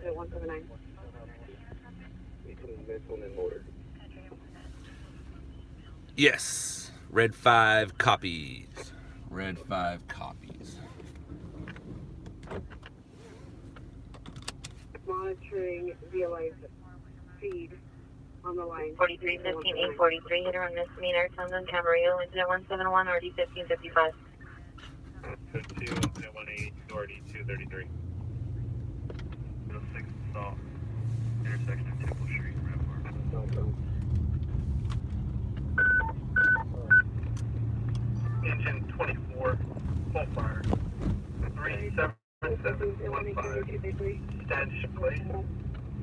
179. Yes. Red 5 copies. Red 5 copies. Monitoring via live feed on the line. 4315 843, hit or misdemeanor, Townsend, Camarillo, incident 171, RD 1555. 52, 118, RD 233. 06 South, intersection of Temple Street, Rampart. Engine 24, full fire. 37715. Stand place.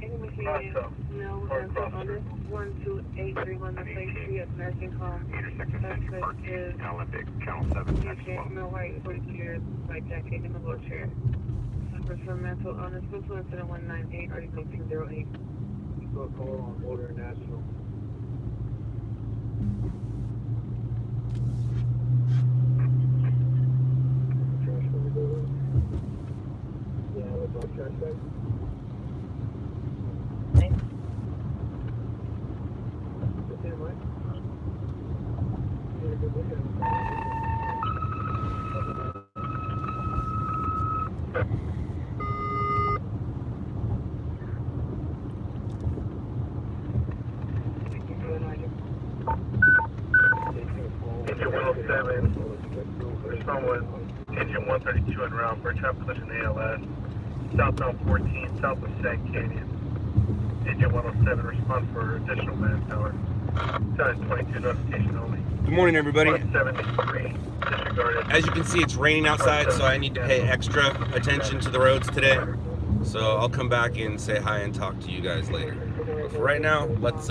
Any machine? No, on this 12831, the place three at nursing home. Intersection Central Park East, Olympic, Channel 7, UK, no white, 42 right jacket in the wheelchair. Suffers from mental illness, postal incident 198, already 208. Go call on Border National. Trash for the building. Yeah, what's our trash bag? Engine 107, there's someone, engine 132 en route for a traffic collision ALS, southbound 14, south of Sand Canyon. Engine 107, respond for additional manpower. 722 notification only. Good morning, everybody. 173, disregarded. As you can see, it's raining outside, so I need to pay extra attention to the roads today. So I'll come back and say hi and talk to you guys later. But for right now, let's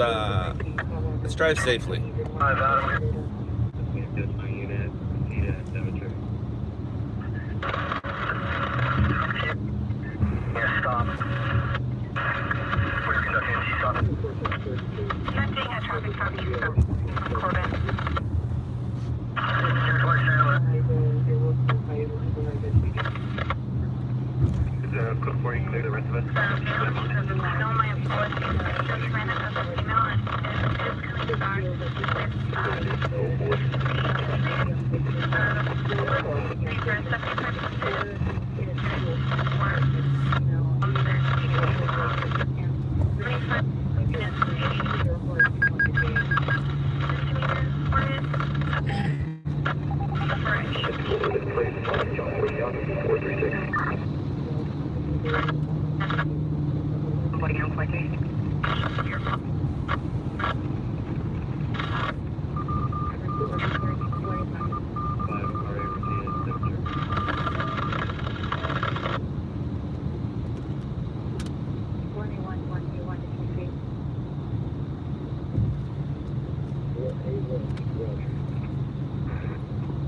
drive safely. Cook for you, clear the rest of us.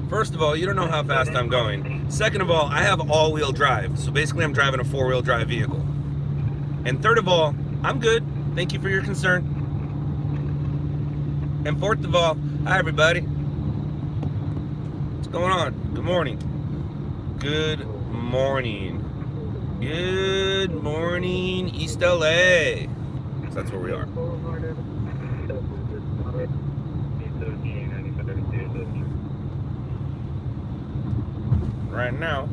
First of all, you don't know how fast I'm going. Second of all, I have all-wheel drive, so basically I'm driving a four-wheel drive vehicle. And third of all, I'm good. Thank you for your concern. And fourth of all, hi everybody. What's going on? Good morning. Good morning. Good morning, East LA. So that's where we are. Right now,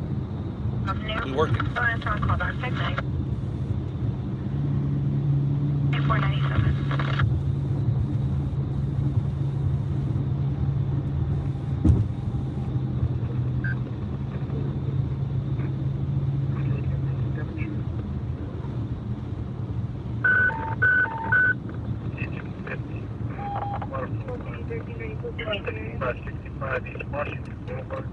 we working. 497. East Washington Boulevard.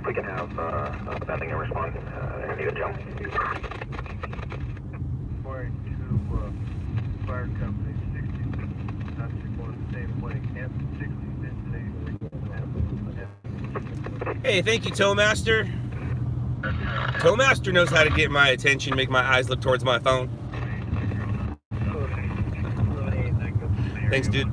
We can have sending a response. I need a jump. Requiring two fire companies, 60, not going the same way. Hampton 60 today. Hey, thank you, Towmaster. Towmaster knows how to get my attention, make my eyes look towards my phone. Thanks, dude.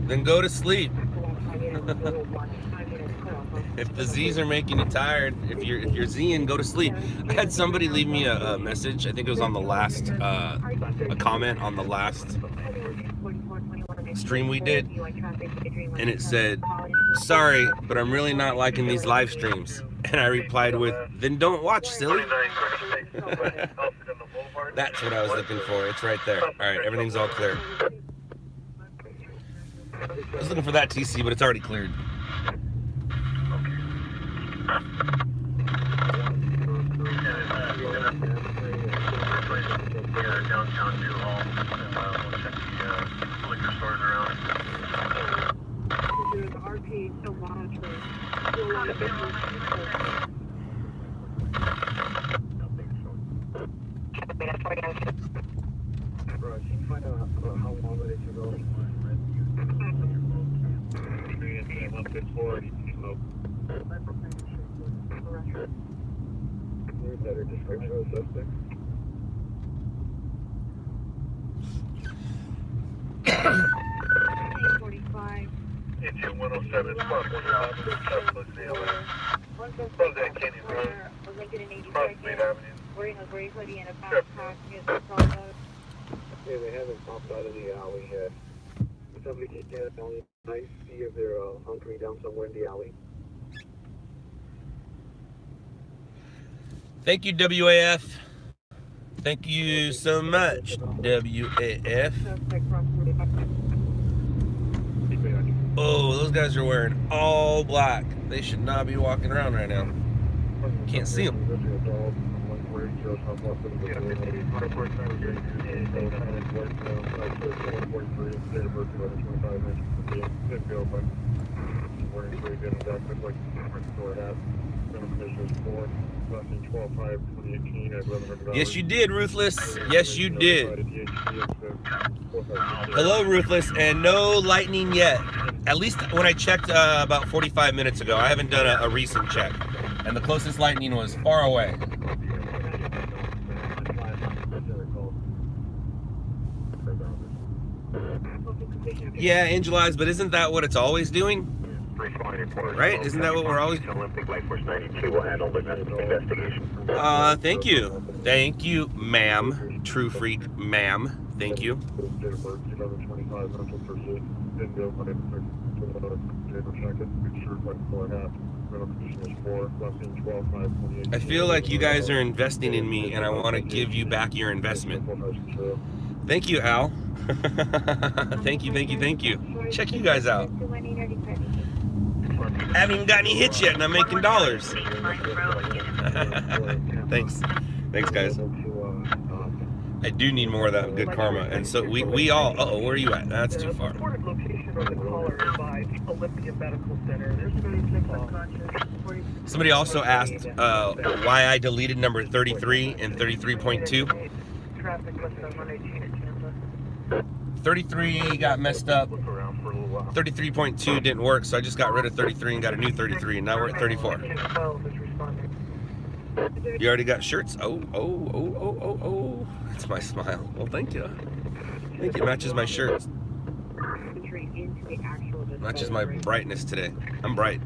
then go to sleep. If the Z's are making you tired, if you're Zing, go to sleep. I had somebody leave me a message. I think it was on the last a comment on the last stream we did, and it said, "Sorry, but I'm really not liking these live streams." And I replied with, "Then don't watch, silly." That's what I was looking for. It's right there. All right, everything's all clear. I was looking for that TC, but it's already cleared. Downtown Newhall. We'll check the liquor stores around. There's RP still monitoring. Right, can you find out how long it is to go? There's better description of the suspect. Engine 107, spot 1 Southwest ALS. From that Canyon Road, across Main Avenue. Yeah, they haven't popped out of the alley yet. Somebody can get it on the night, see if they're hunkering down somewhere in the alley. Thank you, WAF. Thank you so much, WAF. Oh, those guys are wearing all black. They should not be walking around right now. Can't see them. Yes, you did, Ruthless. Yes, you did. Hello, Ruthless, and no lightning yet. At least when I checked about 45 minutes ago. I haven't done a recent check. And the closest lightning was far away. Yeah, Angel Eyes, but isn't that what it's always doing? Right? Isn't that what we're always doing? Thank you. Thank you, ma'am. True Freak, ma'am. Thank you. I feel like you guys are investing in me, and I want to give you back your investment. Thank you, Al. Thank you, thank you, thank you. Check you guys out. I haven't even got any hits yet, and I'm making dollars. Thanks. Thanks, guys. I do need more of that good karma, and so we all. Uh-oh, where are you at? That's too far. Somebody also asked why I deleted number 33 and 33.2. 33 got messed up. 33.2 didn't work, so I just got rid of 33 and got a new 33, and now we're at 34. You already got shirts? Oh. That's my smile. Well, thank you. Thank you. Matches my shirt. Matches my brightness today. I'm bright.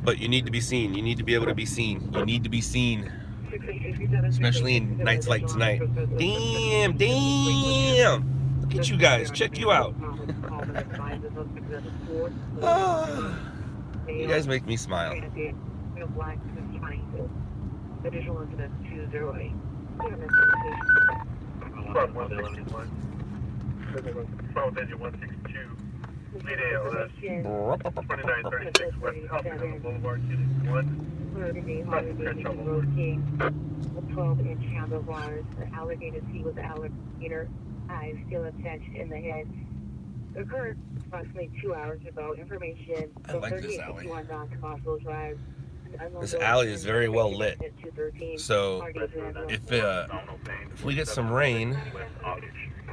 But you need to be seen. You need to be able to be seen. You need to be seen. Especially in nights like tonight. Damn. Look at you guys. Check you out. You guys make me smile. Additional incident 208. Spot 161. Phone engine 162. Lead ALS. 2936 West Alpha Boulevard, Unit 1. 12-inch handlebars. The alligator seat with the alligator eyes still attached in the head. Occurred approximately 2 hours ago. Information. I like this alley. Drive. This alley is very well lit. So if we get some rain,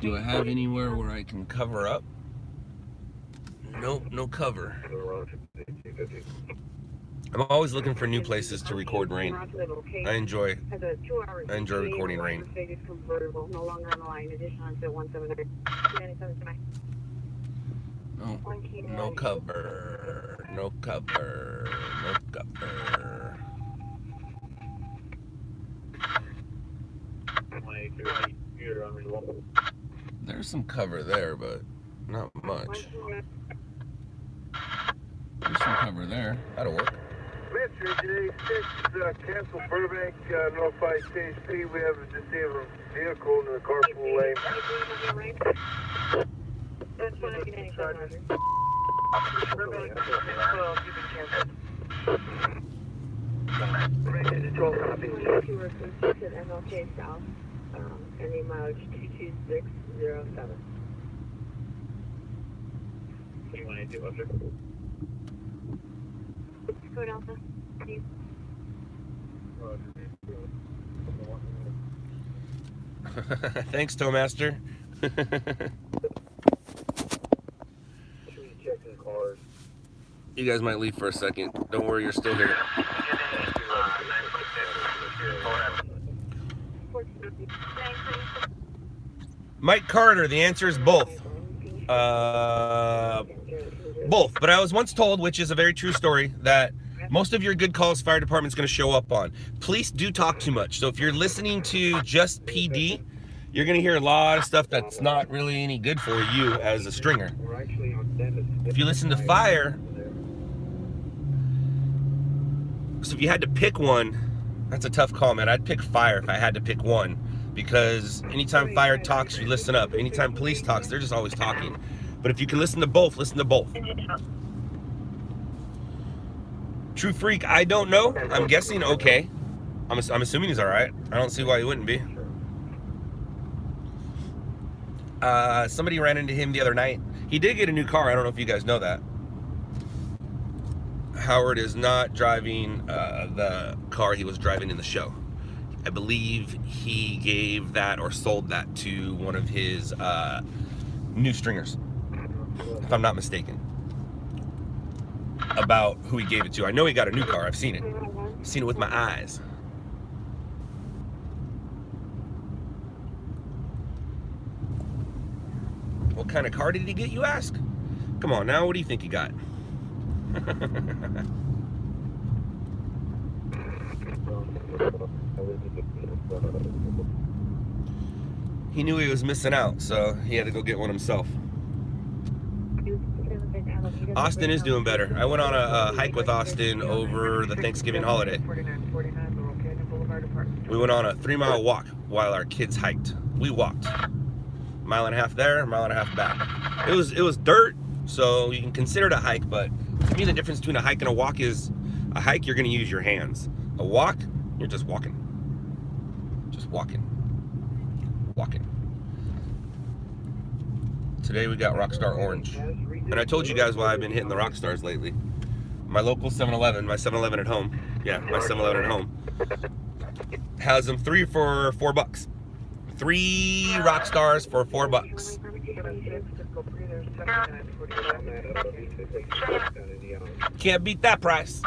do I have anywhere where I can cover up? Nope, no cover. I'm always looking for new places to record rain. I enjoy recording rain. Oh, no cover. No cover. No cover. There's some cover there, but not much. There's some cover there. That'll work. Metro today, 6, cancel Burbank, notify CHP. We have a disabled vehicle in the carpool lane. That's what I'm getting at. MLK South, any mileage 22607. What do you want to do, officer? Code Alpha, please. Thanks, Towmaster. You guys might leave for a second. Don't worry, you're still here. Mike Carter, the answer is both. Both. But I was once told, which is a very true story, that most of your good calls fire department's going to show up on. Police do talk too much. So if you're listening to just PD, you're going to hear a lot of stuff that's not really any good for you as a stringer. If you listen to fire, so if you had to pick one, that's a tough call, man. I'd pick fire if I had to pick one, because anytime fire talks, you listen up. Anytime police talks, they're just always talking. But if you can listen to both, listen to both. True Freak, I don't know. I'm guessing okay. I'm assuming he's all right. I don't see why he wouldn't be. Somebody ran into him the other night. He did get a new car. I don't know if you guys know that. Howard is not driving the car he was driving in the show. I believe he gave that or sold that to one of his new stringers, if I'm not mistaken. About who he gave it to. I know he got a new car. I've seen it. I've seen it with my eyes. What kind of car did he get, you ask? Come on now, what do you think he got? He knew he was missing out, so he had to go get one himself. Austin is doing better. I went on a hike with Austin over the Thanksgiving holiday. We went on a 3-mile walk while our kids hiked. We walked. 1.5 miles there, 1.5 miles back. It was dirt, so you can consider it a hike, but to me the difference between a hike and a walk is a hike you're going to use your hands. A walk, you're just walking. Just walking. Walking. Today we got Rockstar Orange. And I told you guys why I've been hitting the Rockstars lately. My local 7-Eleven, my 7-Eleven at home. Yeah, my 7-Eleven at home. Has them 3 for $4. 3 Rockstars for $4. Can't beat that price.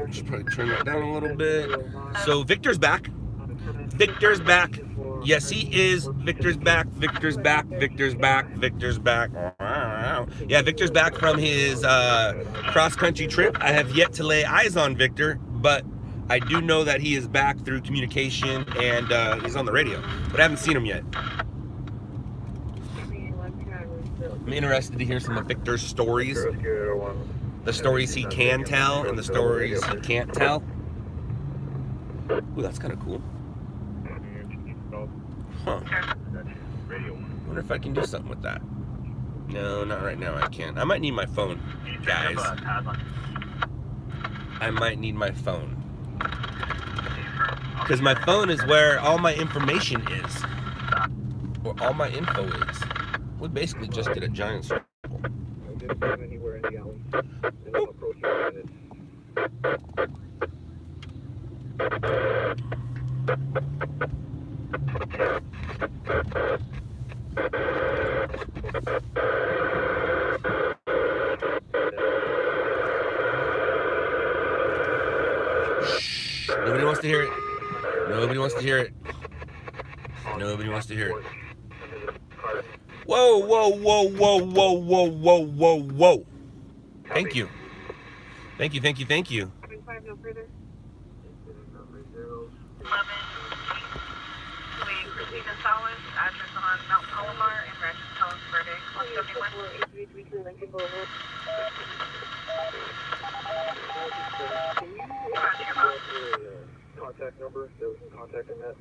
Just probably turn that down a little bit. So Victor's back. Victor's back. Yes, he is. Victor's back. Victor's back. Victor's back. Victor's back. Yeah, Victor's back from his cross-country trip. I have yet to lay eyes on Victor, but I do know that he is back through communication and he's on the radio, but I haven't seen him yet. I'm interested to hear some of Victor's stories. The stories he can tell and the stories he can't tell. Ooh, that's kind of cool. Huh. I wonder if I can do something with that. No, not right now, I can't. I might need my phone, guys. I might need my phone. Because my phone is where all my information is. Where all my info is. We basically just did a giant circle. I didn't find anywhere in the alley. And I'm approaching minutes. Nobody wants to hear it. Nobody wants to hear it. Nobody wants to hear it. Whoa, whoa, whoa, whoa, whoa, whoa, whoa, whoa, whoa. Thank you. Thank you, thank you, thank you. 25 no further. 11. We proceed to Solace, address on Mount Palomar and Ratchet Collins Verde, 171. Contact number, there was some contact in that.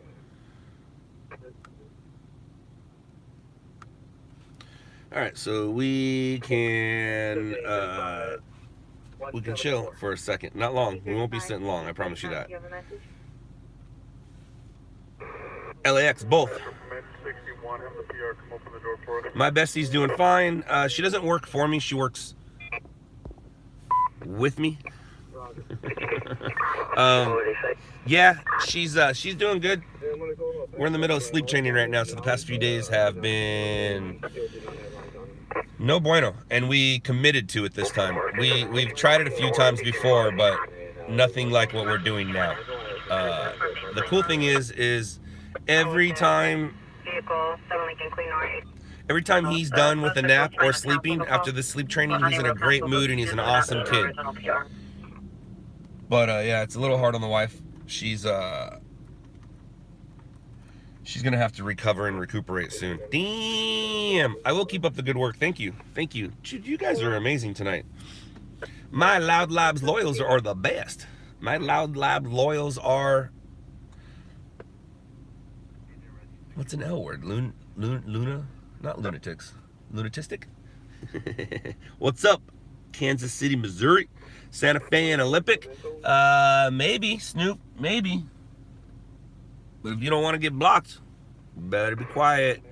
All right, so we can chill for a second. Not long. We won't be sitting long. I promise you that. You have a message? LAX, both. 61, have the PR come open the door for us. My bestie's doing fine. She doesn't work for me. She works with me. Yeah, she's doing good. We're in the middle of sleep training right now, so the past few days have been no bueno, and we committed to it this time. We've tried it a few times before, but nothing like what we're doing now. The cool thing is every time he's done with a nap or sleeping after the sleep training, he's in a great mood and he's an awesome kid. But yeah, it's a little hard on the wife. She's gonna have to recover and recuperate soon. Damn! I will keep up the good work. Thank you. Thank you. You guys are amazing tonight. My LOUDLABS loyals are the best. My LOUDLABS loyals are... What's an L word? Luna? Not lunatics. Lunatistic? What's up? Kansas City, Missouri. Santa Fe and Olympic. Maybe, Snoop. Maybe. But if you don't want to get blocked, you better be quiet.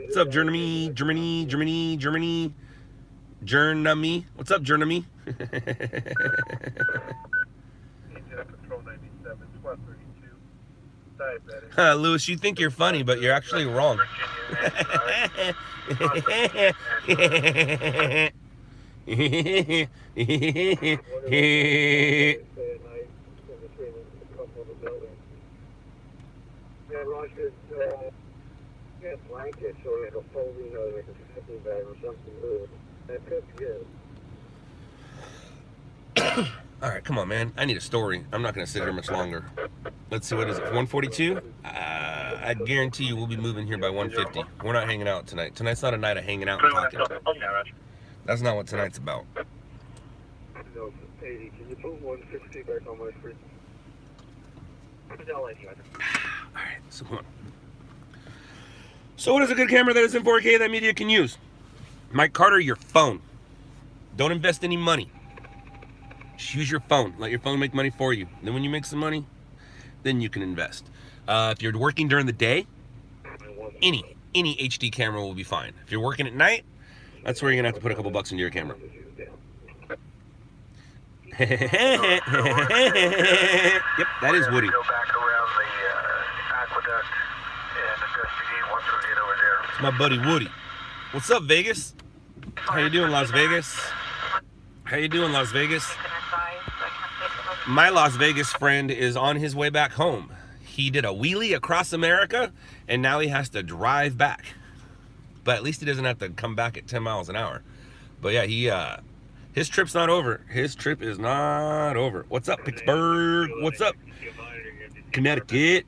What's up, Germany? Journey. What's up, Journey? Control 97, 1232. Diabetic. Lewis, you think you're funny, but you're actually wrong. Blanket, so like a folding or like a sleeping bag or something. That could be good. All right, come on, man. I need a story. I'm not going to sit here much longer. Let's see, what is it, 142? I guarantee you we'll be moving here by 150. We're not hanging out tonight. Tonight's not a night of hanging out and talking. That's not what tonight's about. No, 80. Can you put 160 back on my screen? All right, so come on. So what is a good camera that is in 4K that media can use? Mike Carter, your phone. Don't invest any money. Just use your phone. Let your phone make money for you. Then when you make some money, then you can invest. If you're working during the day, any HD camera will be fine. If you're working at night, that's where you're gonna have to put a couple bucks into your camera. Yep, that is Woody. Go back around the aqueduct and investigate once we get over there. It's my buddy Woody. What's up, Vegas? How you doing, Las Vegas? How you doing, Las Vegas? My Las Vegas friend is on his way back home. He did a wheelie across America, and now he has to drive back. But at least he doesn't have to come back at 10 miles an hour. But yeah, his trip's not over. His trip is not over. What's up, Pittsburgh? What's up, Connecticut?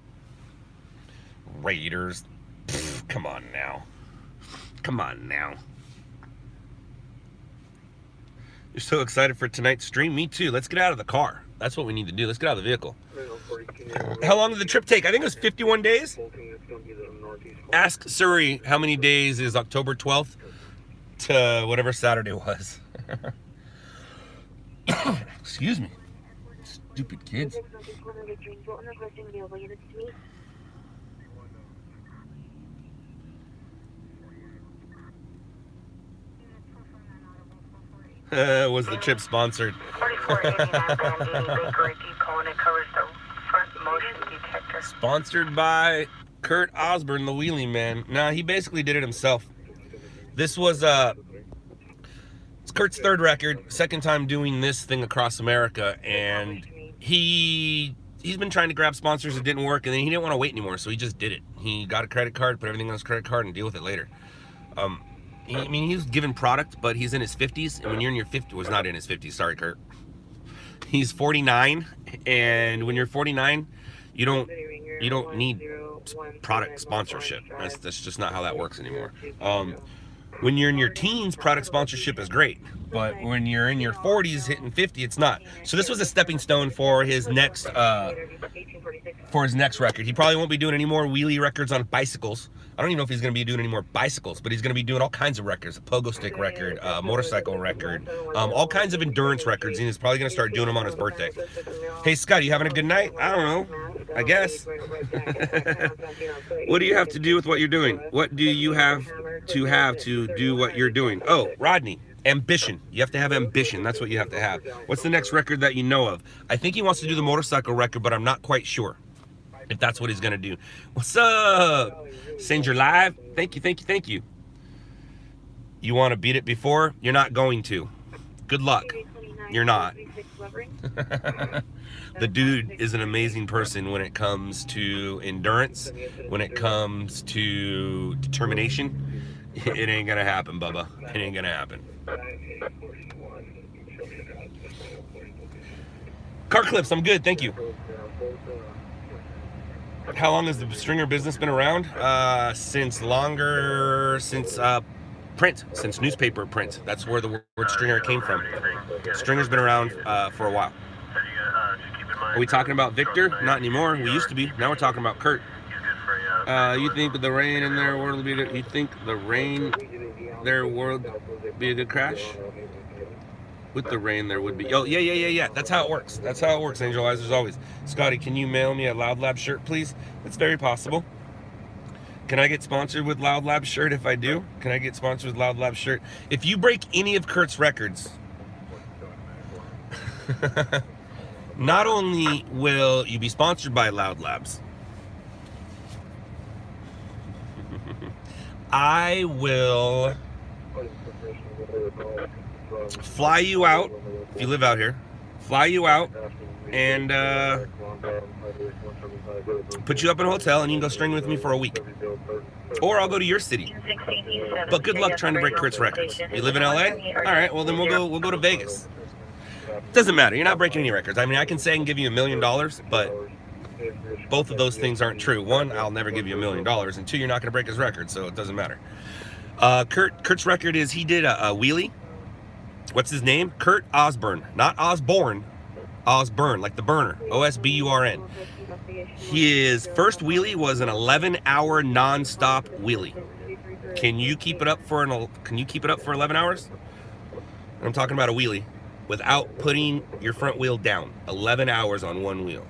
Raiders. Pfft, come on now. Come on now. You're so excited for tonight's stream? Me too. Let's get out of the car. That's what we need to do. Let's get out of the vehicle. How long did the trip take? I think it was 51 days. Ask Surrey how many days is October 12th to whatever Saturday was. Excuse me. Stupid kids. Was the trip sponsored? 4489 Bakery Depot, and it covers the front motion detector. Sponsored by Kurt Osborne, the wheelie man. Nah, he basically did it himself. This was it's Kurt's third record, second time doing this thing across America, and he's been trying to grab sponsors, it didn't work, and then he didn't want to wait anymore, so he just did it. He got a credit card, put everything on his credit card, and deal with it later. I mean, he was given product, but he's in his 50s, and when you're in your 50s, was not in his 50s, sorry, Kurt. He's 49, and when you're 49, you don't need product sponsorship. That's just not how that works anymore. When you're in your teens, product sponsorship is great, but when you're in your 40s, hitting 50, it's not. So this was a stepping stone for his next record. He probably won't be doing any more wheelie records on bicycles. I don't even know if he's going to be doing any more bicycles, but he's going to be doing all kinds of records, a pogo stick record, a motorcycle record, all kinds of endurance records, and he's probably going to start doing them on his birthday. Hey, Scott, you having a good night? I don't know. I guess. What do you have to do with what you're doing? What do you have to do what you're doing? Oh, Rodney, ambition. You have to have ambition. That's what you have to have. What's the next record that you know of? I think he wants to do the motorcycle record, but I'm not quite sure if that's what he's going to do. What's up? Sanger Live? Thank you, thank you, thank you. You want to beat it before? You're not going to. Good luck. You're not. The dude is an amazing person when it comes to endurance, when it comes to determination. It ain't gonna happen, Bubba. It ain't gonna happen. Car clips, I'm good, thank you. How long has the stringer business been around? Since print, since newspaper print. That's where the word stringer came from. Stringer's been around for a while. Are we talking about Victor? Not anymore. We used to be. Now we're talking about Kurt. You think the rain in their world would be good? You think the rain their world be a good crash? With the rain there would be. Oh, yeah. That's how it works. That's how it works, Angel Eyes, as always. Scotty, can you mail me a LOUDLABS shirt, please? It's very possible. Can I get sponsored with LOUDLABS shirt if I do? Can I get sponsored with LOUDLABS shirt? If you break any of Kurt's records, not only will you be sponsored by LOUDLABS, I will fly you out, if you live out here, fly you out and put you up in a hotel and you can go string with me for a week. Or I'll go to your city. But good luck trying to break Kurt's records. You live in LA? Alright, well then we'll go to Vegas. Doesn't matter, you're not breaking any records. I mean, I can say I can give you $1 million, but both of those things aren't true. One, I'll never give you $1 million, and two, you're not going to break his record, so it doesn't matter. Kurt's record is he did a wheelie. What's his name? Kurt Osborne, not Osborne. Osborne, like the burner. O-S-B-U-R-N. His first wheelie was an 11-hour non-stop wheelie. Can you keep it up for 11 hours? I'm talking about a wheelie without putting your front wheel down. 11 hours on one wheel.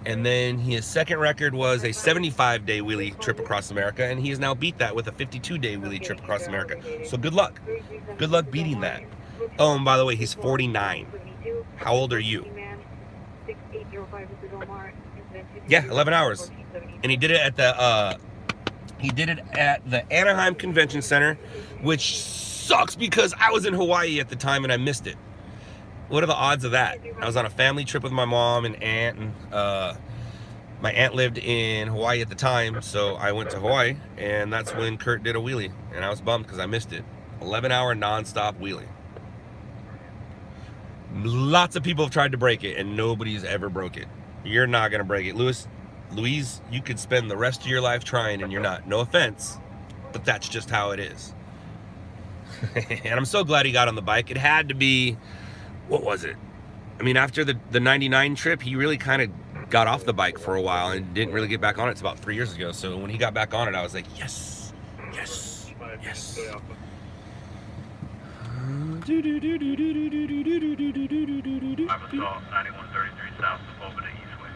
And then his second record was a 75-day wheelie trip across America, and he has now beat that with a 52-day wheelie trip across America. So good luck. Good luck beating that. Oh, and by the way, he's 49. How old are you? Yeah, 11 hours. And he did it at the Anaheim Convention Center, which sucks because I was in Hawaii at the time and I missed it. What are the odds of that? I was on a family trip with my mom and aunt, and my aunt lived in Hawaii at the time, so I went to Hawaii, and that's when Kurt did a wheelie, and I was bummed because I missed it. 11-hour non-stop wheelie. Lots of people have tried to break it, and nobody's ever broke it. You're not gonna break it. Louise, you could spend the rest of your life trying, and you're not. No offense, but that's just how it is. And I'm so glad he got on the bike. It had to be, what was it? I mean, after the 99 trip, he really kind of got off the bike for a while and didn't really get back on it. It's about 3 years ago. So when he got back on it, I was like, yes, yes, yes. I was called 9133 south of Bovada Eastway.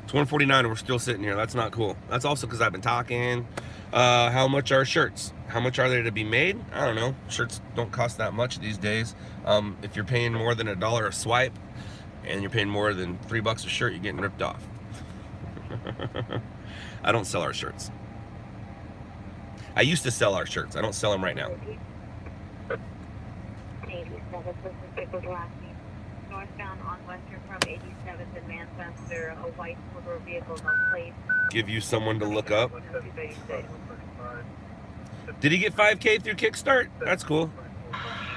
It's 1:49 and we're still sitting here. That's not cool. That's also because I've been talking. How much are shirts? How much are they to be made? I don't know. Shirts don't cost that much these days. If you're paying more than $1 a swipe and you're paying more than $3 a shirt, you're getting ripped off. I don't sell our shirts. I used to sell our shirts. I don't sell them right now. Northbound on Western from 87th and Manchester, a white motor vehicle no plate. Give you someone to look up. Did he get 5K through Kickstart? That's cool.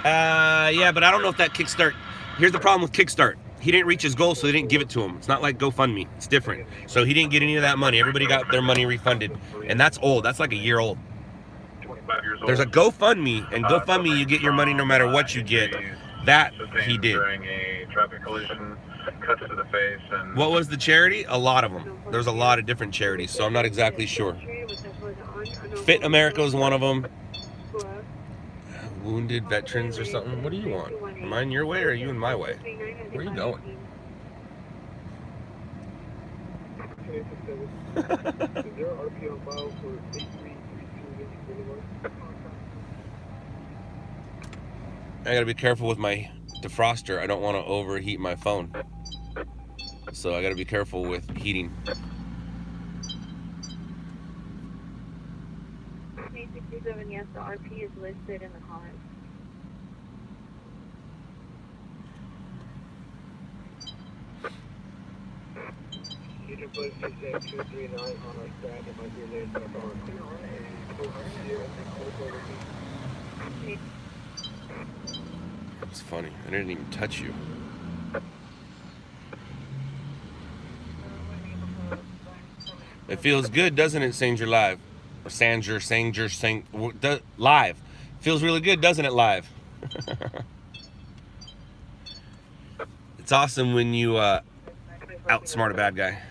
Yeah, but I don't know if that Kickstart. Here's the problem with Kickstart. He didn't reach his goal, so they didn't give it to him. It's not like GoFundMe. It's different. So he didn't get any of that money. Everybody got their money refunded. And that's old. That's like a year old. There's a GoFundMe, and GoFundMe, you get your money no matter what you get. That he did. During a traffic collision, cuts to the face, and What was the charity? A lot of them. There's a lot of different charities, so I'm not exactly sure. Fit America is one of them. Wounded veterans or something. What do you want? Am I in your way or are you in my way? Where are you going? Is there an RPO file for 8332 I gotta be careful with my defroster. I don't want to overheat my phone. So I gotta be careful with heating. 867, yes, the RP is listed in the comments. You can put 239 on our stack. It might be late, but It's funny. I didn't even touch you. It feels good, doesn't it, Sanger Live? Or Sanger, live. Feels really good, doesn't it, live? It's awesome when you outsmart a bad guy.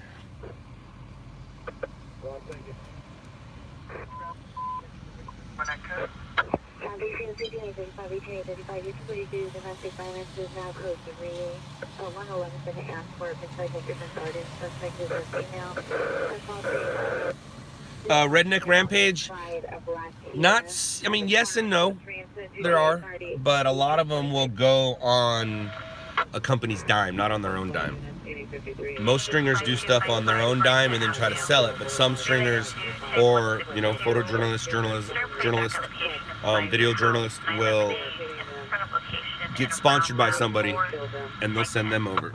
Domestic violence is now close to Freeway. 111 is going to ask for a precise different garden. Suspect is a female. Redneck Rampage, I mean, yes and no. There are, but a lot of them will go on a company's dime, not on their own dime. Most stringers do stuff on their own dime and then try to sell it, but some stringers, or photojournalists, journalists, video journalists will get sponsored by somebody and they'll send them over.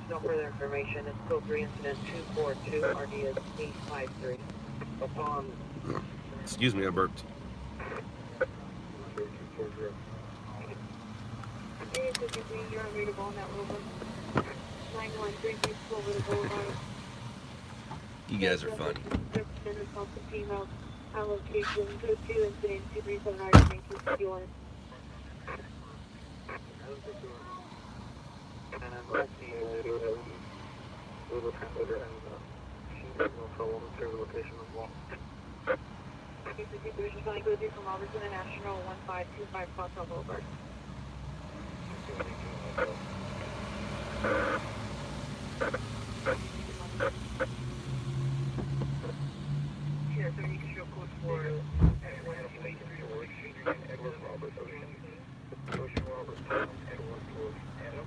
No further information. It's code 3 incident 242 RD is 853. Upon Excuse me, I burped. You're unreadable on that little one. 913 over the boulevard. You guys are funny. Female allocation code 2 incident 237 RD 1951. and I'm glad to see Google Translator and she's no trouble to the location as well. This is going to go through from Robertson International 1525 Foxhall Boulevard. here, so you can show code 4 at 1283 Warwick Street, Edward Roberts, Ocean Roberts, Edward George, Adam.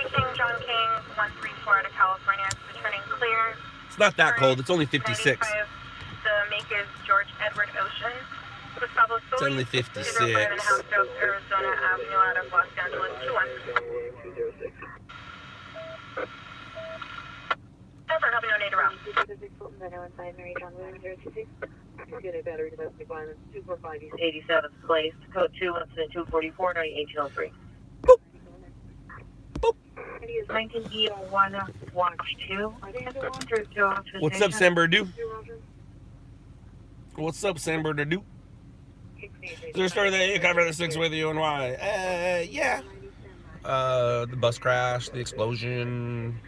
King John King 134 out of California, returning clear. It's not that cold. It's only 56. The make is George Edward Ocean. It's only 56. Arizona Avenue out of Los Angeles 21. Ever helping donate around. Unit battery domestic violence 245 East 87th Place, code 2 incident 244 1803. It is 19E01 watch 2. Are they under watch or still on to What's up, San Bernardino? What's up, San Bernardino? Is there a story that you cover the 6 with you and why? Yeah. The bus crash, the explosion,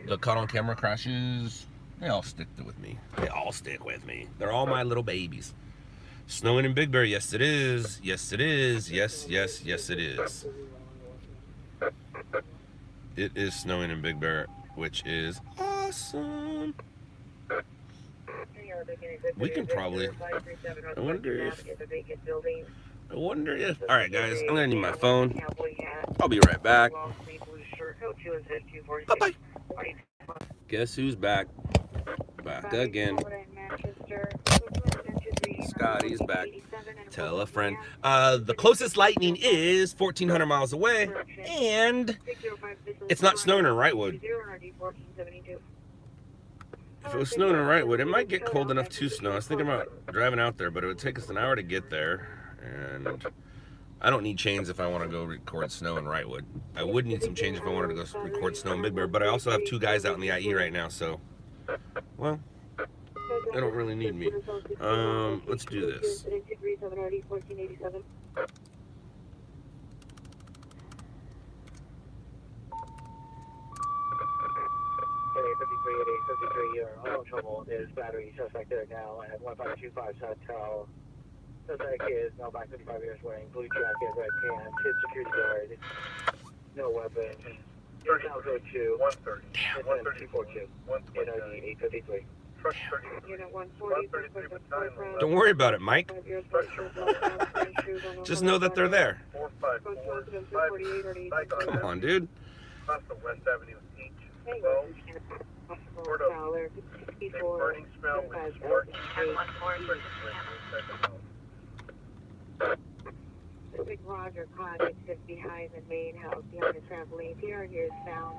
the caught on camera crashes. They all stick with me. They all stick with me. They're all my little babies. Snowing in Big Bear, yes it is. Yes it is. Yes, yes, yes it is. It is snowing in Big Bear, which is awesome. We can probably, I wonder if I wonder if... All right, guys, I'm going to need my phone. I'll be right back. Bye-bye. Guess who's back? Back again. Scotty's back. Tell a friend. The closest lightning is 1,400 miles away, and it's not snowing in Wrightwood. If it was snowing in Wrightwood, it might get cold enough to snow. I was thinking about driving out there, but it would take us an hour to get there, and I don't need chains if I want to go record snow in Wrightwood. I would need some chains if I wanted to go record snow in Big Bear, but I also have 2 guys out in the IE right now, so, well, they don't really need me. Let's do this. At 853, you're all trouble. There's battery suspect there now at 1525 South Tower. Suspect is now back 55 years wearing blue jacket, red pants, his security guard, no weapon. It's now go to 130. Damn, 132. 853. Don't worry about it, Mike. Just know that they're there. Come on, dude. West Avenue East. 12. Burning smell with working. Big Roger Cottage is behind the main house, behind the trampoline. Here's sound.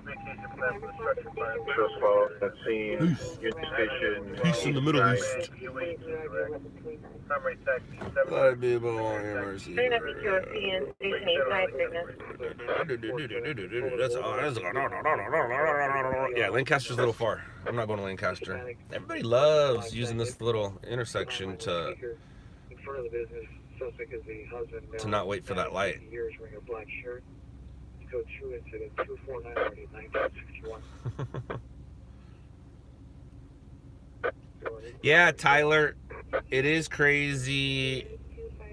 Vacation plan for the structure plan. Shows follow that scene. Union Station. Peace in the Middle East. Primary taxi A lot of people on here, mercy. Yeah, Lancaster's a little far. I'm not going to Lancaster. Everybody loves using this little intersection to not wait for that light. Yeah, Tyler, it is crazy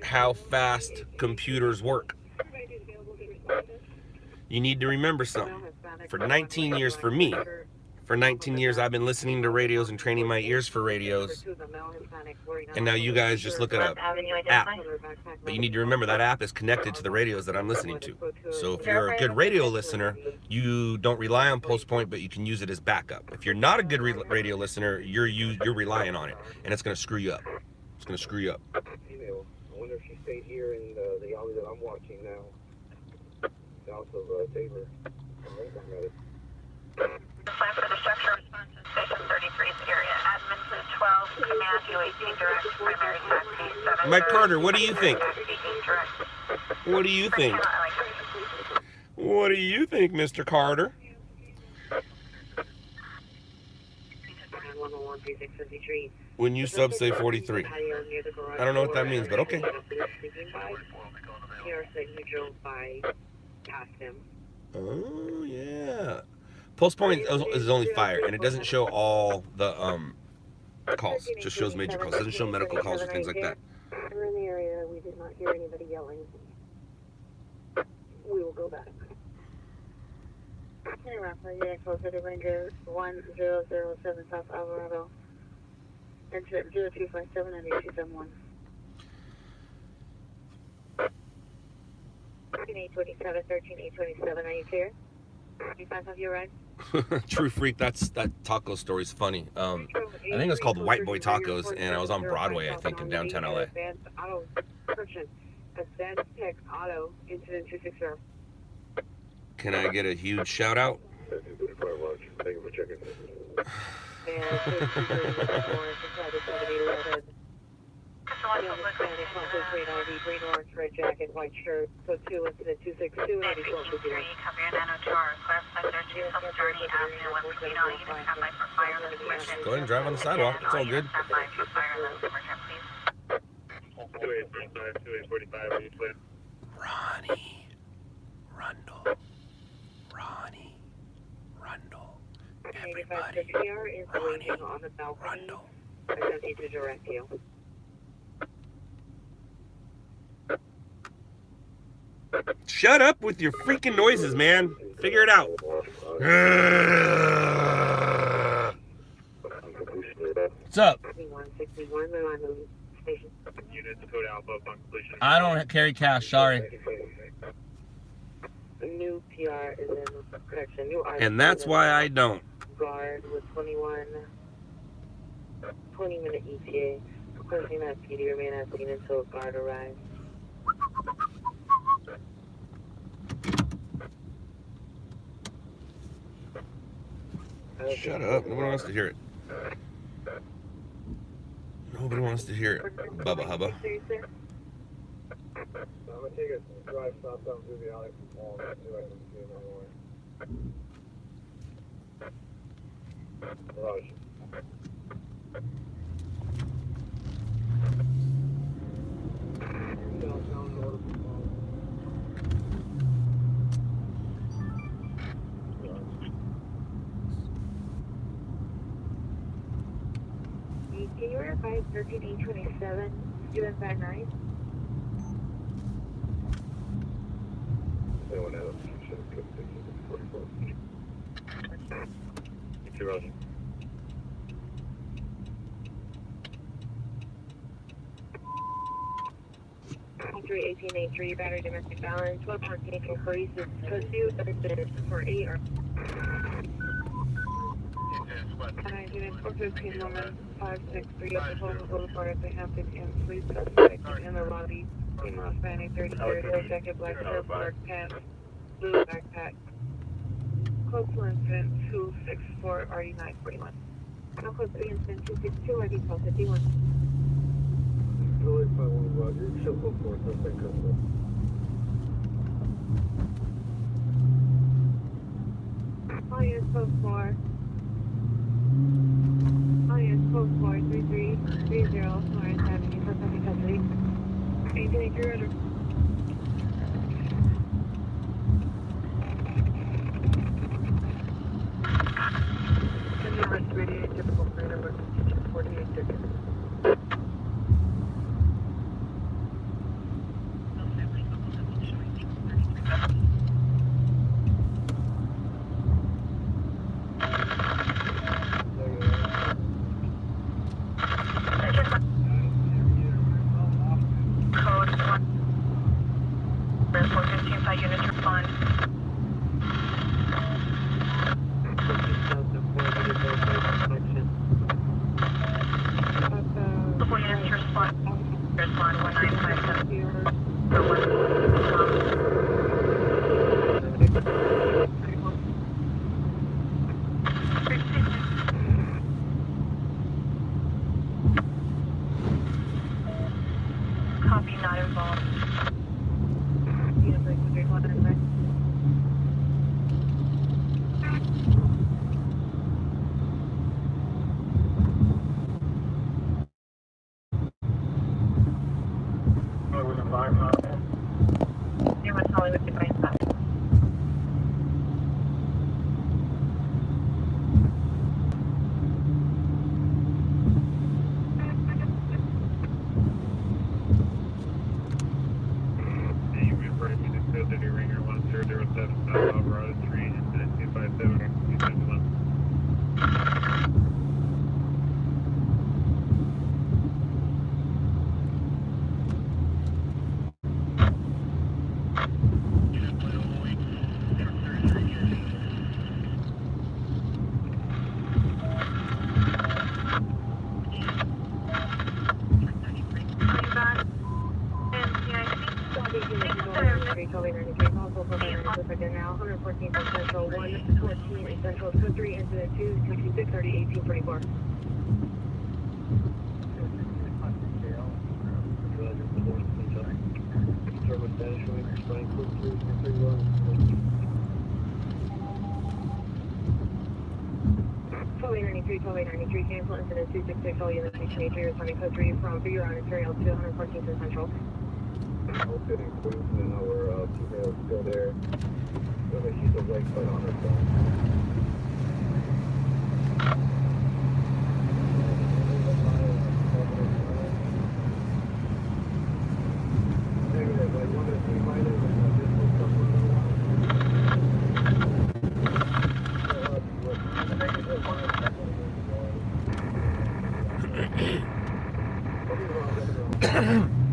how fast computers work. You need to remember something. For 19 years, for me, for 19 years, I've been listening to radios and training my ears for radios. And now you guys just look at an app. But you need to remember that app is connected to the radios that I'm listening to. So if you're a good radio listener, you don't rely on Pulse Point, but you can use it as backup. If you're not a good radio listener, you're relying on it, and it's going to screw you up. It's going to screw you up. I wonder if she stayed here in the alley that I'm watching now. South of Taylor. Plan for the structure response to Station 33's area. Admin Fleet 12, Command UAT Direct, Primary Taxi 7. Mike Carter, what do you think? What do you think? What do you think, Mr. Carter? When you sub say 43. I don't know what that means, but okay. Oh, yeah. Pulse Point is only fire, and it doesn't show all the calls. It just shows major calls. It doesn't show medical calls or things like that. We're in the area. We did not hear anybody yelling. We will go back. Hey, Rafa, you're closer to Ranger 1007 South Alvarado. Enter 0257 and 8271. 13827, 13827, are you clear? 25 of you right? True freak, that taco story's funny. I think it's called White Boy Tacos, and I was on Broadway, I think, in downtown LA. Advanced Auto Description. Advanced Tech Auto Incident 260. Can I get a huge shout out? Thank you for checking. Green, orange, red jacket, white shirt. So 2 incident 262 and 84. Go ahead and drive on the sidewalk. It's all good. 2845, Ronnie Rundle. Ronnie Rundle. Everybody. Ronnie Rundle. I don't need to direct you. Shut up with your freaking noises, man. Figure it out. What's up? 6161, we're on the station. units, code alpha upon completion. I don't carry cash, sorry. A new PR is in correction. New And that's why I don't. guard with 20-minute ETA. Requesting that PD remain as seen until guard arrives. Shut up. Nobody wants to hear it. Nobody wants to hear it. Bubba hubba. I'm gonna take a drive south down through the alley from Paul and see if I can see him anywhere. Raj. Downtown north of Paul. Can you verify 13-827 US59? Anyone else? Should have put 44. Thank you, Roger. Three 1883 battery domestic balance. What parking inquiries is pursuit for 8 or 415 woman 563 Oklahoma Boulevard at the Hampton Inn. Please suspect in the lobby. Female spanning 30 years, jacket, black shirt, black pants, blue backpack. Close to incident 264 RD941. No close to incident 262 RD 1251. Really, if I want Roger, she'll go for it. Suspect comes up. Audience code 4. Audience code 4 3330 Lawrence Avenue, Kentucky, custody. 1883 Roger. Can you arrest 88 typical plane number 48 ticket? Code 1. 415 by units respond. Before units respond. Respond 1957. Copy, not involved. You want Hollywood to bring back. You referred me to Field City Ringer 1007 South Alvarado Street, incident 257. Now 114 Central, 114 Central, 23 incident 266 30 1844. Cancel incident 266, all units 1883 responding code 3 from Figure on Imperial to 114th Central. We're getting Queens and our female is still there. So that she's awake but on her phone. Negative, I wanted to see my name and this was someone who wanted.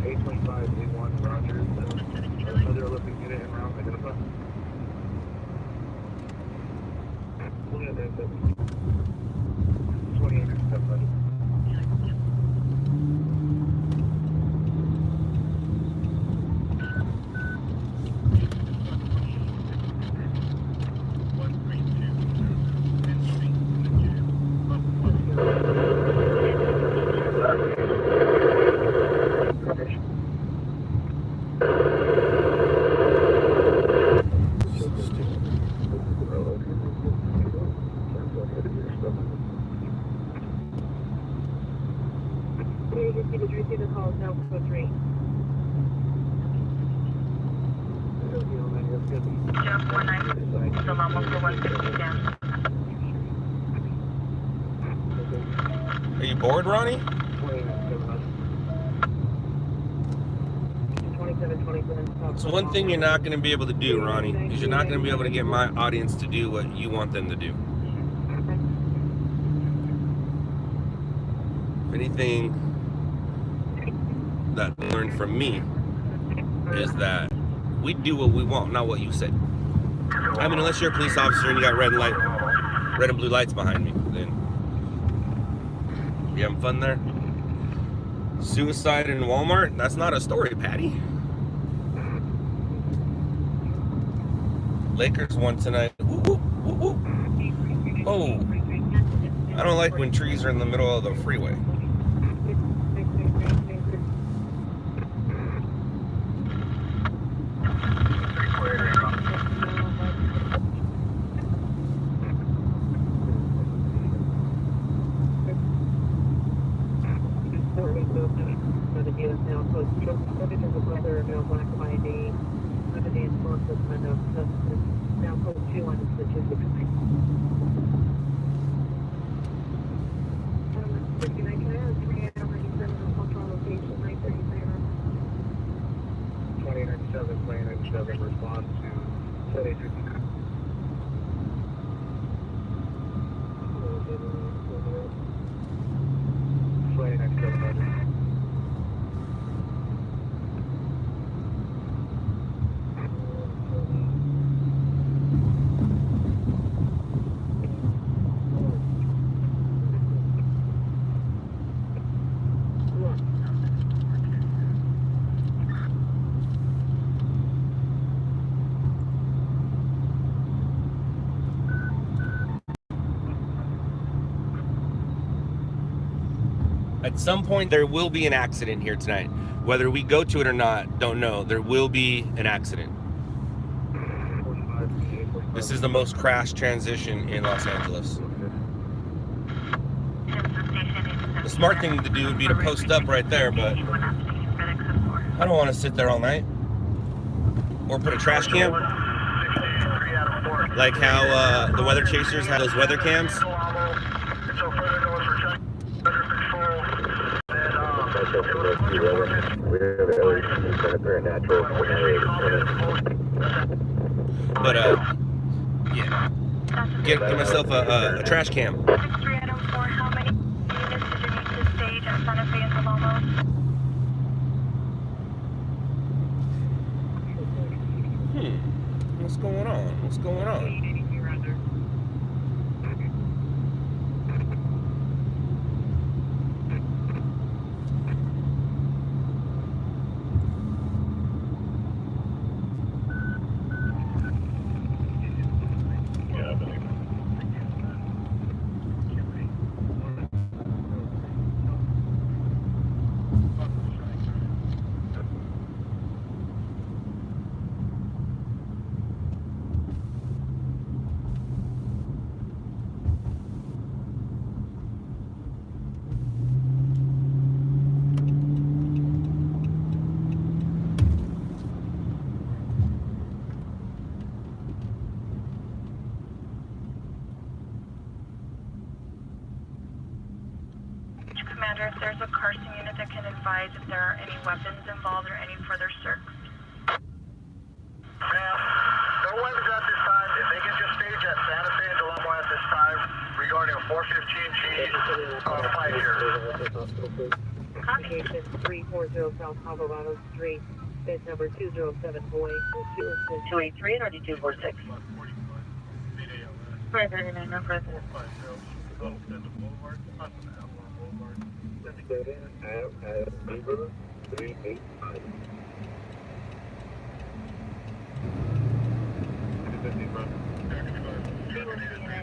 825, A1, Roger. Other Olympic unit en route, identify. 2897. Did you receive the call? No, code 3. Jeff 19, the Lama for 150 down. Are you bored, Ronnie? 2727. So one thing you're not going to be able to do, Ronnie, is you're not going to be able to get my audience to do what you want them to do. If anything that I learned from me is that we do what we want, not what you say. I mean, unless you're a police officer and you got red and blue lights behind me, then you having fun there? Suicide in Walmart? That's not a story, Patty. Lakers won tonight. Woo, woo, woo, woo. Oh, I don't like when trees are in the middle of the freeway. Now code 2 on the statistics. 59, can I have 3 hours and control location 930? 2097, 2097, response to 7859. At some point, there will be an accident here tonight. Whether we go to it or not, don't know. There will be an accident. This is the most crashed transition in Los Angeles. The smart thing to do would be to post up right there, but I don't want to sit there all night. Or put a trash cam. Like how the weather chasers have those weather cams. But yeah, get myself a trash cam. 6304, how many units did you need to stage in Santa Fe and Paloma? What's going on? What's going on? Commander, if there's a Carson unit that can advise if there are any weapons involved or any further search. Ma'am, no weapons at this time. If they can just stage at Santa Fe and Paloma at this time regarding a 415G fight here. Location 340 South Colorado Street, bed number 207 boy, 283 and RD 246. 539, no further.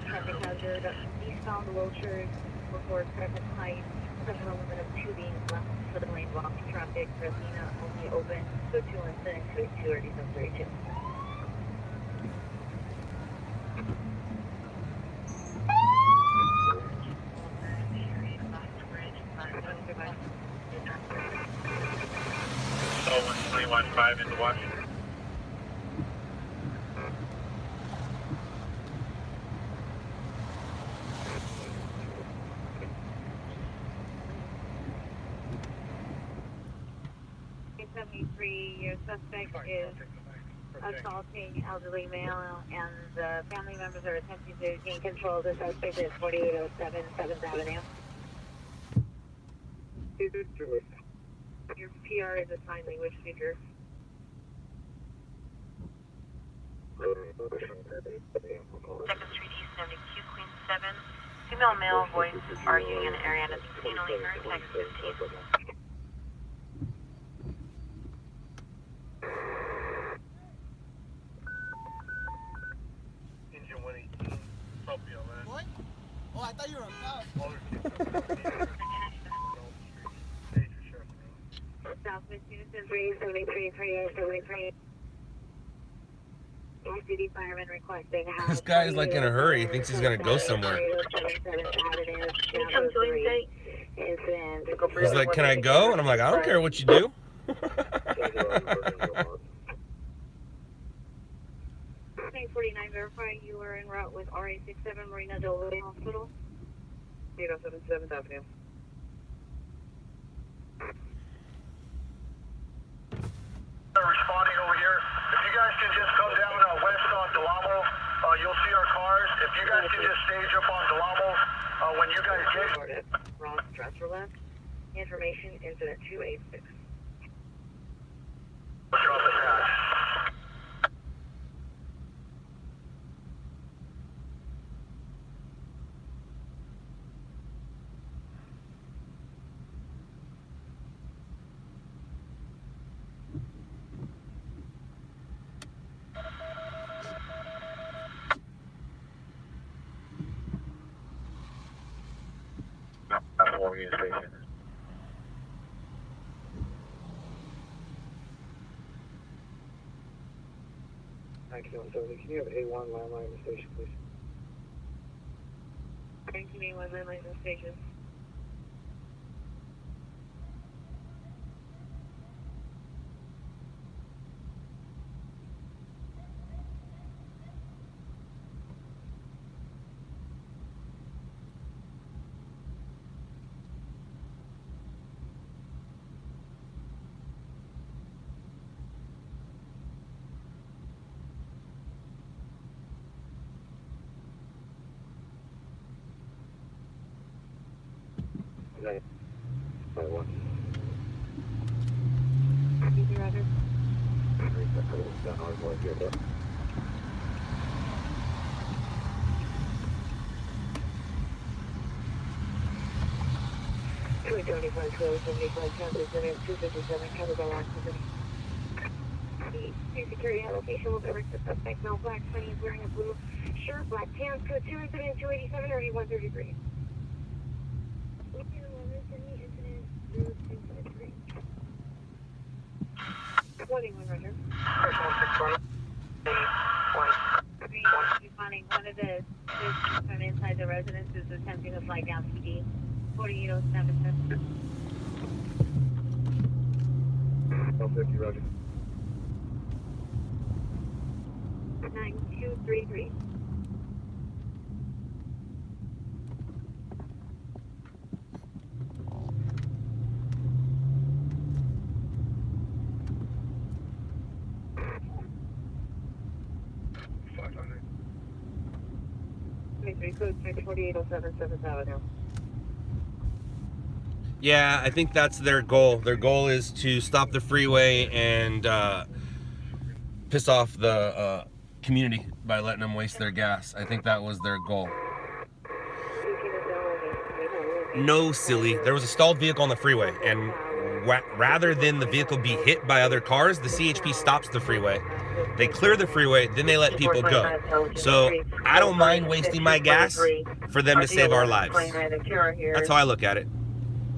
Traffic hazard, eastbound Wilshire, before traffic light, special limit of 2 being left for the lane block traffic, Resina only open, so 216, 282, or 732. So 1315 into Washington. Your suspect is assaulting elderly male, and the family members are attempting to gain control of the suspect at 4807 7th Avenue. Your PR is a sign language speaker. Second Street East, 72 Queen 7. Female male voice arguing in an area that's routinely heard. Text 15. Engine 118, Tokyo, man. What? Oh, I thought you were a cop. South Michigan 373 3873. City fireman requesting house. This guy is like in a hurry. He thinks he's gonna go somewhere. He's like, "Can I go?" And I'm like, "I don't care what you do." 949, verify you are en route with RA67 Marina Del Rey Hospital. 807 7th Avenue. Responding over here. If you guys can just come down west on Delamo, you'll see our cars. If you guys can just stage up on Delamo, when you guys get... Ross Dresser left. Information incident 286. Drop the patch. Union Station. Can you have A1 landline in the station, please? Thank you, A1 landline in the station. Right. By one. Easy Roger. Down hard one here, but. Security allocation will direct the suspect, male, black, funny, is wearing a blue shirt, black pants, code 2 incident 287 or 133. Roger. Responding, one of the citizens from inside the residence is attempting to fly down PD 4807. 150, Roger. 9233. Code 4807 7th Avenue. Yeah, I think that's their goal. Their goal is to stop the freeway and piss off the community by letting them waste their gas. I think that was their goal. No, silly. There was a stalled vehicle on the freeway, and rather than the vehicle be hit by other cars, the CHP stops the freeway. They clear the freeway, then they let people go. So I don't mind wasting my gas for them to save our lives. That's how I look at it.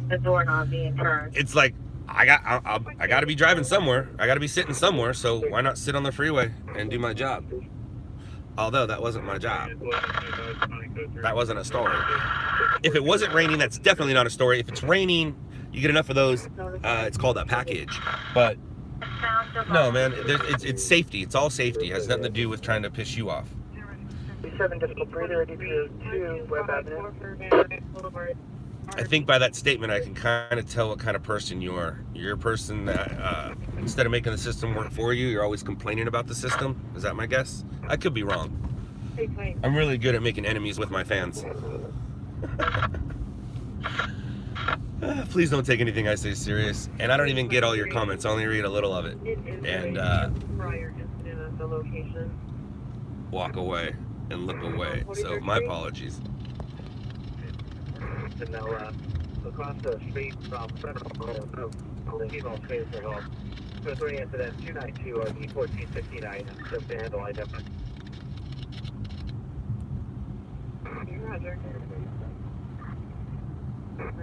The door not being turned. It's like I got to be driving somewhere. I got to be sitting somewhere. So why not sit on the freeway and do my job? Although that wasn't my job. That wasn't a story. If it wasn't raining, that's definitely not a story. If it's raining, you get enough of those. It's called a package. But no, man, it's safety. It's all safety. It has nothing to do with trying to piss you off. 7 Disco Breeder, 2 Web Avenue. I think by that statement, I can kind of tell what kind of person you are. You're a person that, instead of making the system work for you, you're always complaining about the system. Is that my guess? I could be wrong. I'm really good at making enemies with my fans. Please don't take anything I say serious. And I don't even get all your comments. I only read a little of it. And walk away and look away. So my apologies. And now, across the street from Federal Road, Female Tracer Home. So 3 incident 292 or E1469, just to handle identified. Roger.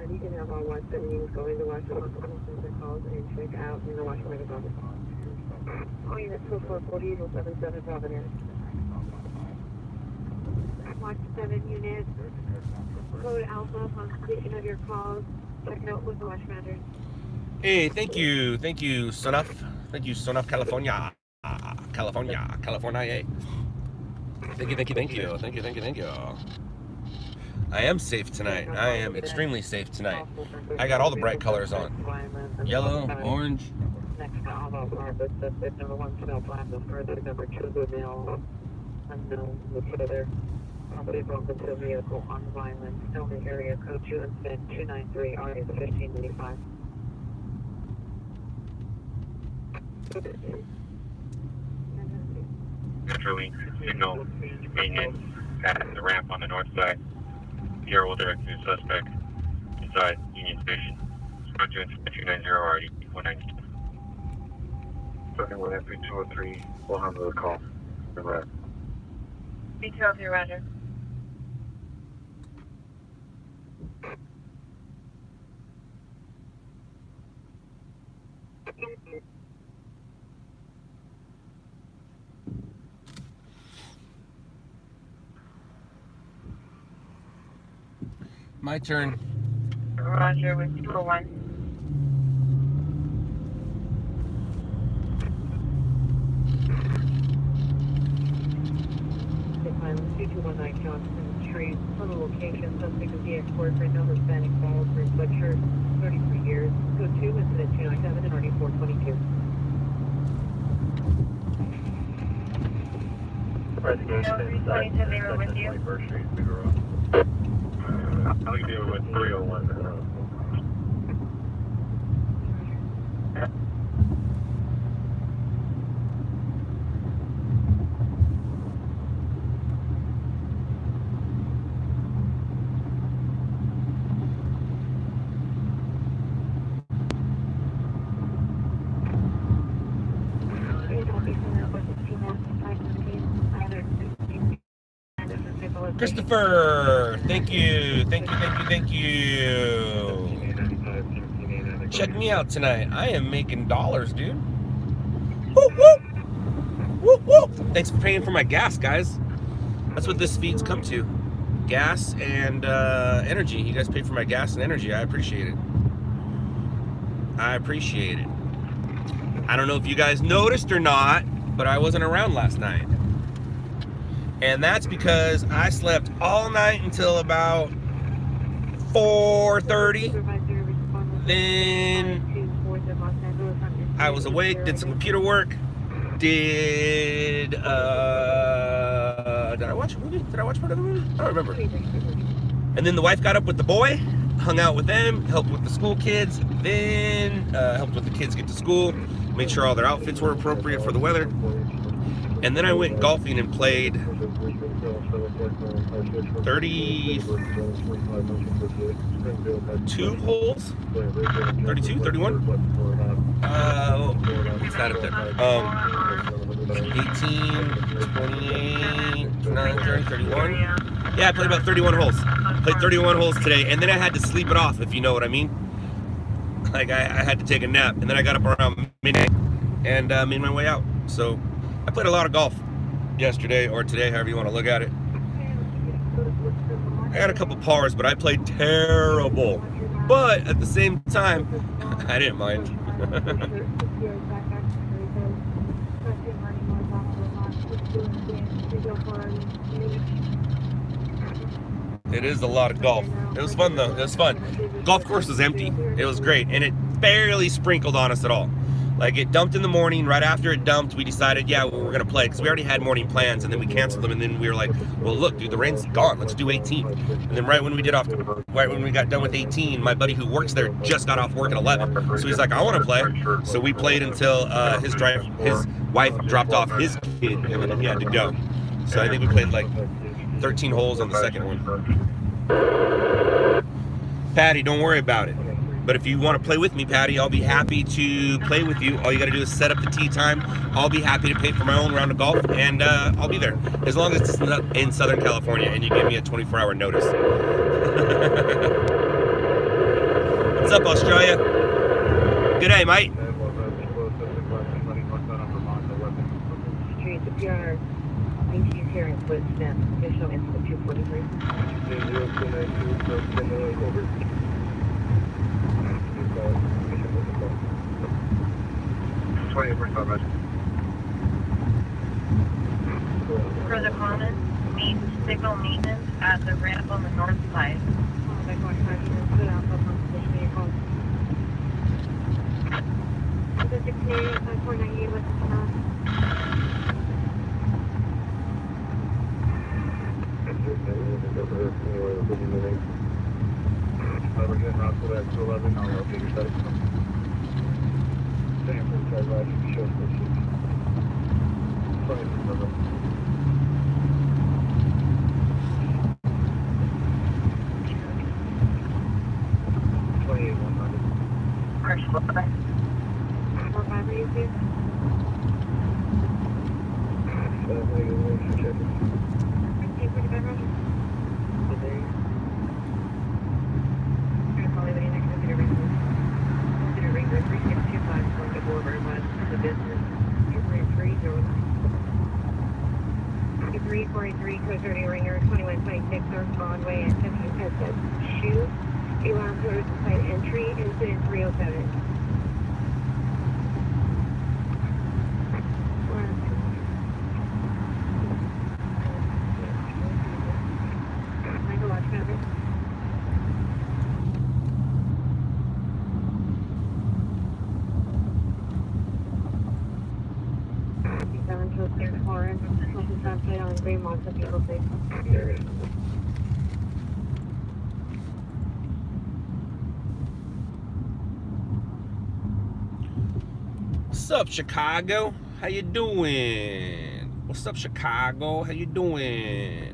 You can have all watch that means going to watch the hospital center calls and check out in the Washington office. All units 4440 to 77 Providence. Watch 7 units. Code Alpha upon completion of your calls. Check out with the Watchmanders. Hey, thank you, Sonaf. Thank you, Sonaf, California. California. Thank you. I am safe tonight. I am extremely safe tonight. I got all the bright colors on. Yellow, orange. Next to all of our suspect number 1 smell platinum, further number 2 the male unknown with further probably broken into a vehicle on Violence, Stony area code 2 incident 293 RA 1585. Naturally, signal maintenance at the ramp on the north side. Here will direct the suspect inside Union Station. Squad 2 incident 290 RD 192. Second with FP203, we'll handle the call. Right. B203, Roger. My turn. Roger with 201. Violence 2219 Johnson Street. On the location, suspect is the ex-boyfriend, no Hispanic, follows for sweatshirt, 33 years. Code 2, incident 297 and RD 422. Investigation inside 21st Street, Figueroa. I'll deal with 301. Christopher, thank you. Check me out tonight. I am making dollars, dude. Woo, woo. Woo, woo. Thanks for paying for my gas, guys. That's what this feed's come to. Gas and energy. You guys pay for my gas and energy. I appreciate it. I don't know if you guys noticed or not, but I wasn't around last night. And that's because I slept all night until about 4:30. Then I was awake, did some computer work, did I watch a movie? Did I watch part of the movie? I don't remember. And then the wife got up with the boy, hung out with them, helped with the school kids, then helped with the kids get to school, made sure all their outfits were appropriate for the weather. And then I went golfing and played 32 holes? 32, 31? What's that up there? 18, 28, 29, 30, 31. Yeah, I played about 31 holes. Played 31 holes today, and then I had to sleep it off, if you know what I mean. Like, I had to take a nap, and then I got up around midnight and made my way out. So, I played a lot of golf yesterday, or today, however you want to look at it. I got a couple pars, but I played terrible. But, at the same time, I didn't mind. It is a lot of golf. It was fun though. It was fun. Golf course was empty. It was great, and it barely sprinkled on us at all. Like, it dumped in the morning. Right after it dumped, we decided, yeah, well, we're gonna play, because we already had morning plans, and then we canceled them. And then we were like, well, look, dude, the rain's gone. Let's do 18. And then right when we got done with 18, my buddy who works there just got off work at 11. So he's like, I want to play. So we played until his wife dropped off his kid, and then he had to go. So I think we played like 13 holes on the second one. Patty, don't worry about it. But if you want to play with me, Patty, I'll be happy to play with you. All you got to do is set up the tee time. I'll be happy to pay for my own round of golf, and I'll be there. As long as it's in Southern California and you give me a 24-hour notice. What's up, Australia? Good day, mate. Street, the PR, 19 clearance with SNAP, official incident 243. For the common, signal maintenance at the ramp on the north side. What's up, Chicago? How you doing? What's up, Chicago? How you doing?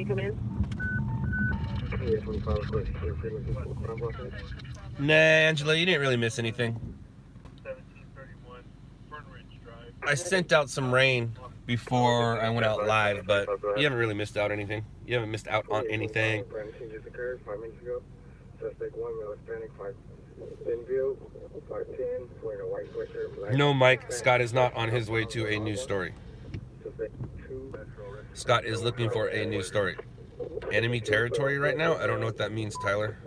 Come in. Nah, Angela, you didn't really miss anything. 1731 Fernridge Drive. I sent out some rain before I went out live, but you haven't really missed out anything. You haven't missed out on anything. No, Mike, Scott is not on his way to a news story. Scott is looking for a news story. Enemy territory right now? I don't know what that means, Tyler.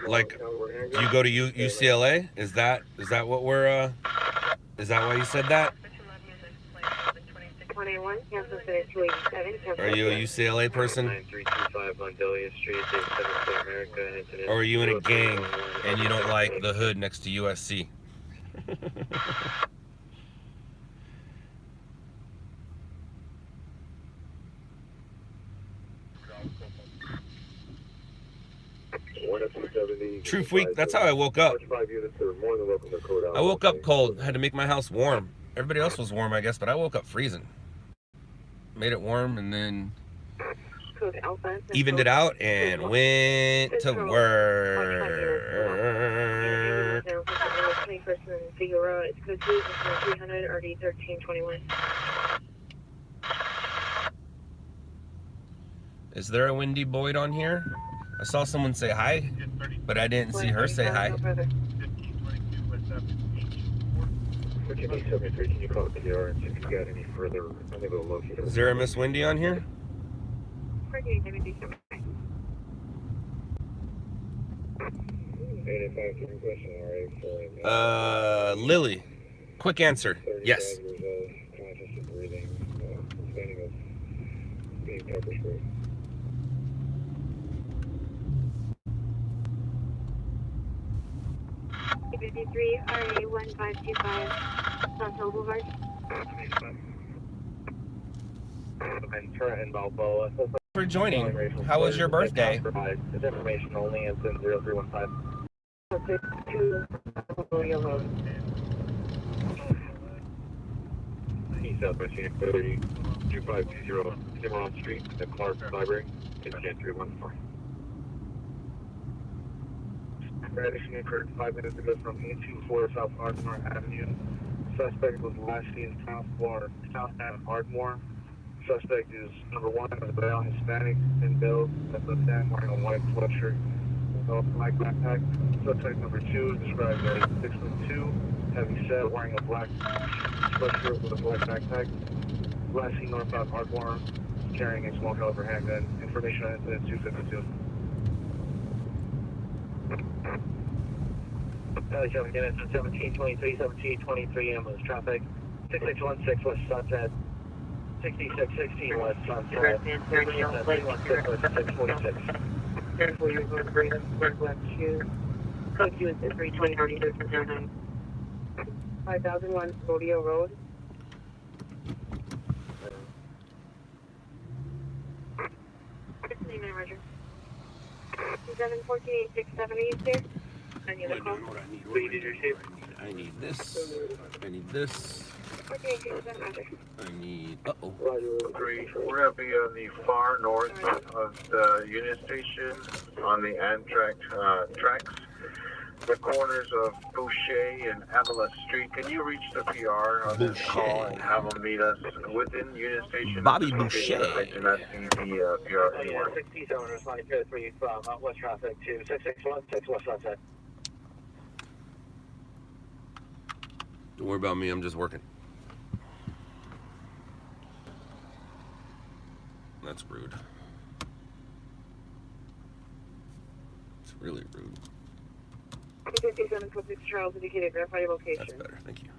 Like, do you go to UCLA? Is that what we're is that why you said that? 181, cancel for 287. Are you a UCLA person? 9325 on Delia Street, 87th America, incident. Or are you in a gang and you don't like the hood next to USC? Truth week, that's how I woke up. I woke up cold, had to make my house warm. Everybody else was warm, I guess, but I woke up freezing. Made it warm and then evened it out and went to work. Is there a Wendy Boyd on here? I saw someone say hi, but I didn't see her say hi. 73, can you call the PR and see if you got any further? I'm going to go locate. Is there a Miss Wendy on here? Lily. Quick answer. Yes. RA 1525 South Hill Boulevard. And Trent Balboa. For joining. How was your birthday? It's information only. It's in 0315. East Southwest Unit 30 2520 Cimarron Street at Clark Library. Incident 314. Radish occurred 5 minutes ago from 824 South Ardmore Avenue. Suspect was last seen south at Ardmore. Suspect is number 1, a male Hispanic, thin build, left hand, wearing a white sweatshirt, black backpack. Suspect number 2 is described as 6'2", heavy set, wearing a black sweatshirt with a black backpack. Last seen northbound Ardmore, carrying a small caliber handgun. Information on incident 252. Coming in at 1723, 1723 ambulance traffic, 6616 West Sunset, 6616 West Sunset, 316 West 646. Therefore, you're going to bring us Code Q is 320 5001 Rodeo Road. Roger. 714-8670 there. I need a call. I need this. I need this. I need. Uh-oh. We're going to be on the far north of the Union Station on the Amtrak tracks. The corners of Boucher and Avila Street. Can you reach the PR on this call and have them meet us within Union Station? Bobby Boucher. I do not see the PR anywhere. 67 responding to 3 from West Traffic to 6616 West Sunset. Don't worry about me, I'm just working. That's rude. It's really rude. 57 Clifford Charles indicated verify your location. That's better, thank you.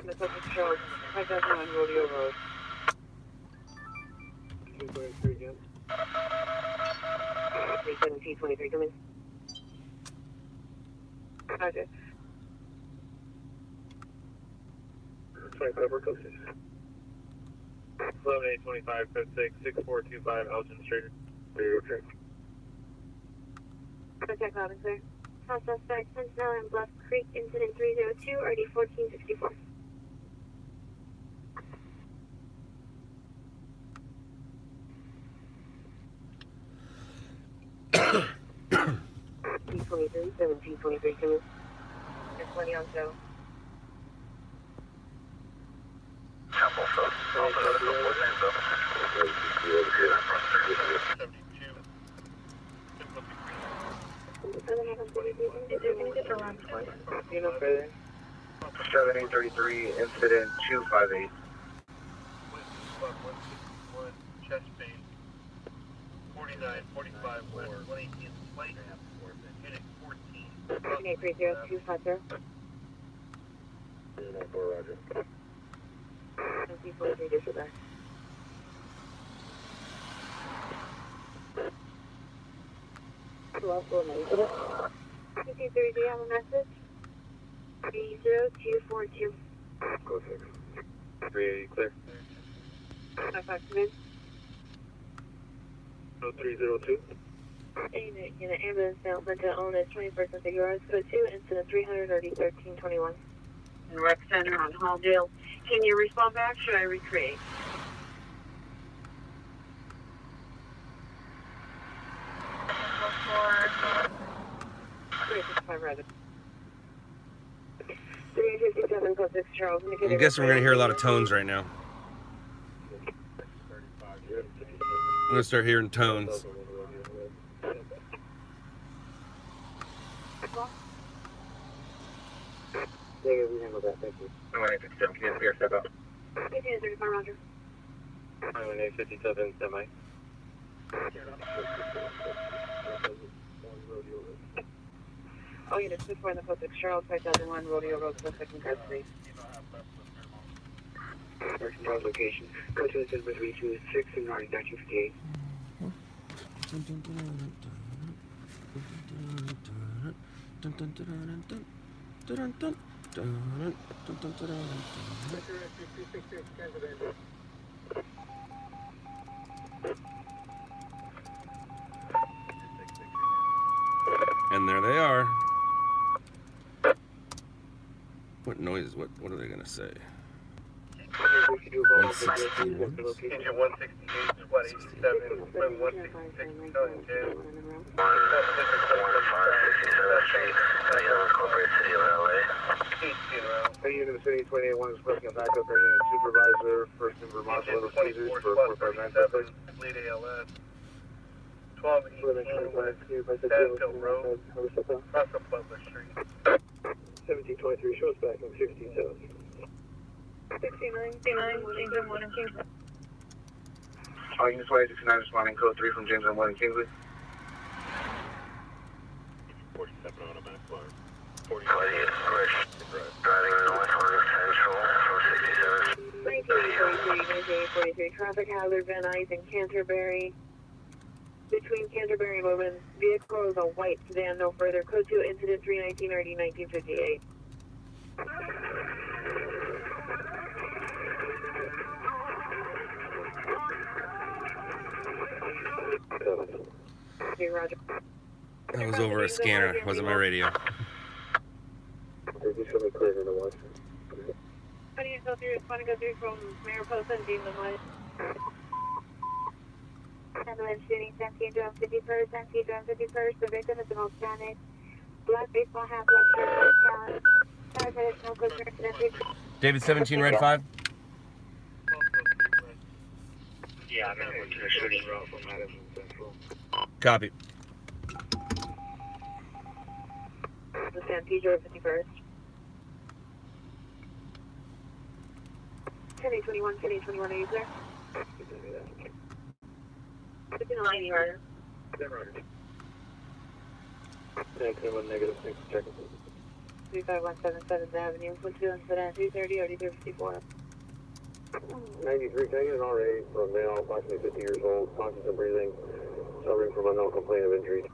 The Clifford Charles, 5001 Rodeo Road. 223 again. 317-23 coming. Roger. 25 Work 06. 11-825-56 6425 Elgin Street. Okay. Contact loud and clear. House suspect, Sentinel and Bluff Creek, incident 302, RD 1464. T23, 1723 coming. There's 20 on show. You know further? 7833 incident 258. Chest pain. 4945 West 118th Place, Unit 14. 830-250. Roger. 43 disregard. Hello, 53, do you have a message? 30242. Go 6. 380 clear. 55 come in. 0302. In an ambulance now, mental illness, 21st and figure arts, code 2, incident 330, 1321. And rec center on Halldale. Can you respond back? Should I recreate? Rather. 357 plus 6 Charles. I'm guessing we're gonna hear a lot of tones right now. I'm gonna start hearing tones. Yeah, we handle that, thank you. 957, can you clear step out? 1535 Roger. 957 semi. Oh, unit 64 in the post 6 Charles, 5001 Rodeo Road, the second car, please. Person Charles location. Go to the 326 and 958. And there they are. What noise? What are they gonna say? 161. Engine 168, SWAT 87, Swim 166, Killing 10. 18 rounds. Hey, unit of the city, 28-1 is requesting a backup. Our unit supervisor, first in Vermont, Engine little Caesars 24, for SWAT 4597. 37, lead ALS. 1218, Sandhill Road, across from Butler Street. 1723, show us back in 67. 69, James and 1 and Kingsley. All units 169 responding code 3 from James and 1 in Kingsley. 47 automatic bar. 48, driving northward central from 67. 1943, traffic hazard, Van Nuys and Canterbury. Between Canterbury and Women's vehicle is a white sedan, no further. Code 2, incident 319 RD 1958. Okay, Roger. That was over a scanner. It wasn't my radio. Did you show me clear to the watch? How do you go through? Want to go through from Mariposa and Dean Limelight? Ambulance shooting, St. John 51st, St. John 51st. The victim is an Hispanic. Black baseball hat, black shirt, black talent. 5 minutes, no closer incident. David 17, Red 5. Yeah, I'm in the shooting route from Madison Central. Copy. The San Pedro 51st. 10-821, 10-821, are you clear? 1590, Ryder. -1, -6, check. 35177 7th Avenue, 12 incident, 330, OD 354. 93, can I get an RA for a male, approximately 50 years old, conscious and breathing, suffering from unknown complaint of injury?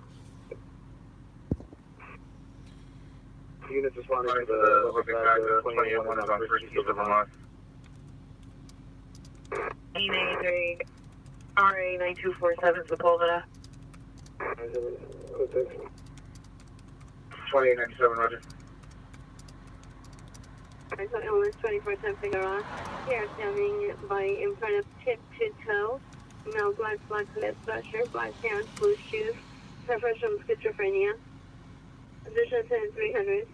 Units responding to the Olympic Factor, 28-1 is on first east of Vermont. 883, RA 9247 Sepulveda. 2897, Roger. I saw illness 2410 figure on. Here, standing by in front of tip to toe. Male black lip, black shirt, black pants, blue shoes. Suffers from schizophrenia. Position 10-300.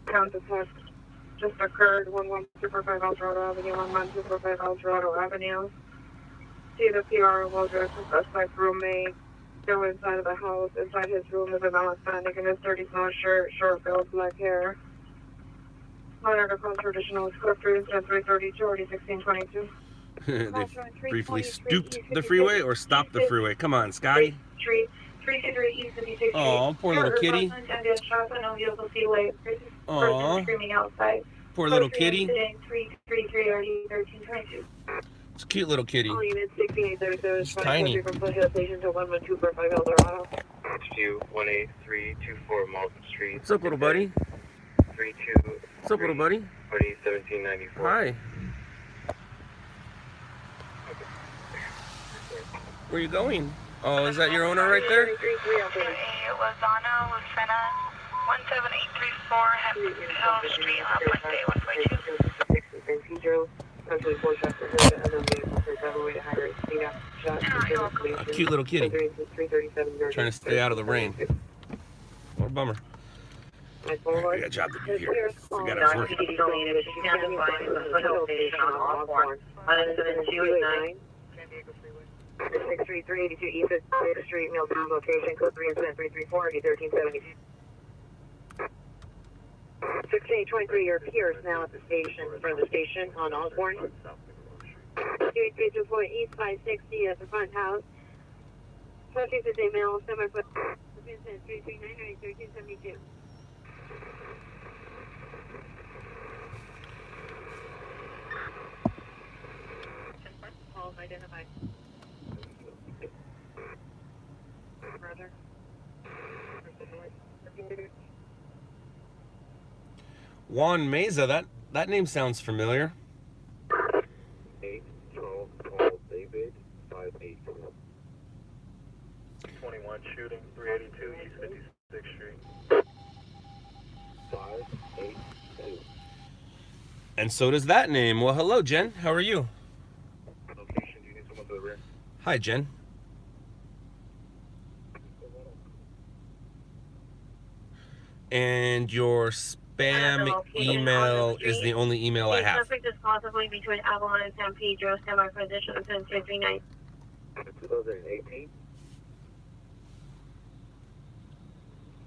Count the theft just occurred. 11245 Eldorado Avenue, 11245 Eldorado Avenue. See the PR will address the suspect roommate. Go inside of the house. Inside his room is a male Hispanic in his dirty small shirt, short billed black hair. Monitor calls traditional script 3 incident 332 already 1622. They briefly stooped the freeway or stopped the freeway. Come on, Scotty. Oh, poor little kitty. Aw, poor little kitty. It's a cute little kitty. All units 6837 It's tiny. from Foothills Station to 11245 Eldorado. HQ 18324 Malton Street. What's up, little buddy? 32 What's up, little buddy? 1794. Hi. Where you going? Oh, is that your owner right there? Lozano, Lucena, 17834 Hill Street, Wednesday, 122. A cute little kitty. Trying to stay out of the rain. What a bummer. I got a job to do here. Forgot I was working. 63382 East 6th Street, Milltown, location, code 3 incident 334, 1372. 6823, your Pierce now at the station, in front of the station on Osborne. 2324 East 560 at the front house. 1260 male, semi-foot, incident 3399, 1372. All identified. Brother. Juan Meza, that name sounds familiar. 812 call David 58. 21 shooting 382 East 56th Street. 582. And so does that name. Well, hello, Jen. How are you? Location, do you need someone to the rear? Hi, Jen. And your spam email is the only email I have. Suspect is possibly between Avalon and San Pedro, semi-position 10239. 2018.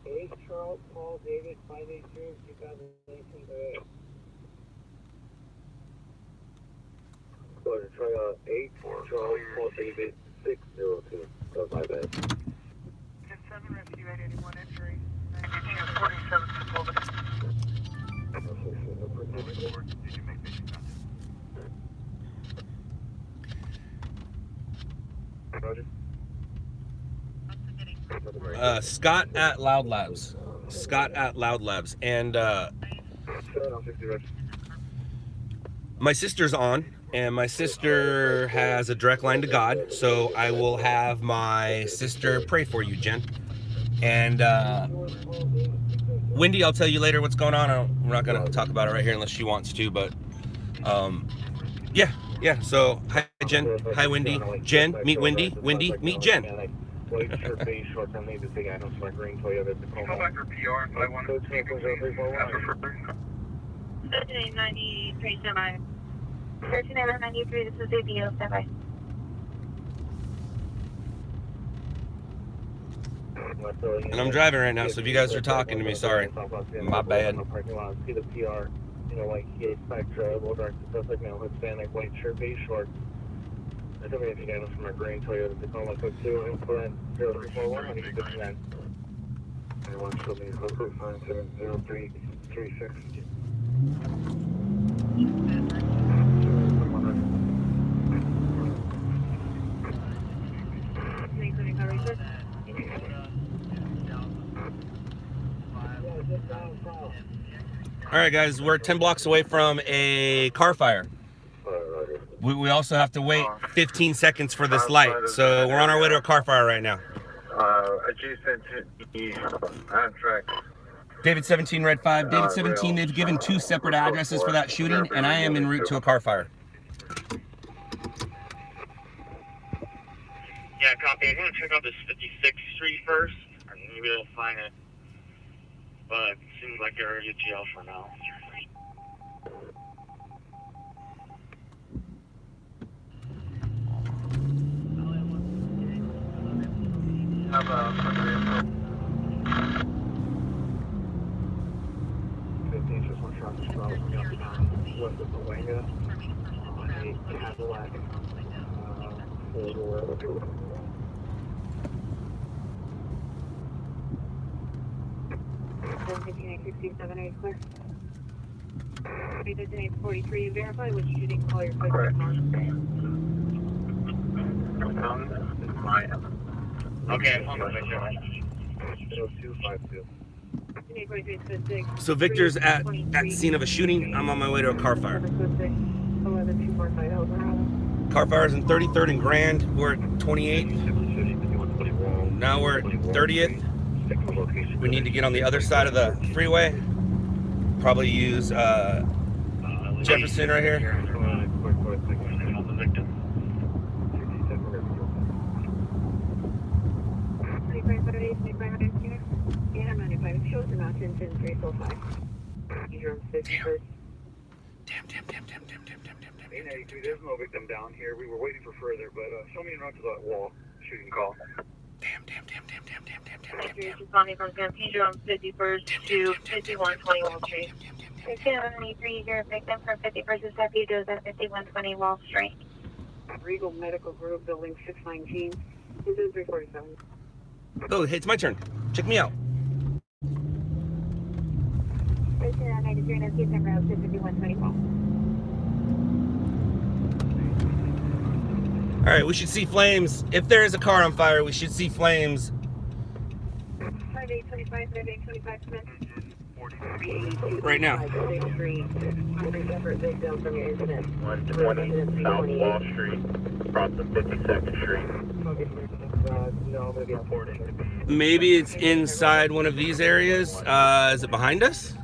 8 Charles Paul David 582 2018. Go ahead and try 8 Charles Paul David 602. That was my bad. 10-7 rescue 881 entry. 47 to pull the Did you make vision contact? Roger. Scott at LOUDLABS. Scott at LOUDLABS. And my sister's on, and my sister has a direct line to God, so I will have my sister pray for you, Jen. And Wendy, I'll tell you later what's going on. We're not going to talk about it right here unless she wants to, but yeah. So hi, Jen. Hi, Wendy. Jen, meet Wendy. Wendy, meet Jen. White shirt, beige shorts, I made the big items for my green Toyota Tacoma. Call back for PR if I want to. 1393 semi. 1393, this is ABO, semi. And I'm driving right now, so if you guys are talking to me, sorry. My bad. See the PR, like Spectra, Bulldog, stuff like that, Hispanic, white shirt, beige shorts. I don't know if you got them from our green Toyota Tacoma, code 2, implement 0341, I need to get that. I want to show me code 970336. All right, guys, we're 10 blocks away from a car fire. We also have to wait 15 seconds for this light, so we're on our way to a car fire right now. Adjacent to the Amtrak. David 17, Red 5. David 17, they've given 2 separate addresses for that shooting, and I am en route to a car fire. Yeah, copy. I'm going to check out this 56th Street first. Maybe they'll find it. But it seems like they're already at jail for now. Have a 15 just one shot to Charles. West of Pelanga. Cadillac. 1567, are you clear? 843, verify which shooting call your quick Correct. Okay, I found the picture. 0252. So Victor's at scene of a shooting. I'm on my way to a car fire. Car fire's in 33rd and Grand. We're at 28th. Now we're at 30th. We need to get on the other side of the freeway. Probably use Jefferson right here. Damn. 893, there's no victim down here. We were waiting for further, but show me around to that wall. Shooting call. Damn. Responding from San Pedro on 51st to 5120 Wall Street. 793, you're a victim for 51st to San Pedro at 5120 Wall Street. Regal Medical Group, building 619. This is 347. Oh, hey, it's my turn. Check me out. 93, and it's San Pedro 5120 Wall. All right, we should see flames. If there is a car on fire, we should see flames. 5825, Smith. Right now. 120 South Wall Street, across the 52nd Street. Maybe it's inside one of these areas. Is it behind us?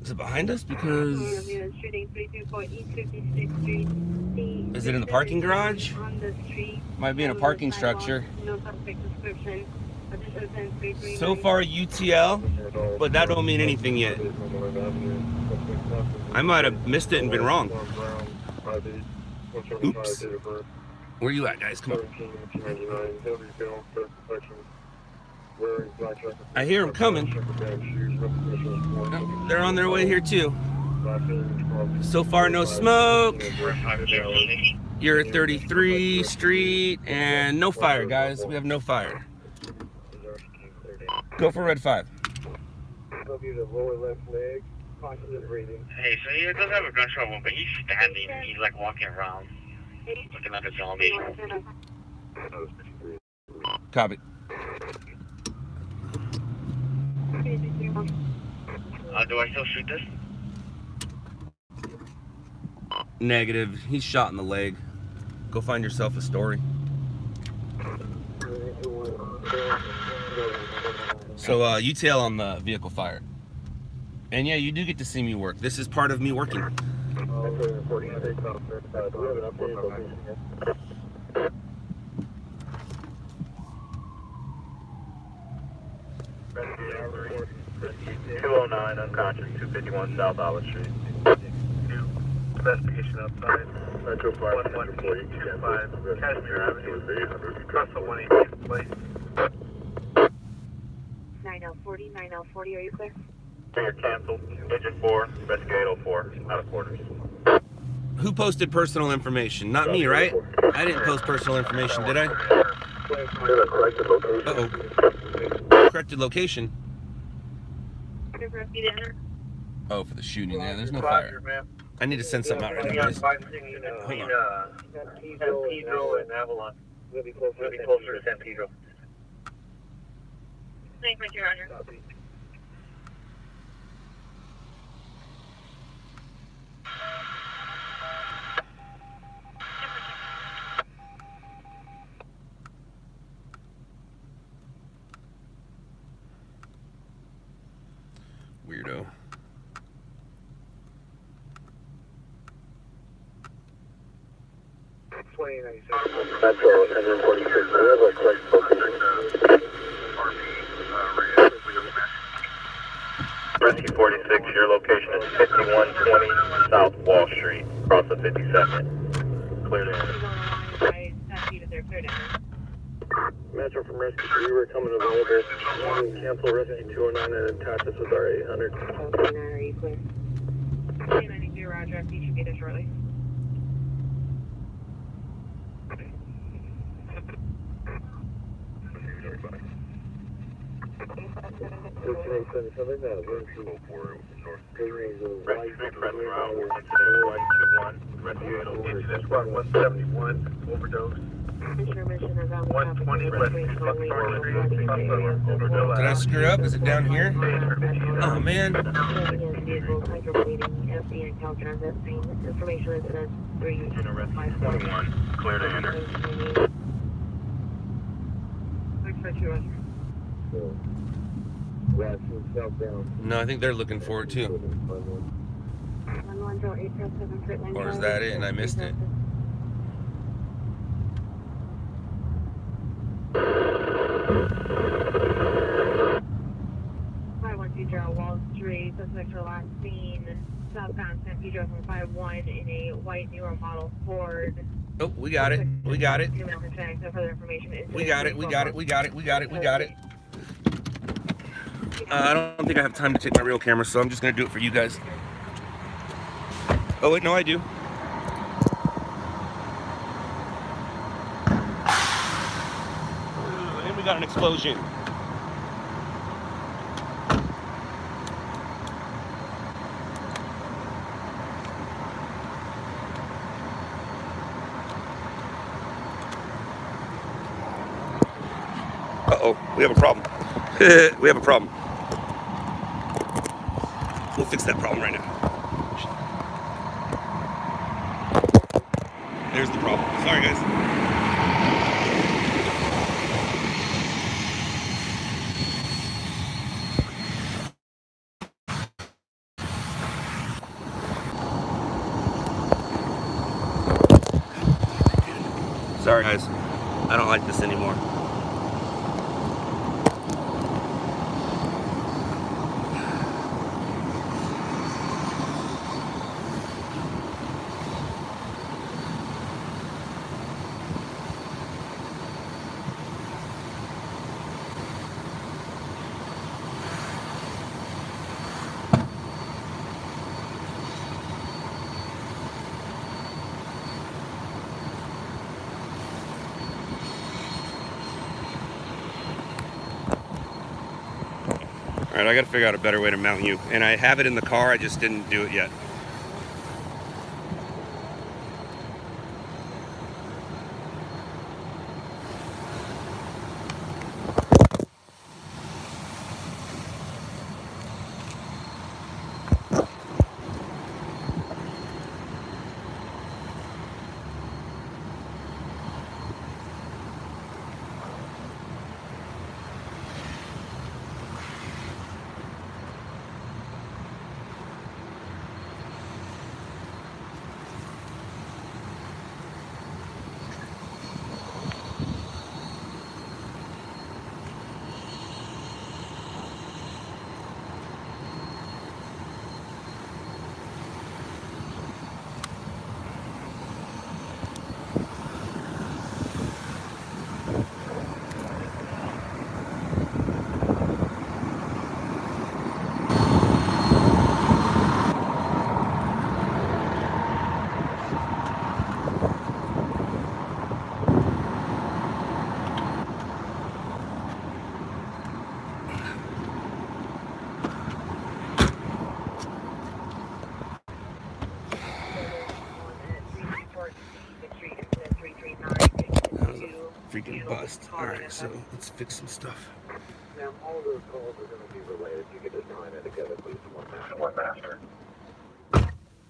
Is it behind us? Because... Is it in the parking garage? Might be in a parking structure. So far UTL, but that don't mean anything yet. I might have missed it and been wrong. Oops. Where you at, guys? Come on. I hear them coming. Oh, they're on their way here too. So far, no smoke. You're at 33 Street and no fire, guys. We have no fire. Go for red 5. Hey, so he does have a gunshot wound, but he's standing. He's like walking around, looking at his zombie. Copy. Do I still shoot this? Negative. He's shot in the leg. Go find yourself a story. So UTL on the vehicle fire. And yeah, you do get to see me work. This is part of me working. $209 unconscious, 251 South Olive Street. Investigation outside. Metro Park, 1125 Cashmere Avenue. Across the 118th place. 9040, 9040, are you clear? Finger canceled. Engine 4, investigate 04, out of quarters. Who posted personal information? Not me, right? I didn't post personal information, did I? Uh-oh. Corrected location. Oh, for the shooting there. There's no fire. I need to send something out right now, guys. San Pedro and Avalon. We'll be closer to San Pedro. Thank you, Roger. Weirdo. Metro 146, we have a correct location. Rescue 46, your location is 5120 South Wall Street, across the 52nd. Clear to enter. Metro from Rescue 3, we're coming available. Cancel Rescue 209 and attach us with our 800. K92, Roger. FD should be there shortly. Incident squad 171, overdose. 120 West Overdose. Did I screw up? Is it down here? Oh man. Information incident 351, clear to enter. 652. No, I think they're looking for it too. Or is that it and I missed it? 5120 Wall Street. Suspects were last seen southbound San Pedro from 51 in a white newer model Ford. Oh, we got it. We got it. No further information. We got it. We got it. We got it. We got it. We got it. I don't think I have time to take my real camera, so I'm just gonna do it for you guys. Oh wait, no, I do. And we got an explosion. Uh-oh, we have a problem. We have a problem. We'll fix that problem right now. There's the problem. Sorry, guys. Sorry, guys. I don't like this anymore. Alright, I gotta figure out a better way to mount you. And I have it in the car, I just didn't do it yet. Freaking bust. Alright, so let's fix some stuff. Now, all of those calls are going to be related. You get to time it together, please. One master.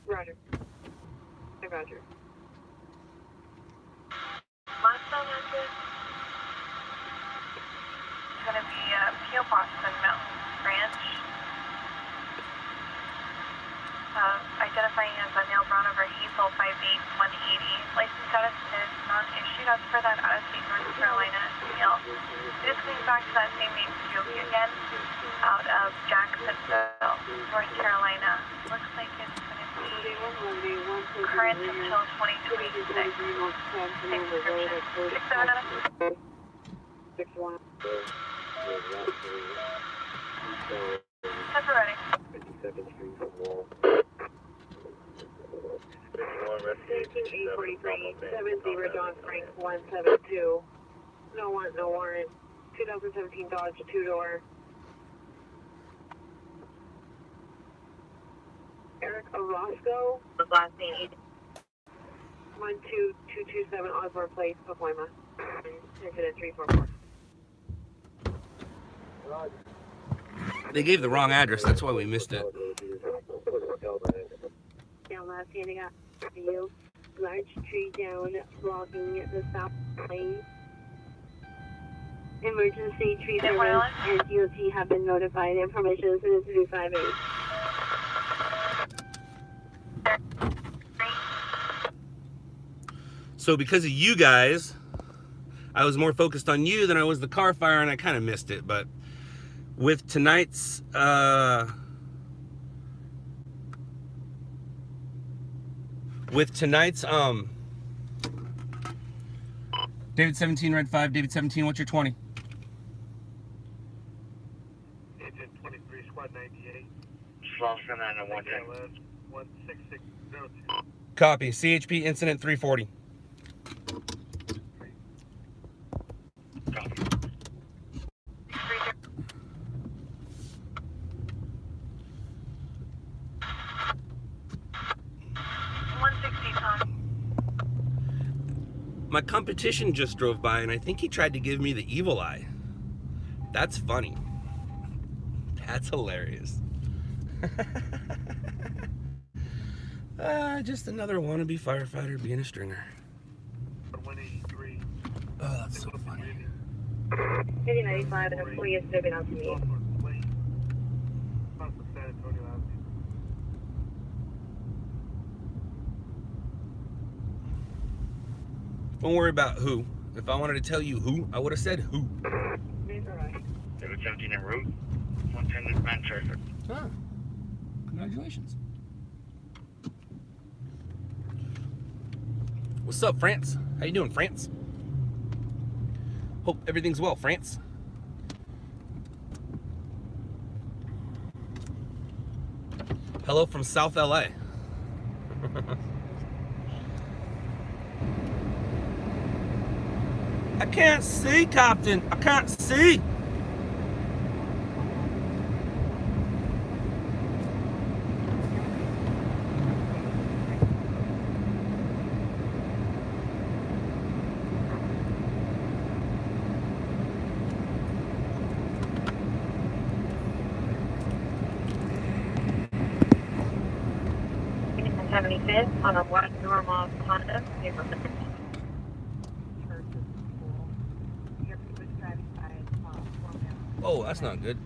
Roger. Hey, Roger. Last time I did, it's going to be P.O. Boston Mountain Ranch. Identifying as a male brown over Hazel 58180. License status is non-issued as per that out-of-state North Carolina male. It is coming back to that same name Joby again, out of Jacksonville, North Carolina. Looks like it's going to be current until 2026. Same description. 6 6-1. Never ready. 57th Street from Wall. 843, 70 John Frank 172. No warrant, no warrant. 2017 Dodge, 2-door. Eric Orozco. Last name 12227 Osborne Place, Pacoima. Incident 344. They gave the wrong address. That's why we missed it. Down left handing out to you. Large tree down, blocking the south lane. Emergency tree service and DOT have been notified. Information is 358. So because of you guys, I was more focused on you than I was the car fire, and I kind of missed it. But with tonight's David 17 Red 5, David 17, what's your 20? Agent 23 Squad 98. Slow 110. 16602. Copy. CHP incident 340. My competition just drove by, and I think he tried to give me the evil eye. That's funny. That's hilarious. Just another wannabe firefighter being a stringer. 183. Oh, that's so funny. 95 and a 40 is moving out to me. Don't worry about who. If I wanted to tell you who, I would have said who. David 17 en route. 110 is banter. Ah, congratulations. What's up, France? How you doing, France? Hope everything's well, France. Hello from South LA. I can't see, Captain. I can't see. On a white normal Honda. Oh, that's not good.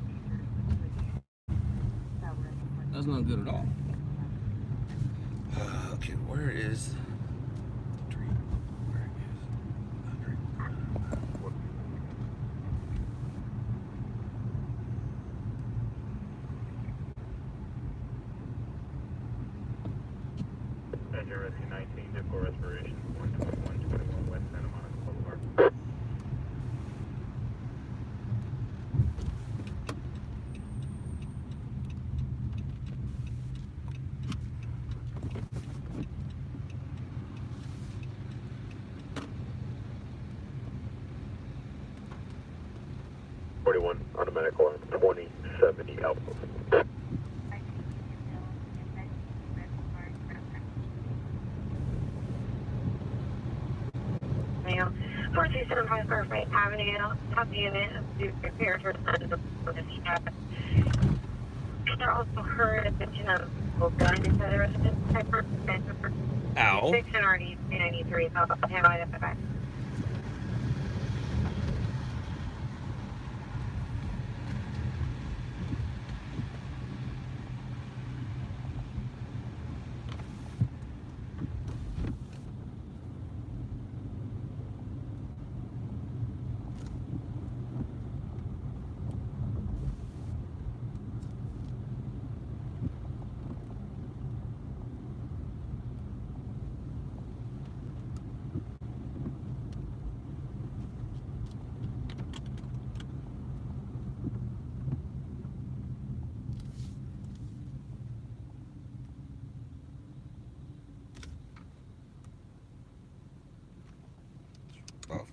That's not good at all. Okay, where is the tree? Where is the tree? Passenger Rescue 19, dip for respiration. 121 West Santa Monica Boulevard. Automatic alarm 2070 Alpha. Now, 4275 Perfect Avenue, top unit, to prepare for the They're also heard a mention of a gun inside the residence type of Ow. 6 and already 93, so I'll have it back.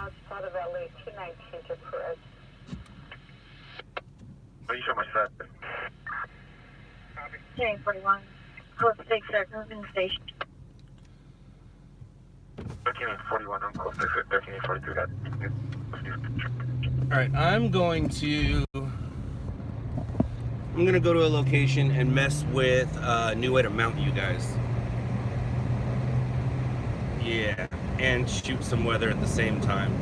outside of LA, 219 to Perez. Are you sure much that? 1041. Close to 6 moving station. 1341, I'm close to 1342. All right, I'm gonna go to a location and mess with a new way to mount you guys. Yeah, and shoot some weather at the same time.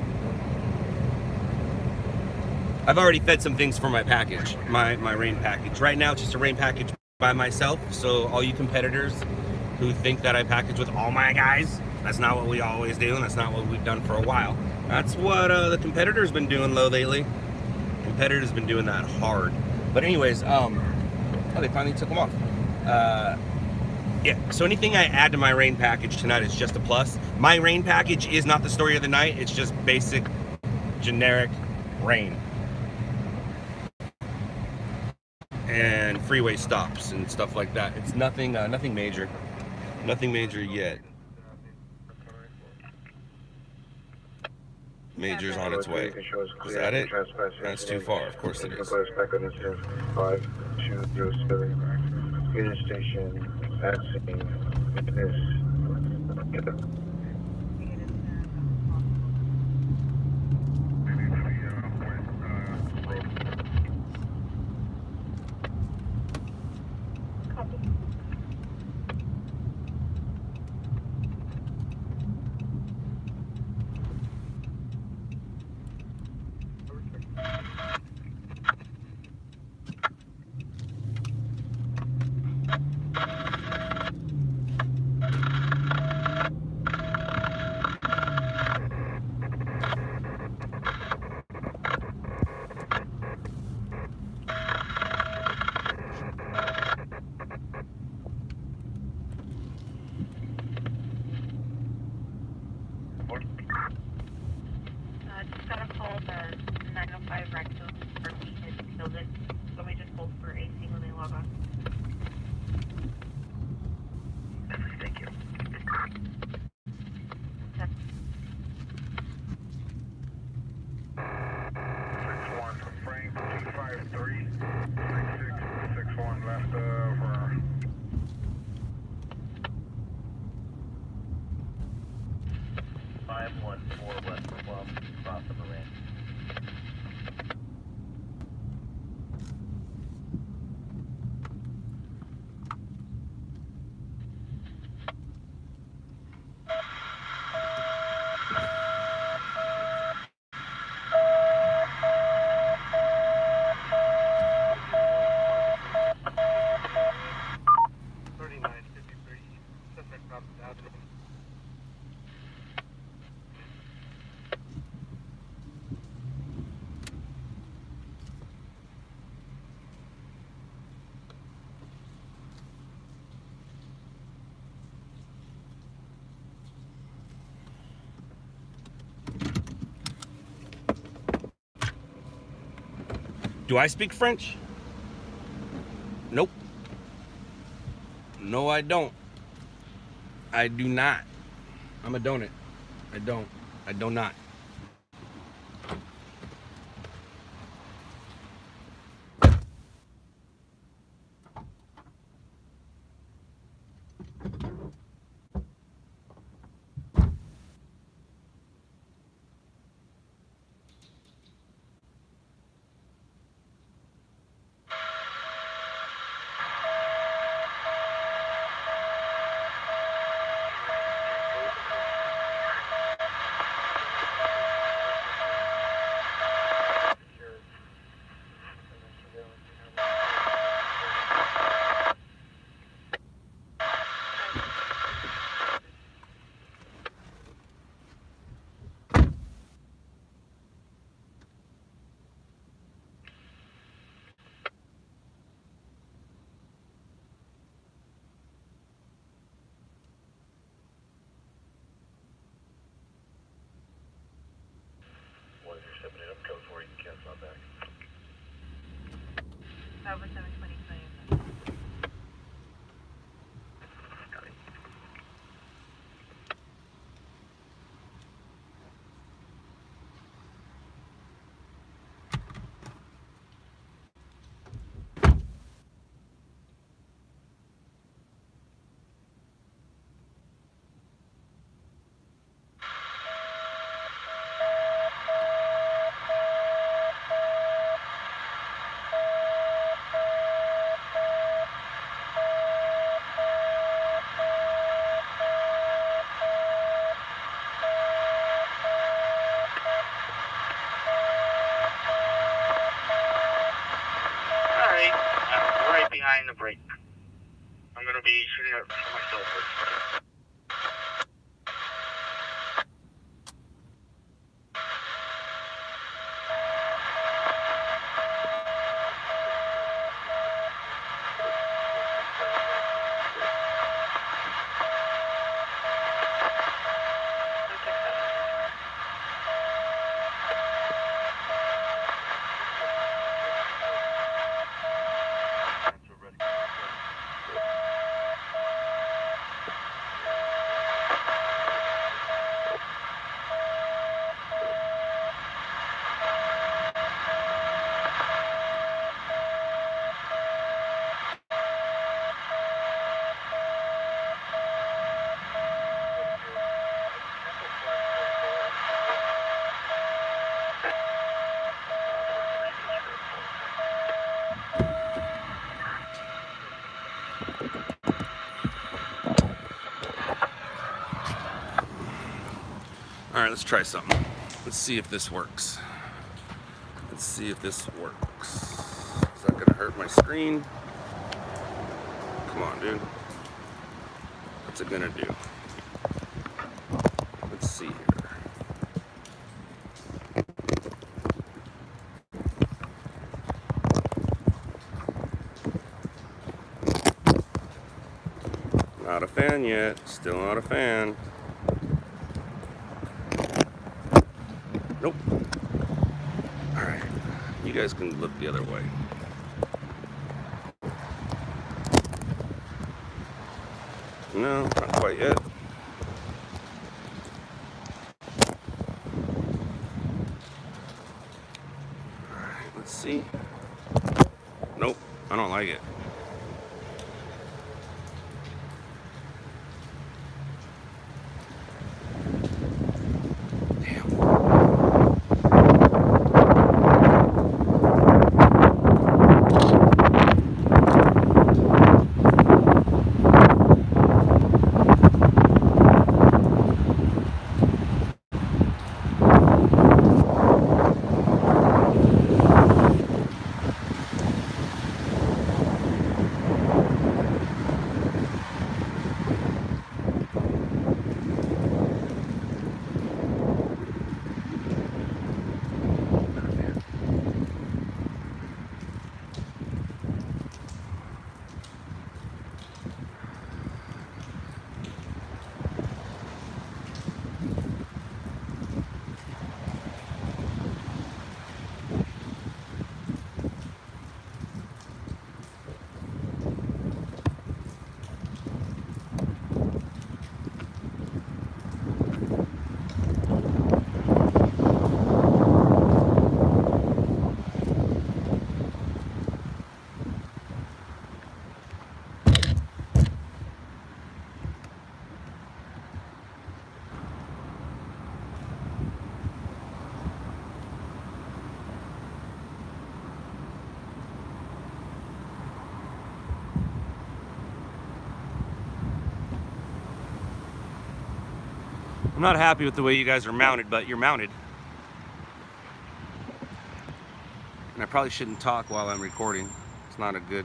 I've already fed some things for my package, my rain package. Right now, it's just a rain package by myself. So all you competitors who think that I package with all my guys, that's not what we always do, and that's not what we've done for a while. That's what the competitor's been doing low lately. Competitor's been doing that hard. But anyways, oh, they finally took them off. Yeah, so anything I add to my rain package tonight is just a plus. My rain package is not the story of the night. It's just basic, generic rain. And freeway stops and stuff like that. It's nothing, nothing major. Nothing major yet. Major's on its way. Is that it? That's too far. Of course it is. 5207. Union station at scene. Just got a call that 905 Recto or he had killed it. So we just hold for AC when they log on. Thank you. 61 Frank 253 6661 left over. 514 West 12, south of Iran. Do I speak French? Nope. No, I don't. I do not. I'm a donut. I don't. I do not. applying the brake. I'm going to be shooting it for myself first. All right, let's try something. Let's see if this works. Let's see if this works. Is that gonna hurt my screen? Come on, dude. What's it gonna do? Let's see here. Not a fan yet. Still not a fan. Nope. Alright. You guys can look the other way. No, not quite yet. Alright, let's see. Nope, I don't like it. I'm not happy with the way you guys are mounted, but you're mounted. And I probably shouldn't talk while I'm recording. It's not a good...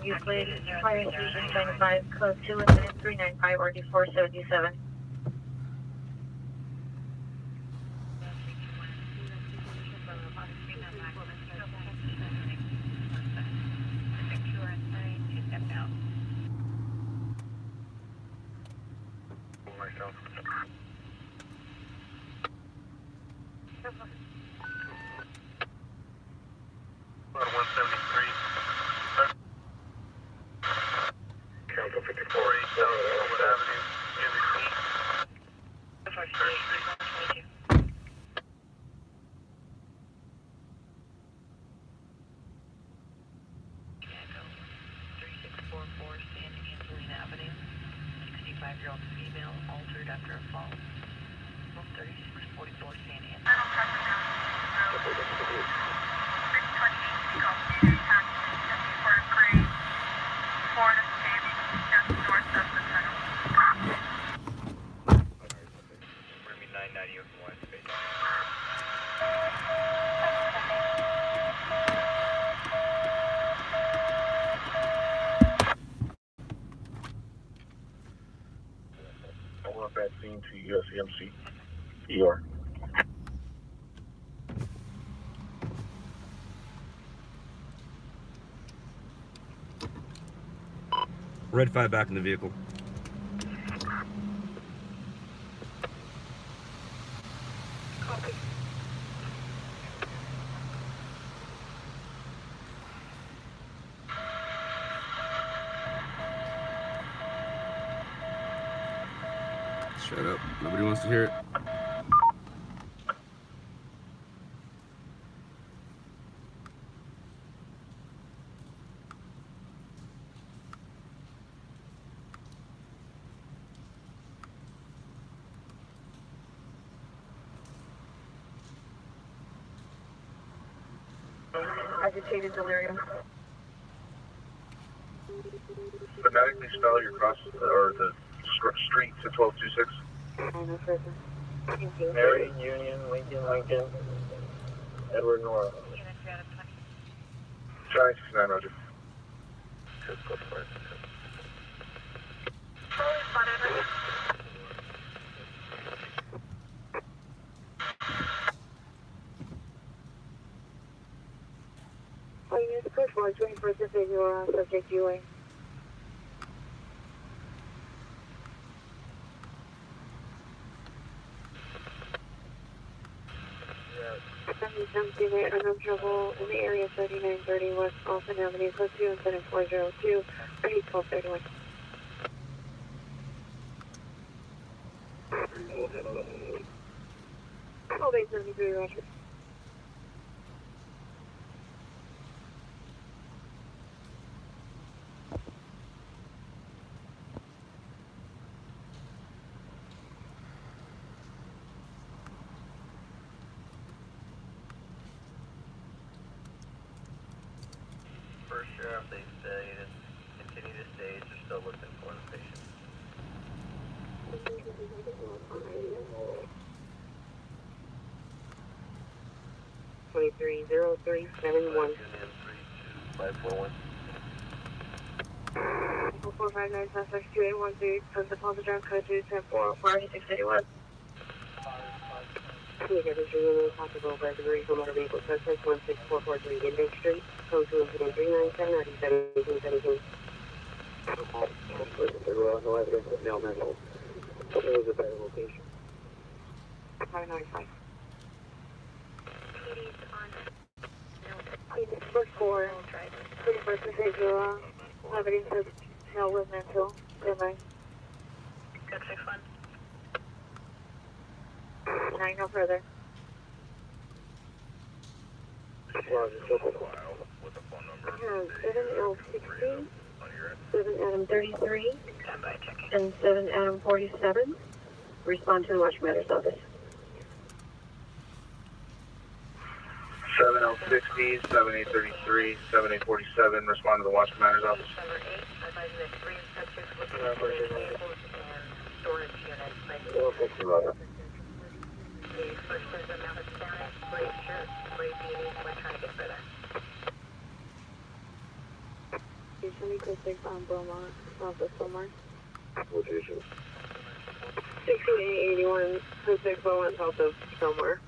Euclid, Fire Station 95, code 2 and 395 RD477. About 173. Council 54 South Wood Avenue, Unit E. 3rd Street. Chicago, 3644 San Angelina Avenue. 65-year-old female altered after a fall. 3644 San Angelina. 990 over one space. I want that scene to USCMC. ER. Red 5 back in the vehicle. Shut up. Nobody wants to hear it. Agitated delirium. Phonetically spell your cross or the street to 1226. No further. Thank you. Mary, Union, Lincoln, Edward, Nora. Charlie 69, Roger. Use push forward 21st of visual subject viewing. Something there, and I'm trouble in the area 3930 West Alton Avenue, code 2 and 7402, or 1231. Hold 873, Roger. First sheriff, they stayed and continue to stay. They're still looking for the patient. $230371. 541. 459 suspects 2813, comes upon the drive code 210 681. Please have a removal possible by the vehicle motor vehicle suspect 16443 Indian Street, code 2 incident 397 1717. No evidence of male mental. It was a better location. 595. First 4, 21st of April, evidence of hell with mental, semi. Good 61. 9, no further. Roger, circle. With the phone number. 7L60, 7 Adam 33, Stand by checking. and 7 Adam 47. Respond to the Watch Matters office. 7L60, 7833, 7847. Respond to the Watch Matters office. Number 8, advising that 3 subjects looking for vehicles and storage units. The first person now is status, brave shirt, brave beanie, we're trying to get better. Location 6 on Beaumont, south of Beaumont. Location. 6881, 6 Beaumont, south of somewhere.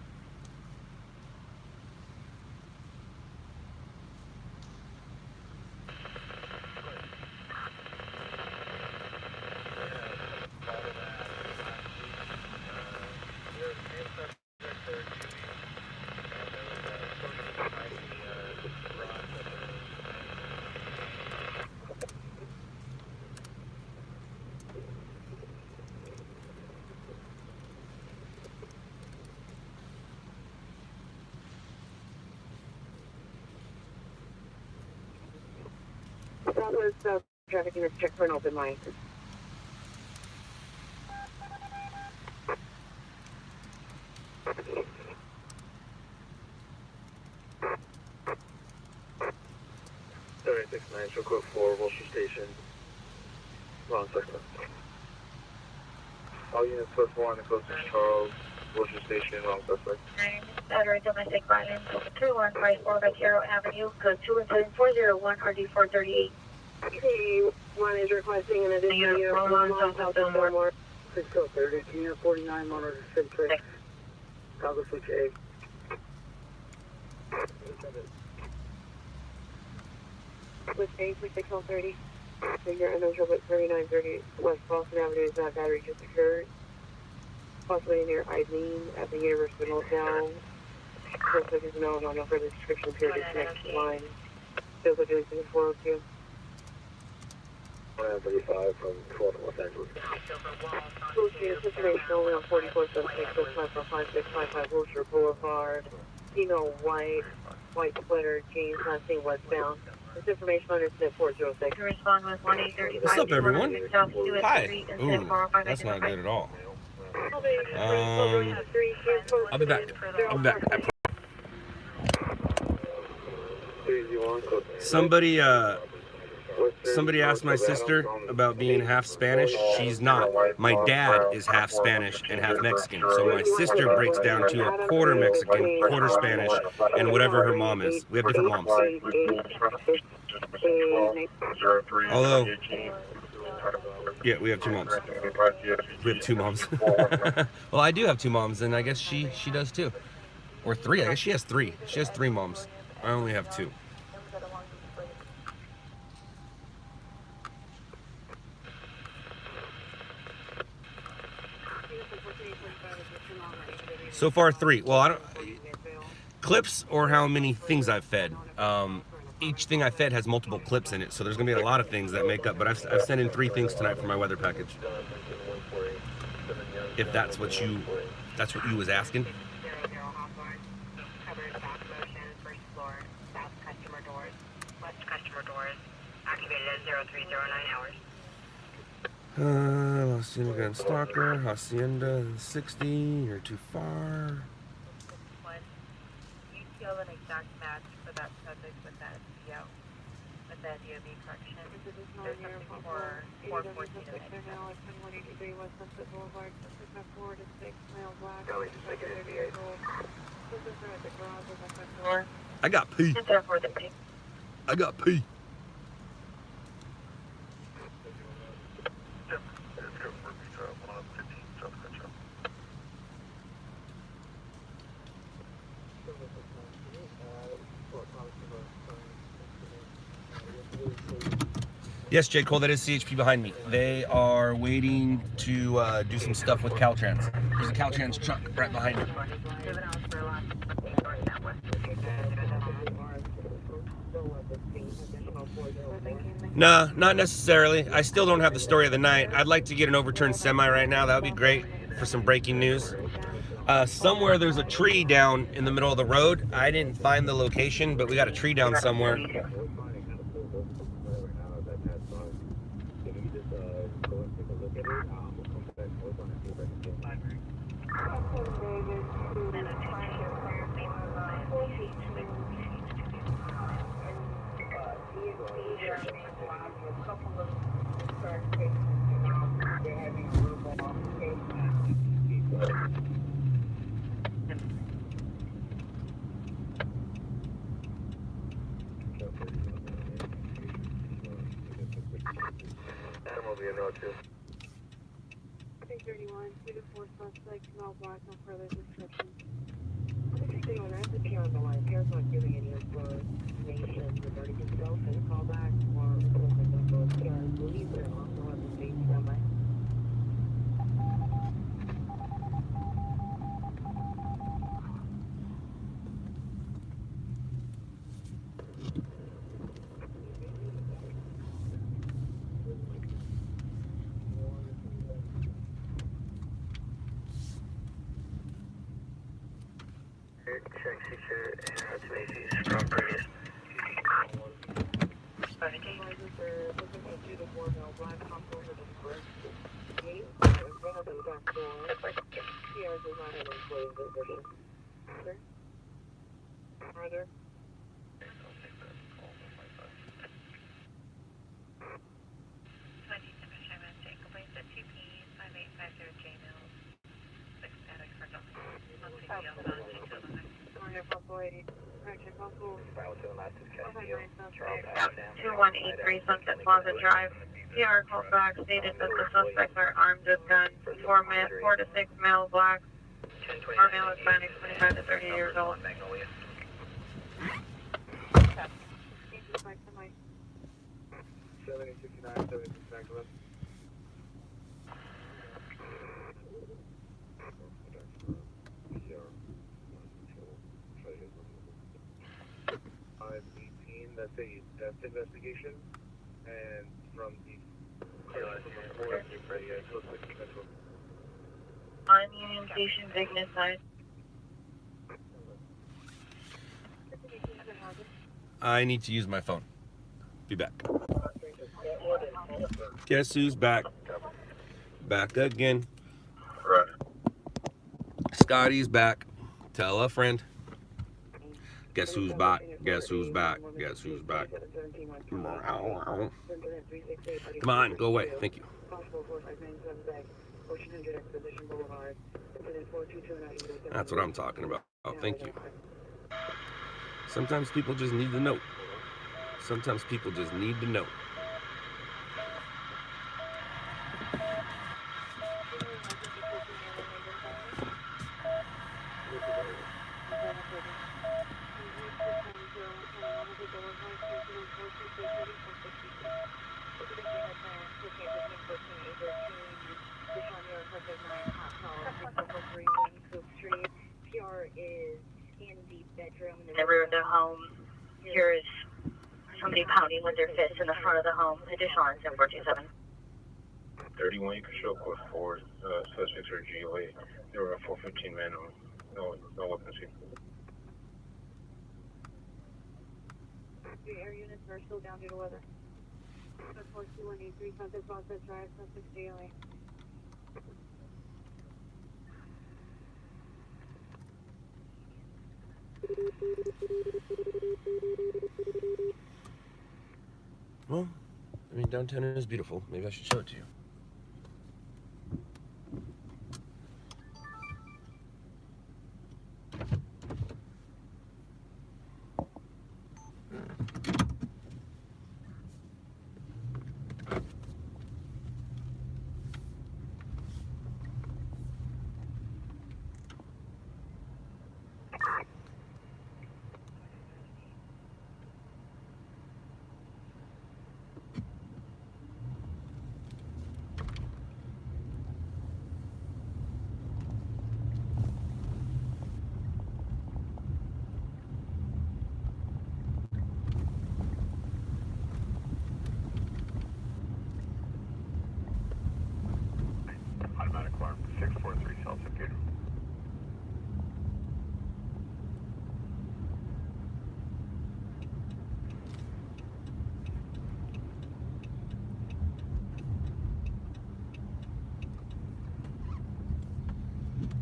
Southwest traffic units, check for an open line. Show code 4, Wilshire Station. Wrong sector. All units plus 1 to close to Charles, Wilshire Station, wrong suspect. Battery domestic violence over 3154 Vaquero Avenue, code 217-401 RD438. P1 is requesting an additional unit from Beaumont, south of Fillmore. 6030, unit 49, monitor 66. Toggle switch A. With A for 6030. Figure unknown trouble at 3930 West Boston Avenue is that battery just occurred. Possibly near Eileen at the University Motel. Suspect is known on no further description period is next line. Still doing 402. 135 from 12 to Los Angeles. Wilshire, situation only on 4476, 545655 Wilshire Boulevard. Female white sweater, jeans, last name westbound. This information on incident 406. To respond with 1835. What's up, everyone? South US Hi. Street, instead Ooh, of 405 that's not good at all. I'll I'll be back. I'll be back. Somebody asked my sister about being half Spanish. She's not. My dad is half Spanish and half Mexican. So my sister breaks down to a quarter Mexican, quarter Spanish, and whatever her mom is. We have different moms. Although, yeah, we have two moms. We have two moms. Well, I do have two moms, and I guess she does too. Or three. I guess she has three. She has three moms. I only have two. So far, three. Well, I don't clips or how many things I've fed. Each thing I fed has multiple clips in it, so there's gonna be a lot of things that make up. But I've sent in 3 things tonight for my weather package. If that's what you was asking. Hacienda Grand Stalker, Hacienda 60, you're too far. You feel an exact match for that subject with that DO, with that DOB correction. There's something for 414 to make. Now it's 183 West Sunset Boulevard, 4 to 6 male black, 30 years old. Sister at the garage with a front door. I got pee. I got pee. Yes, J. Cole, that is CHP behind me. They are waiting to do some stuff with Caltrans. There's a Caltrans truck right behind me. Nah, not necessarily. I still don't have the story of the night. I'd like to get an overturned semi right now. That would be great for some breaking news. Somewhere there's a tree down in the middle of the road. I didn't find the location, but we got a tree down somewhere. 202. 331, 2 to 4 suspect, small black, no further description. Stay on that, PR on the line. PR's not giving any information regarding himself and a callback or PR believes they're also on the same standby. Check secure and to Macy's from previous. 17. Looking for 2 to 4 male black, console with the first gate, in front of the back door. PR does not have employee position. Sir? Further? Correction, possible. 2183 Sunset Plaza Drive. PR called back stated that the suspects are armed with guns. 4 to 6 male blacks. 4 male Hispanics, 25 to 30 years old. Back to my 7069, 7069, go ahead. That's a death investigation, and from the On Union Station, Vignes side. I need to use my phone. Be back. Guess who's back? Back again. Right. Scotty's back. Tell a friend. Guess who's back? Guess who's back? Guess who's back? Come on, go away. Thank you. That's what I'm talking about. Oh, thank you. Sometimes people just need to know. Sometimes people just need to know. Never in the home. Here's somebody pounding with their fists in the front of the home. Additional on 7427. 31, you can show code 4. Suspects are GOA. There were 415 men. No weapons seen. The air units are still down due to weather. 42183 Sunset Plaza Drive, Sunset GLA. Well, I mean, downtown is beautiful. Maybe I should show it to you. Automatic alarm 643 Celtic Gator.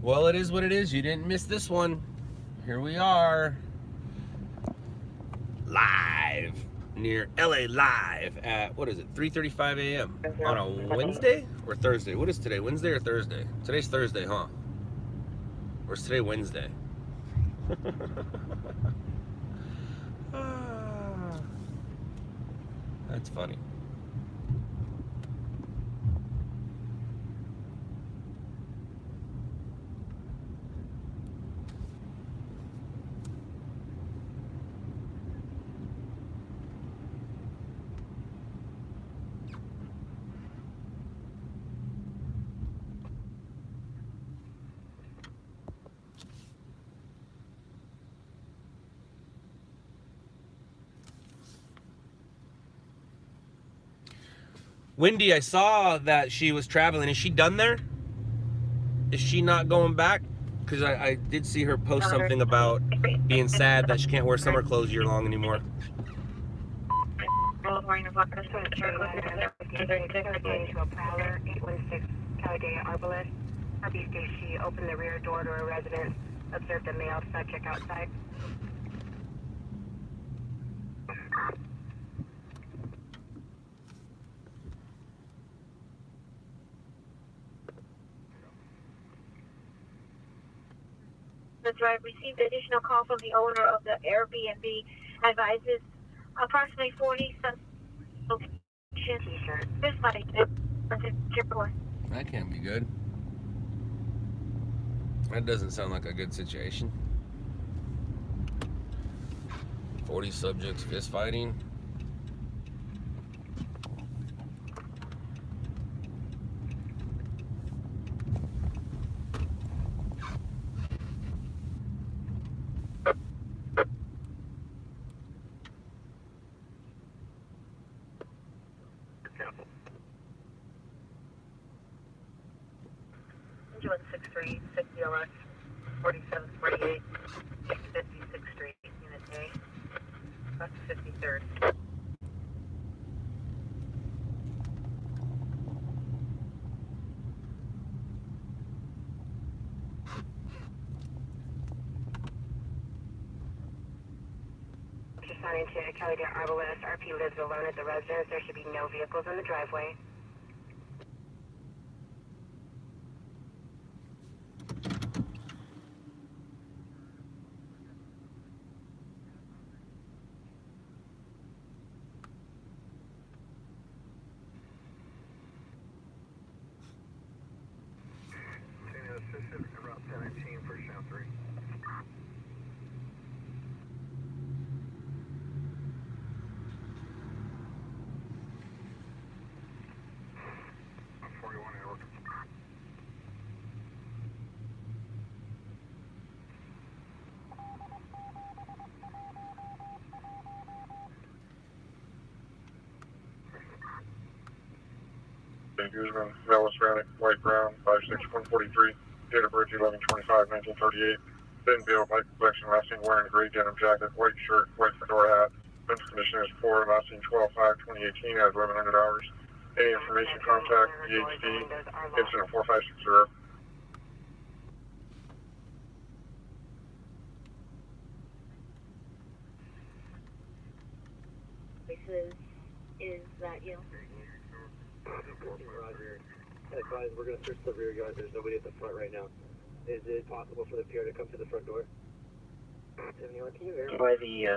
Well, it is what it is. You didn't miss this one. Here we are. Live. Near LA Live at, what is it, 3:35 a.m. on a Wednesday or Thursday? What is today, Wednesday or Thursday? Today's Thursday, huh? Or is today Wednesday? That's funny. Wendy, I saw that she was traveling. Is she done there? Is she not going back? Because I did see her post something about being sad that she can't wear summer clothes year long anymore. To a prowler, 816 Talladega Arbalest. Southeast Day, she opened the rear door to a residence, observed a male subject outside. That's right. Received additional call from the owner of the Airbnb. Advises approximately 40 location. T-shirt. This money. That can't be good. That doesn't sound like a good situation. 40 subjects fist fighting. Engine 163, 6 ELS, 4748, 56th Street, Unit A, that's 53rd. Assigned to Talladega Arbalest, RP lives alone at the residence. There should be no vehicles in the driveway. Route 17 for Shell 3. Male Hispanic, white brown, 56143, date of birth 11/25/1938. Thin build, light complexion, last seen wearing a gray denim jacket, white shirt, white fedora hat. Mental condition is poor, last seen 12/5/2018, has 1100 hours. Any information, contact DHD, incident 4560. Is that you? Roger. Advise, we're going to search the rear yard. There's nobody at the front right now. Is it possible for the PR to come to the front door? 71, can you verify the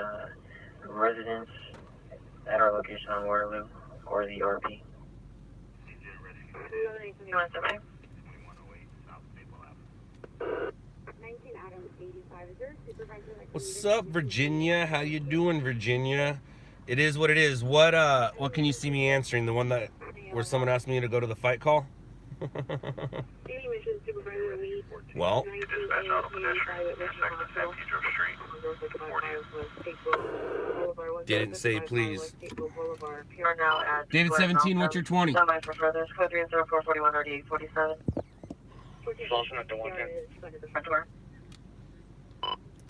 residence at our location on Waterloo or the RP? 19 Adams 85. Is there a supervisor that What's up, Virginia? How you doing, Virginia? It is what it is. What can you see me answering? The one that where someone asked me to go to the fight call? Well, didn't say please. David 17, what's your 20?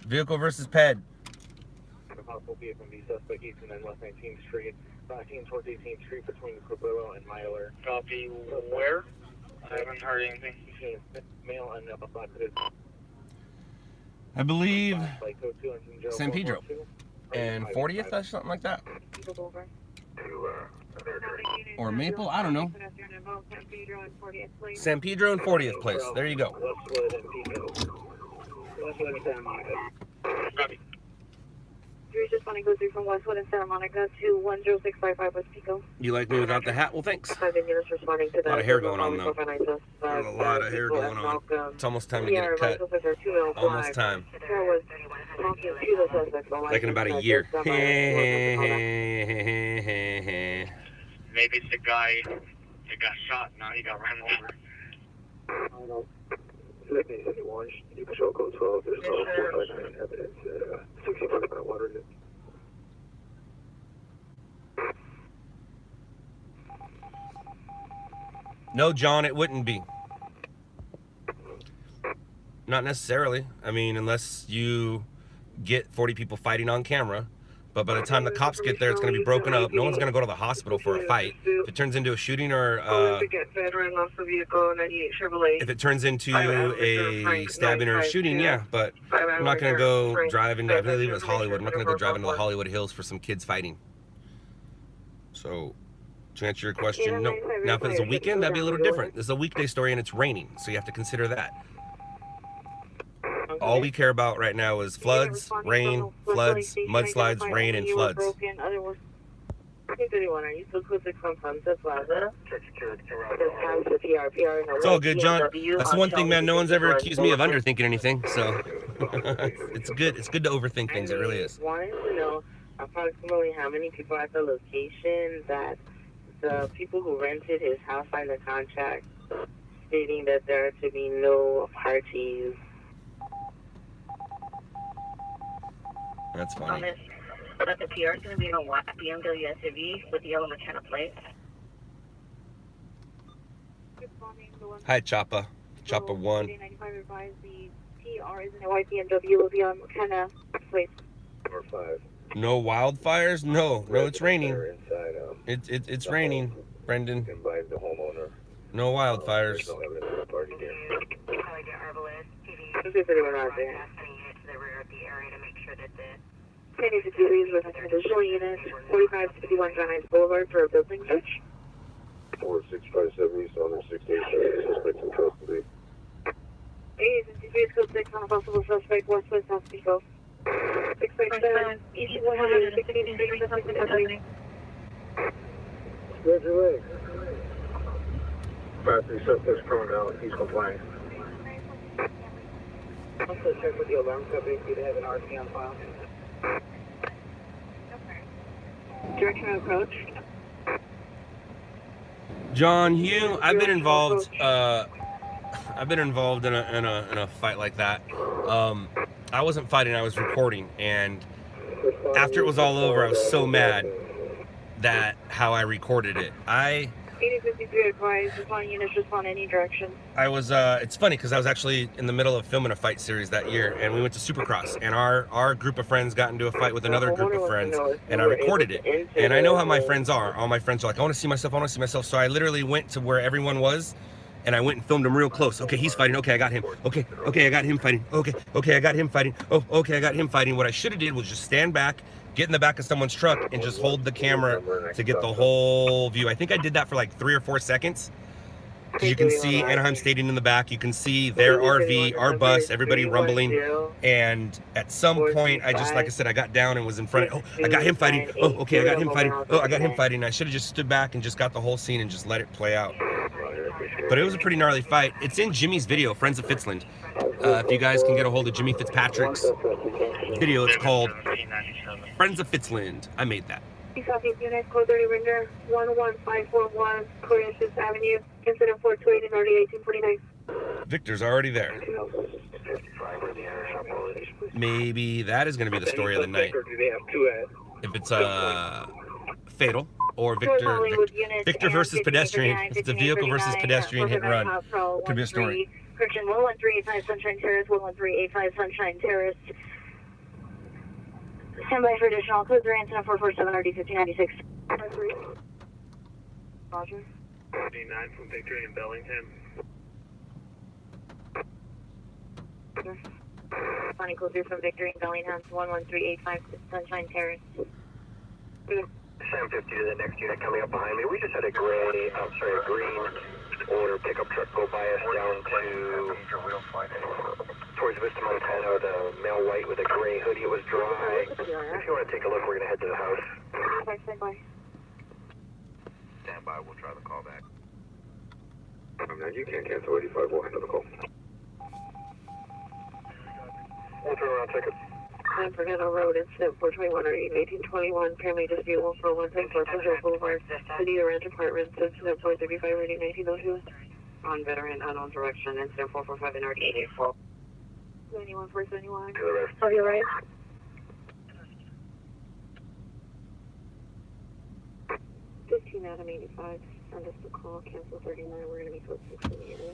Vehicle versus Ped. Possible BFMB suspect eastern and West 19th Street, 19 towards 18th Street between Cabrillo and Myler. Copy where? I haven't heard anything. Male and I believe San Pedro and 40th or something like that. Or Maple, I don't know. San Pedro and 40th place. There you go. Just want to go through from Westwood and Santa Monica to 10655 West Pico. You like me without the hat? Well, thanks. A lot of hair going on though. There's a lot of hair going on. It's almost time to get it cut. Almost time. Like in about a year. Maybe it's the guy that got shot, now he got run over. You can show code 12. There's no 459 evidence. 65 water. No, John, it wouldn't be. Not necessarily. I mean, unless you get 40 people fighting on camera. But by the time the cops get there, it's going to be broken up. No one's going to go to the hospital for a fight. If it turns into a shooting or if it turns into a stabbing or a shooting, yeah. But I'm not going to go drive into, I believe it was Hollywood. I'm not going to go drive into the Hollywood Hills for some kids fighting. So, to answer your question, no. Now, if it's a weekend, that'd be a little different. This is a weekday story and it's raining, so you have to consider that. All we care about right now is floods, rain, floods, mudslides, rain, and floods. Are you still close to Sunset Plaza? It's all good, John. That's the one thing, man. No one's ever accused me of underthinking anything, so it's good. It's good to overthink things. It really is. Wanted to know approximately how many people at the location that the people who rented his house signed a contract stating that there are to be no parties. That's funny. But the PR is going to be in a white BMW SUV with yellow McKenna plates. Hi, Choppa. Choppa 1. The PR is in a white BMW with yellow McKenna plates. Number 5. No wildfires? No, it's raining. It's raining, Brendan. Invite the homeowner. No wildfires. No evidence of a party there. Let's see if anyone out there. Any securities with additional units, 4561 John Hines Boulevard for a building search. 4657 East on 68 suspect in custody. Agency code 6 on a possible suspect, Westwest Hospital. 657 East 163 suspect in custody. Spread your legs. 5-3 suspect's prone out. He's complying. Also check with the alarm company if they have an RC on file. Direction of approach. John, I've been involved in a fight like that. I wasn't fighting, I was recording, and after it was all over, I was so mad that how I recorded it. 8053 advised, respond units, respond any direction. I was, it's funny because I was actually in the middle of filming a fight series that year, and we went to Supercross, and our group of friends got into a fight with another group of friends, and I recorded it. And I know how my friends are. All my friends are like, I want to see myself. So I literally went to where everyone was, and I went and filmed him real close. Okay, he's fighting. Okay, I got him. Okay, I got him fighting. Okay, I got him fighting. Oh, okay, I got him fighting. What I should have did was just stand back, get in the back of someone's truck, and just hold the camera to get the whole view. I think I did that for like 3 or 4 seconds. You can see Anaheim Stadium in the back. You can see their RV, our bus, everybody rumbling. And at some point, I just, like I said, I got down and was in front of, oh, I got him fighting. Oh, okay, I got him fighting. Oh, I got him fighting. I should have just stood back and just got the whole scene and just let it play out. But it was a pretty gnarly fight. It's in Jimmy's video, Friends of Fitzland. If you guys can get a hold of Jimmy Fitzpatrick's video, it's called Friends of Fitzland. I made that. Southeast Unit, code 30 Ringer, 11541, Korea 6th Avenue, incident 428 and RD 1849. Victor's already there. Maybe that is going to be the story of the night. If it's fatal or Victor versus pedestrian. If it's a vehicle versus pedestrian hit and run, could be a story. Correction 11385 Sunshine Terrace, 11385 Sunshine Terrace. Stand by for additional code 3 incident 447 RD 1596. Roger. 49 from Victory in Bellingham. Funny code 3 from Victory in Bellingham, 11385 Sunshine Terrace. 750 to the next unit coming up behind me. We just had a green order pickup truck go by us down to towards Vista, Montana. The male white with a gray hoodie. It was dry. If you want to take a look, we're going to head to the house. Stand by. Stand by. We'll try the call back. No, you can't cancel 85. We'll handle the call. We'll turn around, take it. San Fernando Road, incident 421 or 1821, family dispute 14134 Pleasure Boulevard, City of Ranch Apartments, incident 435 or 1902. On veteran unknown direction, incident 445 and RD 884. 71 471. Of your right. 15 out of 85. Send us the call, cancel 39, we're gonna be close to the area.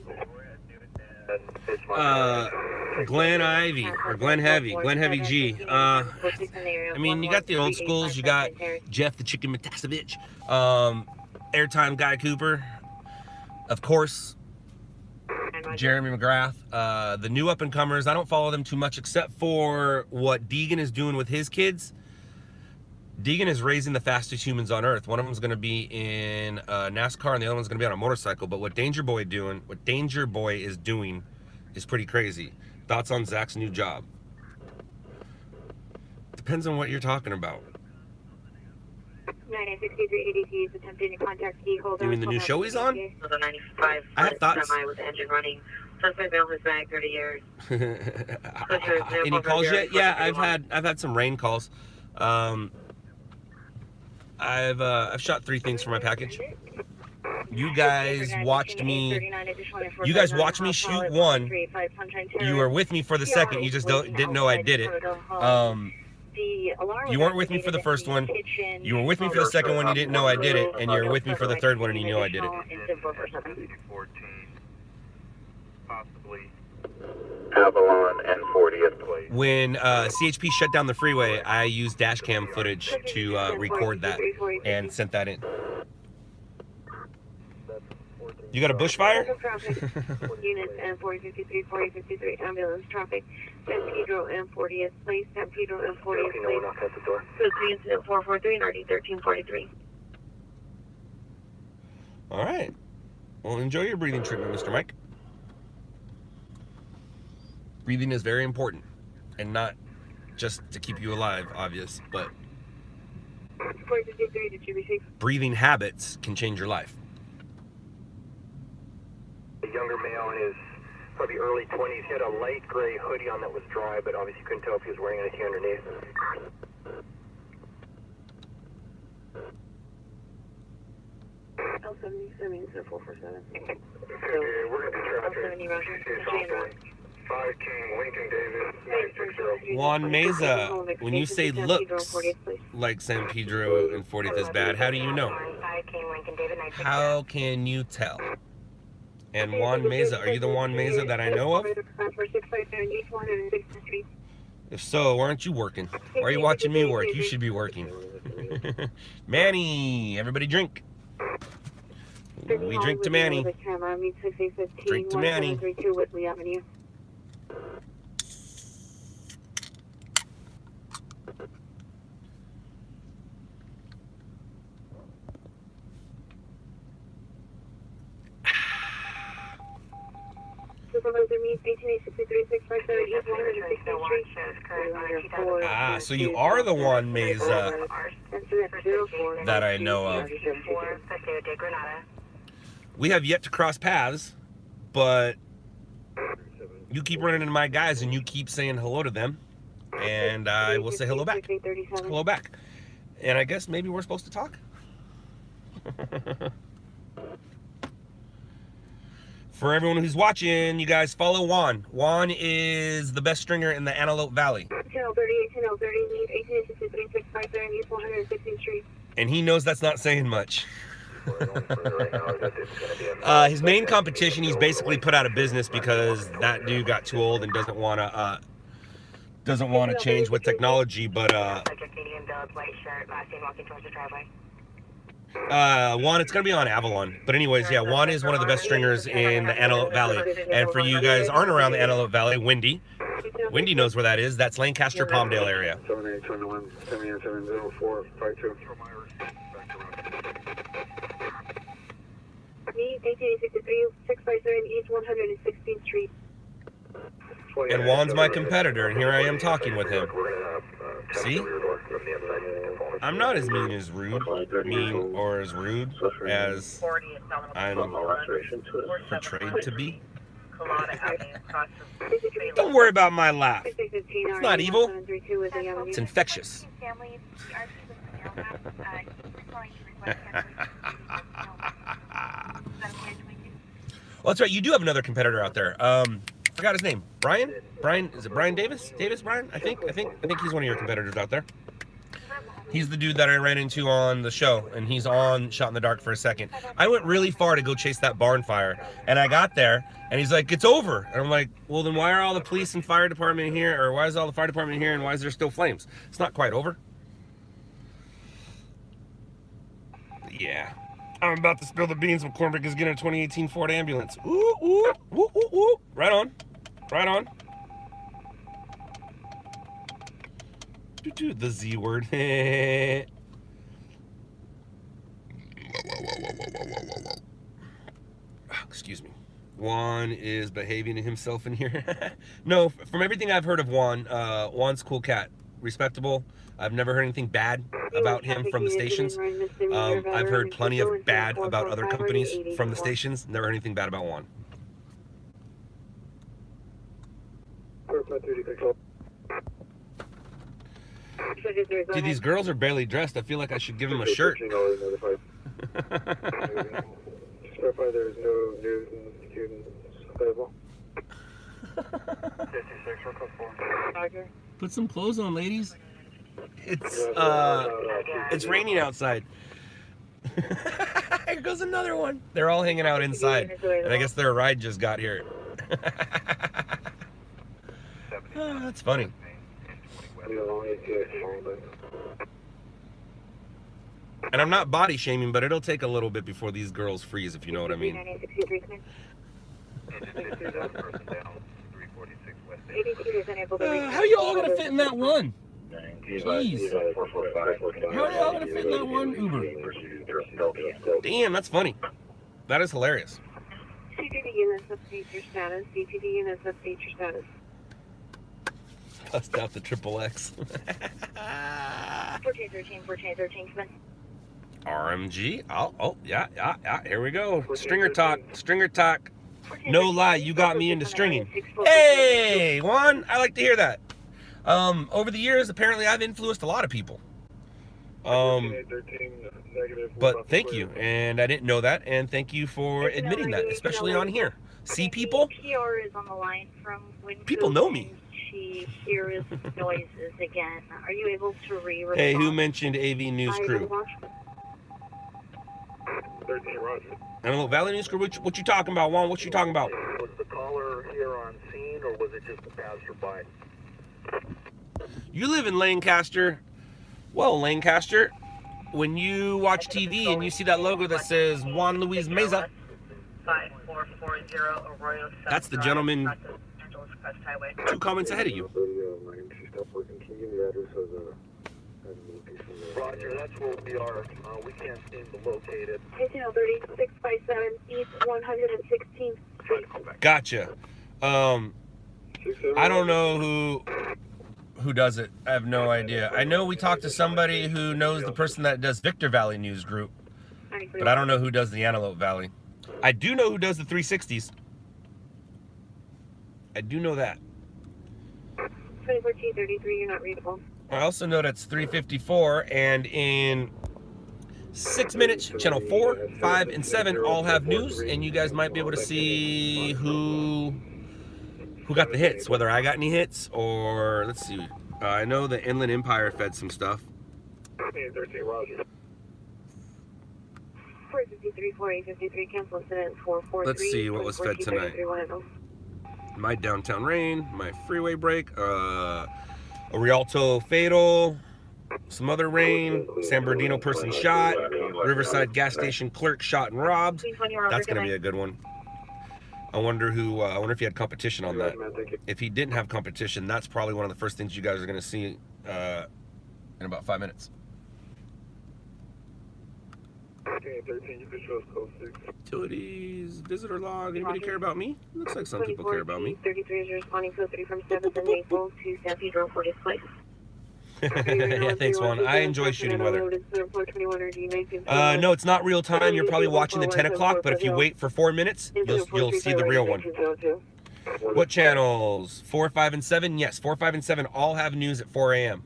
Glen Ivy or Glen Heavy G. I mean, you got the old schools. You got Jeff the Chicken Matasevich, Airtime Guy Cooper, of course, Jeremy McGrath. The new up and comers, I don't follow them too much except for what Deegan is doing with his kids. Deegan is raising the fastest humans on earth. One of them is going to be in NASCAR, and the other one's going to be on a motorcycle. But what Danger Boy is doing is pretty crazy. Thoughts on Zach's new job? Depends on what you're talking about. 9963 ADT is attempting to contact key holder. You mean the new show he's on? 95. I have thoughts. Semi with engine running. Suspect been on his bag 30 years. Any calls yet? Yeah, I've had some rain calls. I've shot 3 things for my package. You guys watched me. You guys watched me shoot one. You were with me for the second. You just didn't know I did it. You weren't with me for the first one. You were with me for the second one. You didn't know I did it, and you're with me for the third one, and you knew I did it. Possibly Avalon and 40th place. When CHP shut down the freeway, I used dash cam footage to record that and sent that in. You got a bushfire? Units M4053, 4053, ambulance traffic, San Pedro M40th place, San Pedro M40th place. Incident 443, 1343. All right. Well, enjoy your breathing treatment, Mr. Mike. Breathing is very important, and not just to keep you alive, obvious, but 453, did you receive? Breathing habits can change your life. A younger male in his probably early 20s. He had a light gray hoodie on that was dry, but obviously couldn't tell if he was wearing anything underneath. L77 to 447. Okay, we're going to be traffic. L70 Roger. 5 King, Lincoln Davis, 960. Juan Meza, when you say looks like San Pedro and 40th is bad, how do you know? How can you tell? And Juan Meza, are you the Juan Meza that I know of? If so, why aren't you working? Why are you watching me work? You should be working. Manny, everybody drink. We drink to Manny. Drink to Manny. Ah, so you are the Juan Meza that I know of. We have yet to cross paths, but you keep running into my guys and you keep saying hello to them, and I will say hello back. Hello back. And I guess maybe we're supposed to talk. For everyone who's watching, you guys follow Juan. Juan is the best stringer in the Antelope Valley. And he knows that's not saying much. His main competition, he's basically put out of business because that dude got too old and doesn't want to change with technology. But Juan, it's gonna be on Avalon. But anyways, yeah, Juan is one of the best stringers in the Antelope Valley. And for you guys aren't around the Antelope Valley, Wendy knows where that is. That's Lancaster, Palmdale area. 7821, 7870, 1863, 657 East 116th Street. And Juan's my competitor, and here I am talking with him. See? I'm not as mean as rude as I'm portrayed to be. Don't worry about my laugh. It's not evil. It's infectious. Well, that's right. You do have another competitor out there. I forgot his name. Brian? Is it Brian Davis? Brian? I think he's one of your competitors out there. He's the dude that I ran into on the show, and he's on Shot in the Dark for a second. I went really far to go chase that barn fire, and I got there, and he's like, it's over. And I'm like, well, then why are all the police and fire department here, or why is all the fire department here, and why is there still flames? It's not quite over. But yeah. I'm about to spill the beans when Cornbreak is getting a 2018 Ford ambulance. Ooh, ooh, ooh, ooh, ooh. Right on. Right on. The Z word. Excuse me. Juan is behaving himself in here. No, from everything I've heard of Juan, Juan's a cool cat. Respectable. I've never heard anything bad about him from the stations. I've heard plenty of bad about other companies from the stations. Never heard anything bad about Juan. Dude, these girls are barely dressed. I feel like I should give them a shirt. Clarify there's no news and students available. Put some clothes on, ladies. It's raining outside. Here goes another one. They're all hanging out inside, and I guess their ride just got here. Oh, that's funny. And I'm not body shaming, but it'll take a little bit before these girls freeze, if you know what I mean. How are you all gonna fit in that one? Jeez. How are you all gonna fit in that one Uber? Damn, that's funny. That is hilarious. CPD units, update your status. CPD units, update your status. Bust out the triple X. 1413, come in. RMG. Oh, yeah. Here we go. Stringer talk. No lie, you got me into stringing. Hey, Juan, I like to hear that. Over the years, apparently I've influenced a lot of people. But thank you, and I didn't know that, and thank you for admitting that, especially on here. See, people? PR is on the line from Winco. People know me. She hears noises again. Are you able to re-respond? Hey, who mentioned AV News Crew? 13 Roger. Antelope Valley News Crew, what you talking about, Juan? What you talking about? Was the caller here on scene, or was it just a passerby? You live in Lancaster. Well, Lancaster, when you watch TV and you see that logo that says Juan Luis Meza, 5440 Arroyo South that's the gentleman Drive, Los Angeles Crest Highway. 2 comments ahead of you. Roger, that's where we are. We can't seem to locate it. 657 East 116th Street. Gotcha. I don't know who does it. I have no idea. I know we talked to somebody who knows the person that does Victor Valley News Group, but I don't know who does the Antelope Valley. I do know who does the 360s. I do know that. 2014-33, you're not readable. I also know that's 354, and in 6 minutes, channel 4, 5, and 7 all have news, and you guys might be able to see who got the hits, whether I got any hits, or let's see. I know the Inland Empire fed some stuff. 13 Roger. 453, 4853, cancel incident 443. Let's see what was fed tonight. My downtown rain, my freeway break, a Rialto fatal, some other rain, San Bernardino person shot, Riverside gas station clerk shot and robbed. That's gonna be a good one. I wonder if he had competition on that. If he didn't have competition, that's probably one of the first things you guys are gonna see in about 5 minutes. 13, you can show us code 6. Utilities, visitor log. Anybody care about me? Looks like some people care about me. 33 is responding code 3 from 7th and Maple to San Pedro for display. Yeah, thanks, Juan. I enjoy shooting weather. No, it's not real time. You're probably watching the 10 o'clock, but if you wait for 4 minutes, you'll see the real one. What channels? 4, 5, and 7? Yes, 4, 5, and 7 all have news at 4 a.m.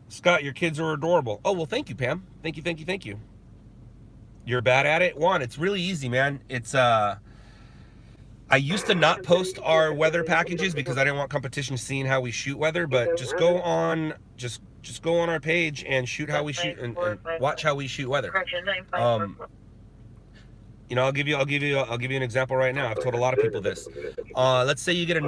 Scott, your kids are adorable. Oh, well, thank you, Pam. Thank you. You're bad at it? Juan, it's really easy, man. It's I used to not post our weather packages because I didn't want competition seeing how we shoot weather, but just go on our page and shoot how we shoot and watch how we shoot weather. You know, I'll give you an example right now. I've told a lot of people this. Let's say you get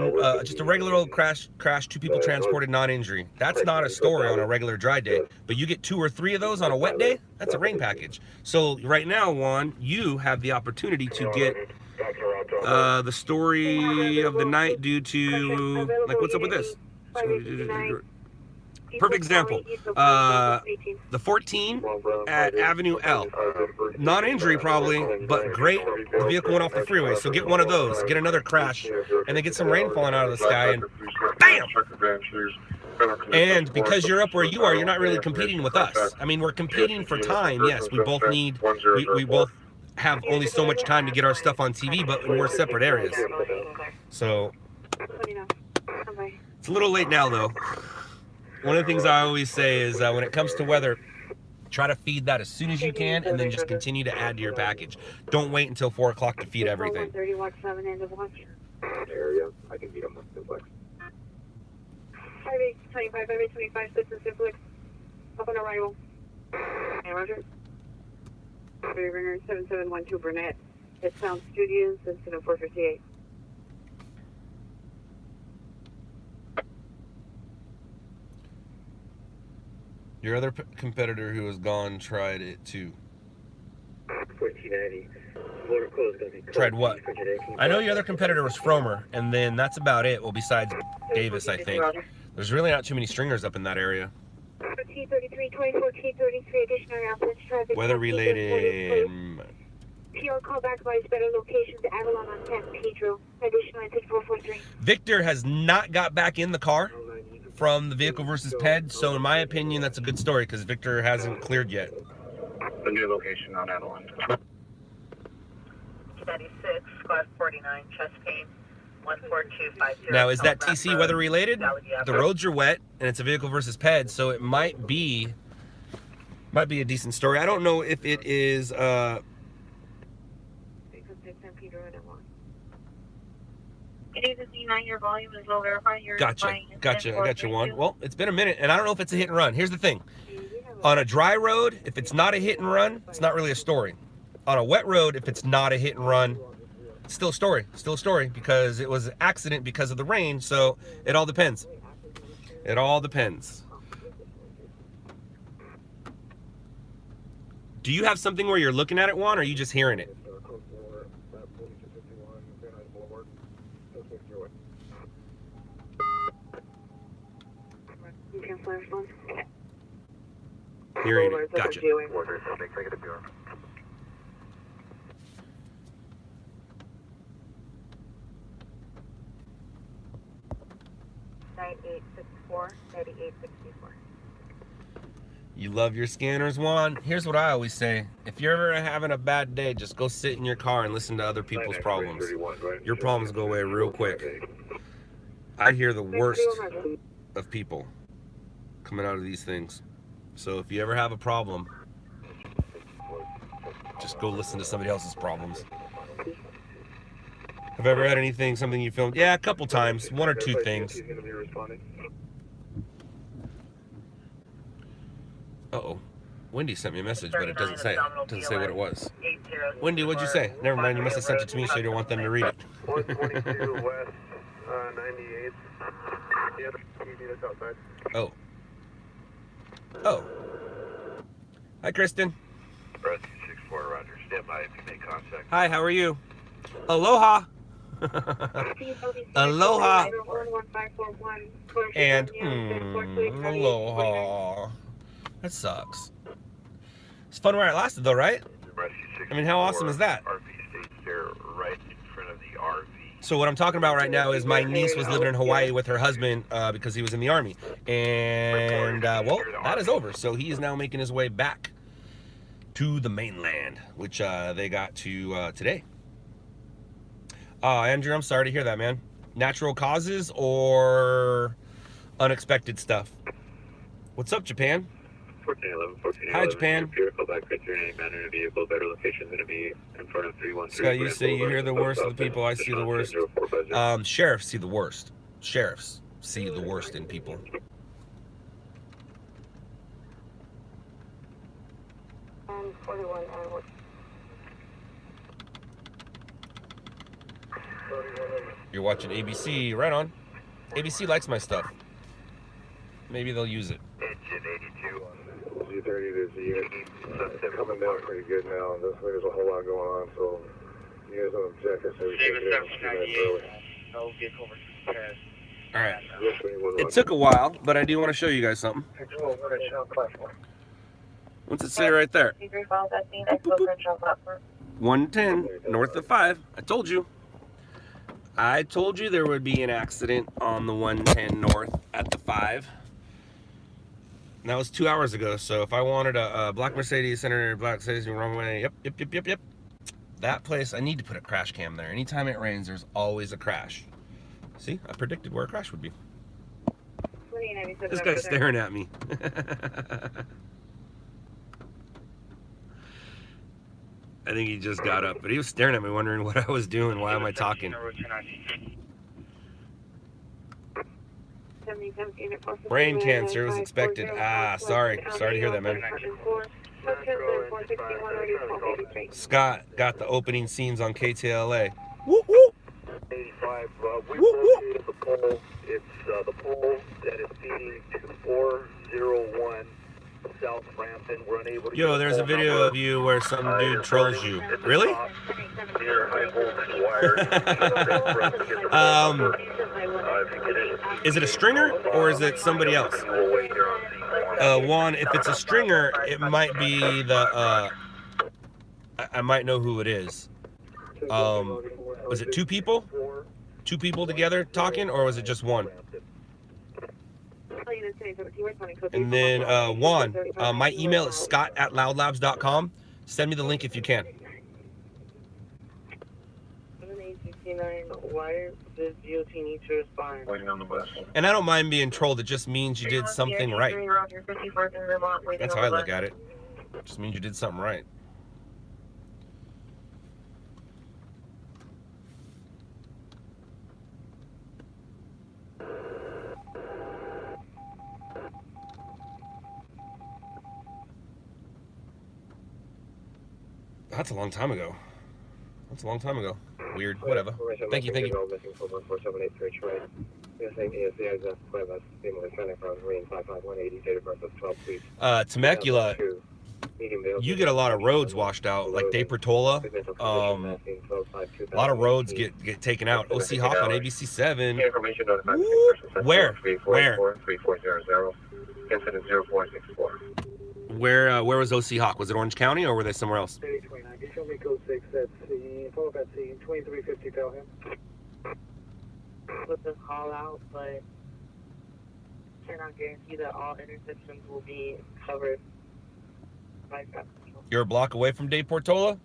just a regular old crash, 2 people transported, non-injury. That's not a story on a regular dry day, but you get 2 or 3 of those on a wet day. That's a rain package. So right now, Juan, you have the opportunity to get the story of the night due to, like, what's up with this? Perfect example. The 14 at Avenue L. Non-injury probably, but great. The vehicle went off the freeway. So get one of those. Get another crash. And then get some rain falling out of the sky. And bam! And because you're up where you are, you're not really competing with us. I mean, we're competing for time. Yes, we both need, we both have only so much time to get our stuff on TV, but we're separate areas. So it's a little late now, though. One of the things I always say is when it comes to weather, try to feed that as soon as you can, and then just continue to add to your package. Don't wait until 4 o'clock to feed everything. Area, I can beat them with simplex. 5-8-25, Citizen Simplex. Up on arrival. Hey, Roger. Ringer 7712 Burnett. It sounds Studios, incident 458. Your other competitor who has gone tried it too. 1490. Tried what? I know your other competitor was Fromer, and then that's about it. Well, besides Davis, I think. There's really not too many stringers up in that area. Weather related. PR call back by better locations, Avalon on San Pedro. Additional 6443. Victor has not got back in the car from the vehicle versus Ped, so in my opinion, that's a good story because Victor hasn't cleared yet. The new location on Avalon. 96, class 49, chest pain, 14250. Now, is that TC weather related? The roads are wet, and it's a vehicle versus Ped, so it might be a decent story. I don't know if it is. Your volume is low. Verify your Gotcha, Juan. Well, it's been a minute, and I don't know if it's a hit and run. Here's the thing. On a dry road, if it's not a hit and run, it's not really a story. On a wet road, if it's not a hit and run, it's still a story. Still a story because it was an accident because of the rain, so it all depends. It all depends. Do you have something where you're looking at it, Juan, or are you just hearing it? Hearing it. Gotcha. You love your scanners, Juan? Here's what I always say. If you're ever having a bad day, just go sit in your car and listen to other people's problems. Your problems go away real quick. I hear the worst of people coming out of these things. So if you ever have a problem, just go listen to somebody else's problems. Have I ever had anything, something you filmed? Yeah, a couple times. 1 or 2 things. Uh-oh. Wendy sent me a message, but it doesn't say it. It doesn't say what it was. Wendy, what'd you say? Never mind, you must have sent it to me so you don't want them to read it. 122 West 98. Yeah, that's outside. Oh. Oh. Hi, Kristen. Rescue 64, Roger. Stand by if you make contact. Hi, how are you? Aloha. Aloha. And aloha. That sucks. It's fun while it lasted, though, right? I mean, how awesome is that? RV stays there right in front of the RV. So what I'm talking about right now is my niece was living in Hawaii with her husband because he was in the Army. And, well, that is over. So he is now making his way back to the mainland, which they got to today. Andrew, I'm sorry to hear that, man. Natural causes or unexpected stuff? What's up, Japan? Hi, Japan. Scott, you say you hear the worst of the people. I see the worst. Sheriffs see the worst. Sheriffs see the worst in people. And 41 onward. You're watching ABC, right on. ABC likes my stuff. Maybe they'll use it. G30 is coming down pretty good now. There's a whole lot going on, so you guys don't object. I say we take it out. No vehicle versus pass. All right. It took a while, but I do want to show you guys something. What's it say right there? 110 north of 5. I told you. I told you there would be an accident on the 110 north at the 5. And that was 2 hours ago. So if I wanted a black Mercedes, Senator, black Mercedes, wrong way, yep. That place, I need to put a crash cam there. Anytime it rains, there's always a crash. See, I predicted where a crash would be. This guy's staring at me. I think he just got up, but he was staring at me, wondering what I was doing. Why am I talking? Brain cancer was expected. Ah, sorry to hear that, man. Scott got the opening scenes on KTLA. Woo woo. 85. We located the pole. It's the pole that is feeding to 401 South Frampton. We're unable to. Yo, there's a video of you where some dude trolls you. Really? Is it a stringer or is it somebody else? Juan, if it's a stringer, it might be the. I might know who it is. Was it 2 people? 2 people together talking, or was it just one? And then Juan, my email is scott@loudlabs.com. Send me the link if you can. Why does DOT need to respond? Waiting on the bus. And I don't mind being trolled. It just means you did something right. That's how I look at it. It just means you did something right. That's a long time ago. Weird. Whatever. Thank you. Temecula, you get a lot of roads washed out, like De Portola. A lot of roads get taken out. OC Hawk on ABC 7. Where? Incident 0464. Where was OC Hawk? Was it Orange County or were they somewhere else? 3029. You show me code 6 at C. Follow up at C. 2350. Tell him. Put this call out, but cannot guarantee that all intersections will be covered by traffic control. You're a block away from De Portola?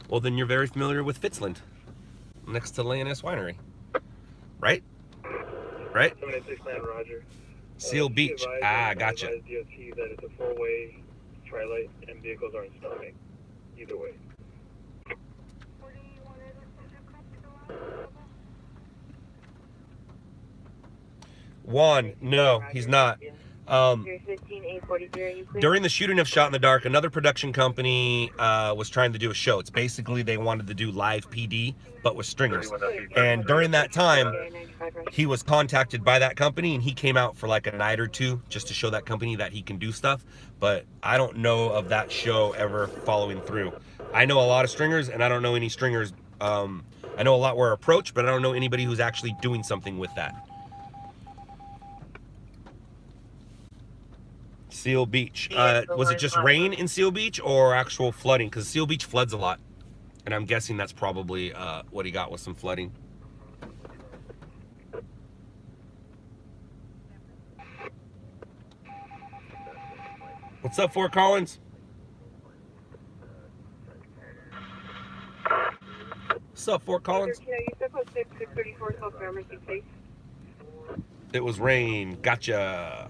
Well, then you're very familiar with Fitzland, next to Leoness Winery, right? Right? 786 Roger. Seal Beach. Ah, gotcha. DOT that it's a 4-way tri-light and vehicles aren't stopping either way. Juan, no, he's not. During the shooting of Shot in the Dark, another production company was trying to do a show. It's basically they wanted to do live PD, but with stringers. And during that time, he was contacted by that company, and he came out for like a night or two just to show that company that he can do stuff. But I don't know of that show ever following through. I know a lot of stringers, and I don't know any stringers. I know a lot were approached, but I don't know anybody who's actually doing something with that. Seal Beach. Was it just rain in Seal Beach or actual flooding? Because Seal Beach floods a lot. And I'm guessing that's probably what he got was some flooding. What's up, Fort Collins? What's up, Fort Collins? It was rain. Gotcha.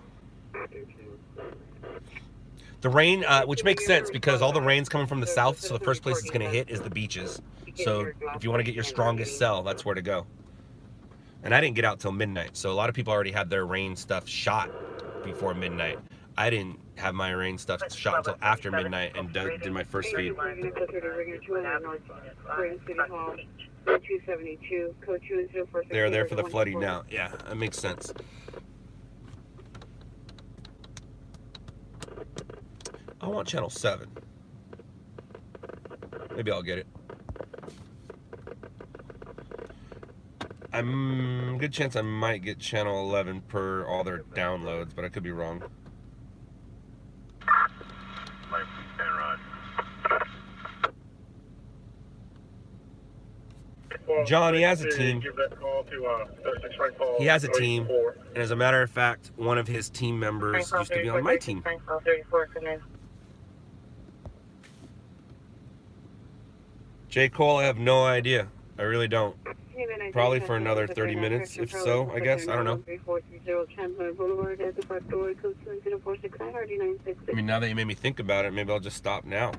The rain, which makes sense because all the rain's coming from the south, so the first place it's going to hit is the beaches. So if you want to get your strongest cell, that's where to go. And I didn't get out till midnight, so a lot of people already had their rain stuff shot before midnight. I didn't have my rain stuff shot until after midnight and did my first feed. They're there for the flooding now. Yeah, that makes sense. I want channel 7. Maybe I'll get it. Good chance I might get channel 11 per all their downloads, but I could be wrong. John, he has a team. He has a team, and as a matter of fact, one of his team members used to be on my team. J. Cole, I have no idea. I really don't. Probably for another 30 minutes, if so, I guess. I don't know. I mean, now that you made me think about it, maybe I'll just stop now.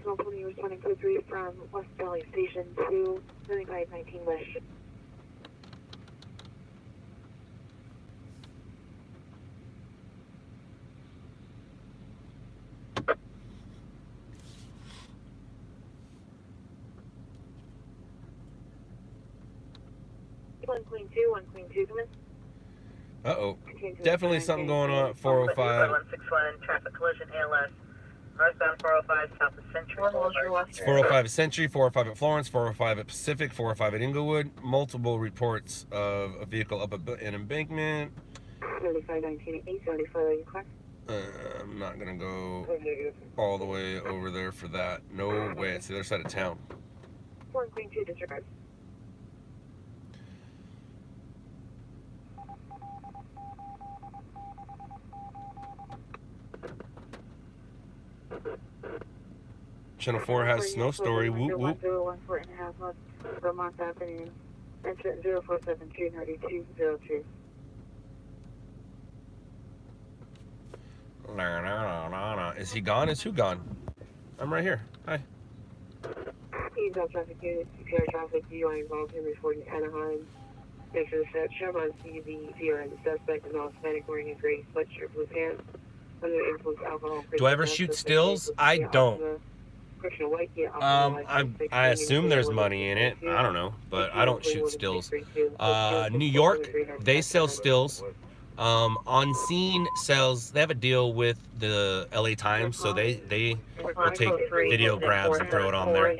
Company responding code 3 from West Valley Station to 3519 West. Queen 2, come in. Uh-oh. Definitely something going on at 405. 161, traffic collision, ALS. Northbound 405, south of Century. It's 405 at Century, 405 at Florence, 405 at Pacific, 405 at Inglewood. Multiple reports of a vehicle up an embankment. 3519 I'm not going to go all the way over there for that. No way. It's the other side of town. Queen 2, disregard. Channel 4 has snow story. Whoop whoop. 1.5 Vermont Avenue. Enter 0472-9202. Is he gone? Is who gone? I'm right here. Hi. He's on traffic unit, CPR traffic, DUI involved in reporting Anaheim. Next to the set, Chevron CV, CRN, the suspect is all Hispanic, wearing a gray sweatshirt, blue pants, under the influence of alcohol. Do I ever shoot stills? I don't. I assume there's money in it. I don't know, but I don't shoot stills. New York, they sell stills. On Scene sells, they have a deal with the LA Times, so they will take video grabs and throw it on there.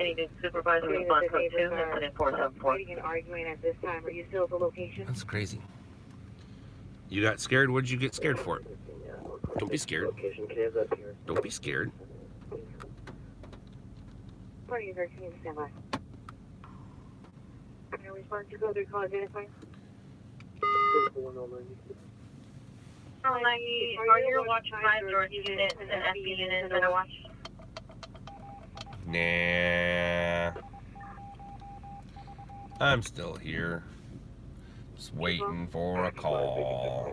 That's crazy. You got scared? What did you get scared for? Don't be scared. Don't be scared. Are your watch 5 North units and FB units in a watch? Nah. I'm still here. Just waiting for a call.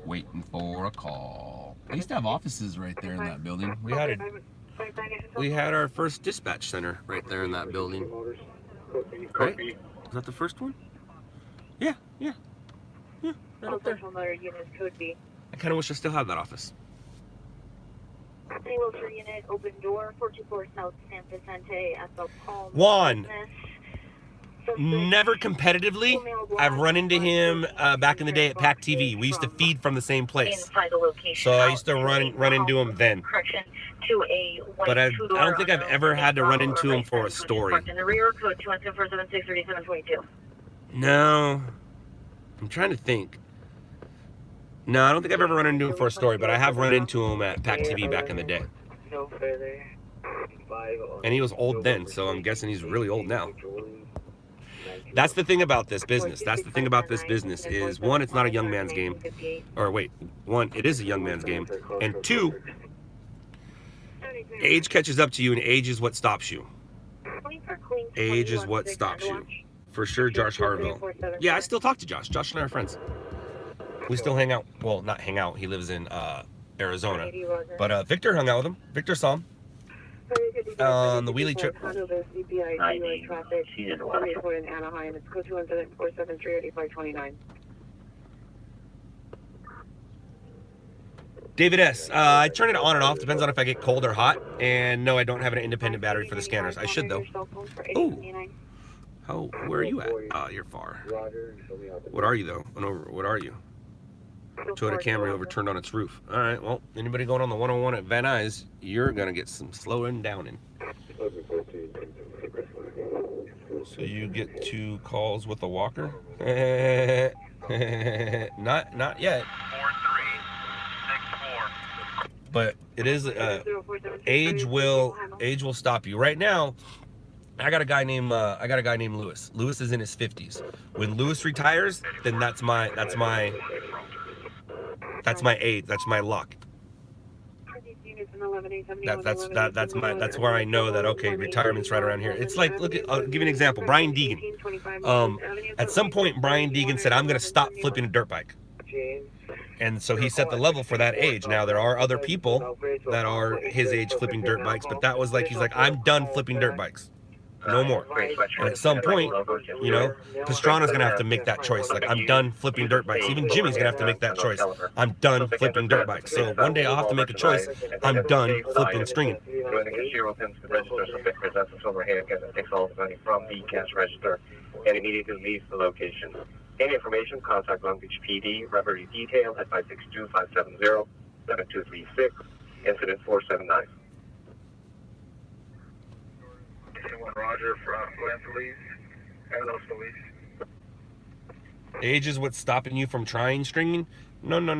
Waiting for a call. I used to have offices right there in that building. We had our first dispatch center right there in that building. Right? Was that the first one? Yeah. Right up there. I kind of wish I still had that office. Wheelchair unit, open door, 424 South San Vicente at the Palm. Juan. Never competitively. I've run into him back in the day at PAC TV. We used to feed from the same place. So I used to run into him then. But I don't think I've ever had to run into him for a story. No. I'm trying to think. No, I don't think I've ever run into him for a story, but I have run into him at PAC TV back in the day. And he was old then, so I'm guessing he's really old now. That's the thing about this business. That's the thing about this business is, one, it's not a young man's game. Or wait, one, it is a young man's game. And two, Age catches up to you, and age is what stops you. Age is what stops you. For sure, Josh Harville. Yeah, I still talk to Josh. Josh and I are friends. We still hang out. Well, not hang out. He lives in Arizona. But Victor hung out with him. Victor saw him on the Wheelie trip. David S. I turn it on and off. Depends on if I get cold or hot. And no, I don't have an independent battery for the scanners. I should, though. Oh, where are you at? Oh, you're far. What are you, though? What are you? Toyota Camry overturned on its roof. All right, well, anybody going on the 101 at Van Nuys, you're going to get some slowing down in. So you get 2 calls with a walker? Not yet. 4364. But it is age will stop you. Right now, I got a guy named Lewis. Lewis is in his 50s. When Lewis retires, then that's my age. That's my luck. That's where I know that, okay, retirement's right around here. It's like, I'll give you an example. Brian Deegan. At some point, Brian Deegan said, I'm going to stop flipping a dirt bike. And so he set the level for that age. Now, there are other people that are his age flipping dirt bikes, but that was like, he's like, I'm done flipping dirt bikes. No more. And at some point, you know, Pastrana's going to have to make that choice. Like, I'm done flipping dirt bikes. Even Jimmy's going to have to make that choice. I'm done flipping dirt bikes. So one day I'll have to make a choice. I'm done flipping stringing. When the cashier opens the register, submit presents a silver handgun and takes all the money from the cash register and immediately leaves the location. Any information, contact Long Beach PD, referee detail at 562-570-7236, incident 479. Roger from police. Hello, police. Age is what's stopping you from trying stringing? No. Larry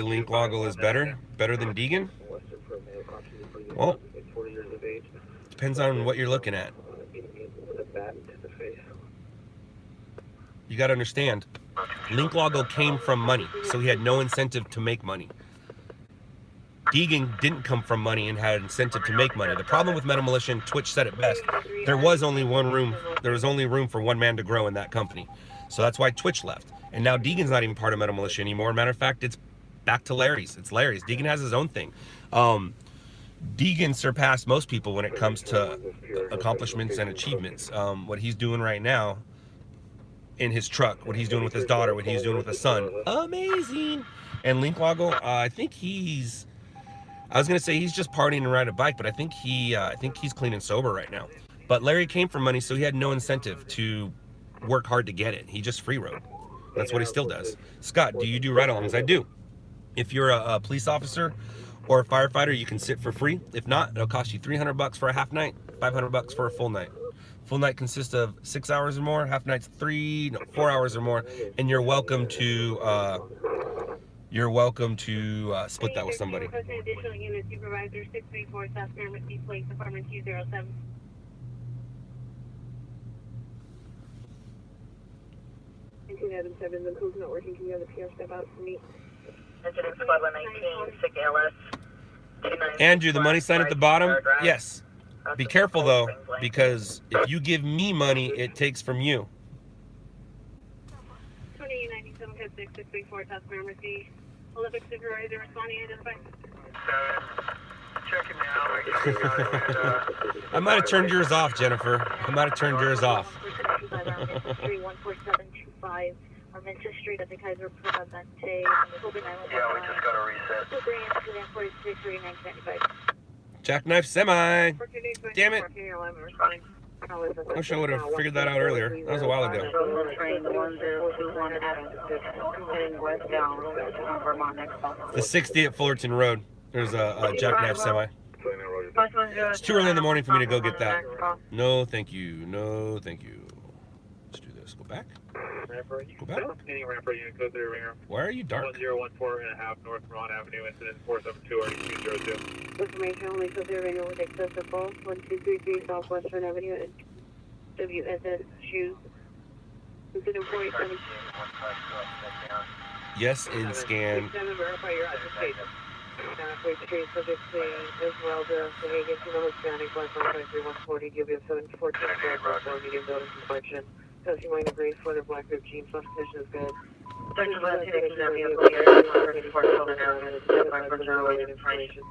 Linkwoggle is better than Deegan? Well, depends on what you're looking at. You got to understand, Linkwoggle came from money, so he had no incentive to make money. Deegan didn't come from money and had incentive to make money. The problem with Metal Militia, and Twitch said it best, there was only room for one man to grow in that company. So that's why Twitch left. And now Deegan's not even part of Metal Militia anymore. Matter of fact, it's back to Larry's. It's Larry's. Deegan has his own thing. Deegan surpassed most people when it comes to accomplishments and achievements. What he's doing right now in his truck, what he's doing with his daughter, what he's doing with his son, amazing. And Linkwoggle, I was gonna say he's just partying and riding a bike, but I think he's clean and sober right now. But Larry came from money, so he had no incentive to work hard to get it. He just free rode. That's what he still does. Scott, do you do ride-alongs? I do. If you're a police officer or a firefighter, you can sit for free. If not, it'll cost you $300 for a half night, $500 for a full night. Full night consists of 6 hours or more. Half night's 4 hours or more, and you're welcome to split that with somebody. Additional unit supervisor 634 South Mercy Police Department 207. Adam 7, the pool's not working. Can you have the PR step out for me? Incident squad 119, 6 LS. Andrew, the money sign at the bottom? Yes. Be careful though, because if you give me money, it takes from you. 2897 code 634 South Mercy. Olympic supervisor responding identified. Checking now. I might have turned yours off, Jennifer. I might have turned yours off. 14725 Armenta Street at the Kaiser Permanente. Yeah, we just got a reset. Jackknife semi. Damn it. I wish I would have figured that out earlier. That was a while ago. The 60 at Fullerton Road. There's a Jackknife semi. It's too early in the morning for me to go get that. No, thank you. No, thank you. Let's do this. Go back. Go back. Why are you dark? 1014.5 North Vermont Avenue, incident 472 RD202. Information only so they're renewal with excessive falls 1233 Southwestern Avenue at WSS Shoes. Incident 487. Yes, in scan. Verify your address. Street, subject to Esmeralda, the Hagen, Hispanic, 1553140, give 714, medium building complexion. Testing line agrees for the black group jeans, plus condition is good. Search was taken to that vehicle here, 134 shoulder down, and it's 5% related information.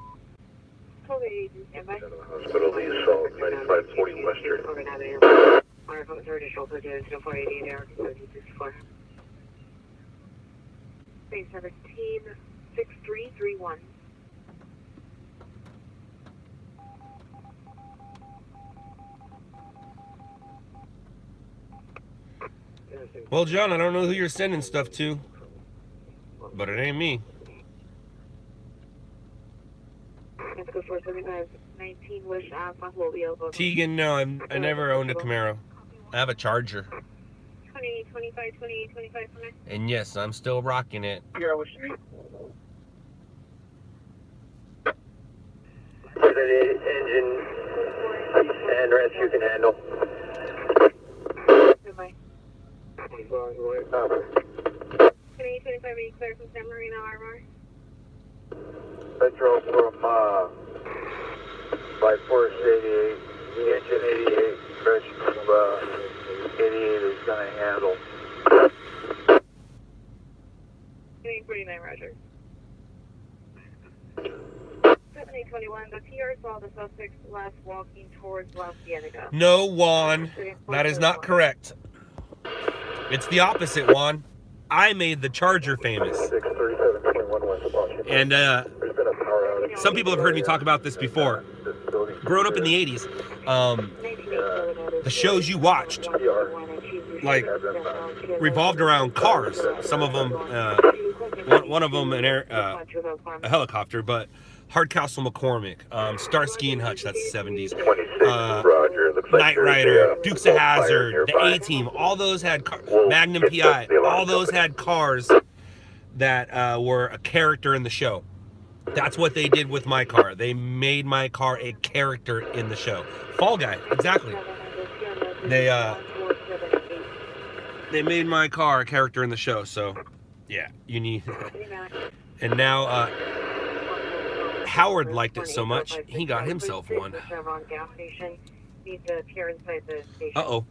Hospital Lee Assault, 9540 Western. RF 30 shoulder to 488 hour 3064. Base 176331. Well, John, I don't know who you're sending stuff to, but it ain't me. Let's go for 7919 Wish Alpha, will be able to. Tegan, no, I never owned a Camaro. I have a Charger. 20, 25, 28, 25, 29. And yes, I'm still rocking it. Bureau Street. Engine and rest you can handle. Goodbye. 20, 28, 25, 8, clear from San Marino Arbor. Metro from by Forest 88, the engine 88, rest from 88 is going to handle. 49, Roger. 7821, the PR saw the suspect last walking towards La Cienega. No, Juan, that is not correct. It's the opposite, Juan. I made the Charger famous. And some people have heard me talk about this before. Growing up in the 80s, the shows you watched, like, revolved around cars. Some of them, one of them a helicopter, but Hardcastle McCormick, Starsky and Hutch, that's the 70s, Knight Rider, Dukes of Hazzard, the A-Team, all those had Magnum PI, all those had cars that were a character in the show. That's what they did with my car. They made my car a character in the show. Fall Guy, exactly. They made my car a character in the show, so yeah, you need. And now Howard liked it so much, he got himself one. Uh-oh.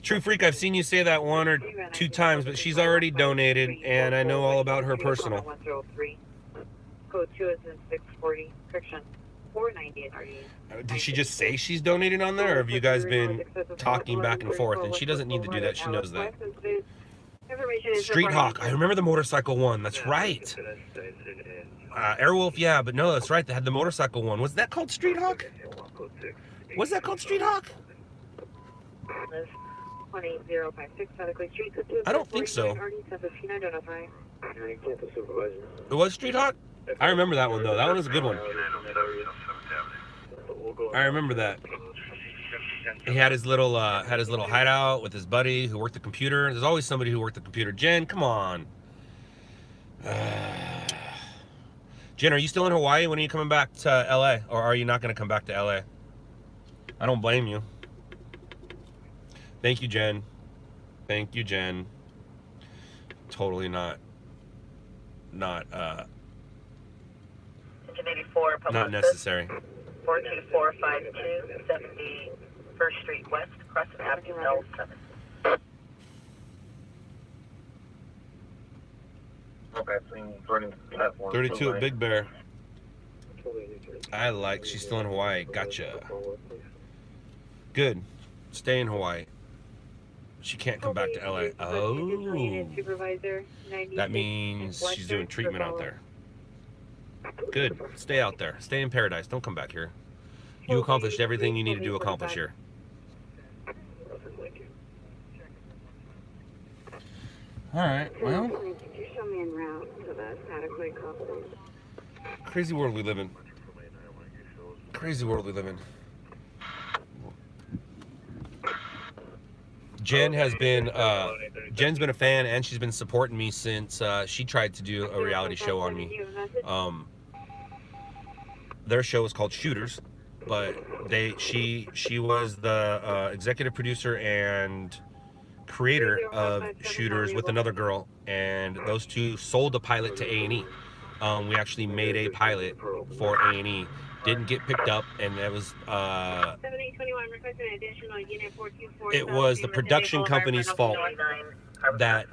True Freak, I've seen you say that 1 or 2 times, but she's already donated, and I know all about her personal. Code 2 is in 640, correction, 498 RE. Did she just say she's donated on there, or have you guys been talking back and forth? And she doesn't need to do that, she knows that. Street Hawk, I remember the motorcycle one, that's right. Airwolf, yeah, but no, that's right, they had the motorcycle one. Was that called Street Hawk? Was that called Street Hawk? I don't think so. It was Street Hawk? I remember that one though. That one was a good one. I remember that. He had his little hideout with his buddy who worked the computer. There's always somebody who worked the computer. Jen, come on. Jen, are you still in Hawaii? When are you coming back to LA? Or are you not going to come back to LA? I don't blame you. Thank you, Jen. Thank you, Jen. Totally not necessary. 42452, 71st Street West, Crescent Avenue, L7. Okay, 32 at Big Bear. She's still in Hawaii. Gotcha. Good. Stay in Hawaii. She can't come back to LA. Oh. That means she's doing treatment out there. Good. Stay out there. Stay in paradise. Don't come back here. You accomplished everything you needed to accomplish here. Alright, well. Crazy world we live in. Crazy world we live in. Jen's been a fan, and she's been supporting me since she tried to do a reality show on me. Their show is called Shooters, but she was the executive producer and creator of Shooters with another girl, and those two sold the pilot to A&E. We actually made a pilot for A&E. Didn't get picked up, and it was the production company's fault that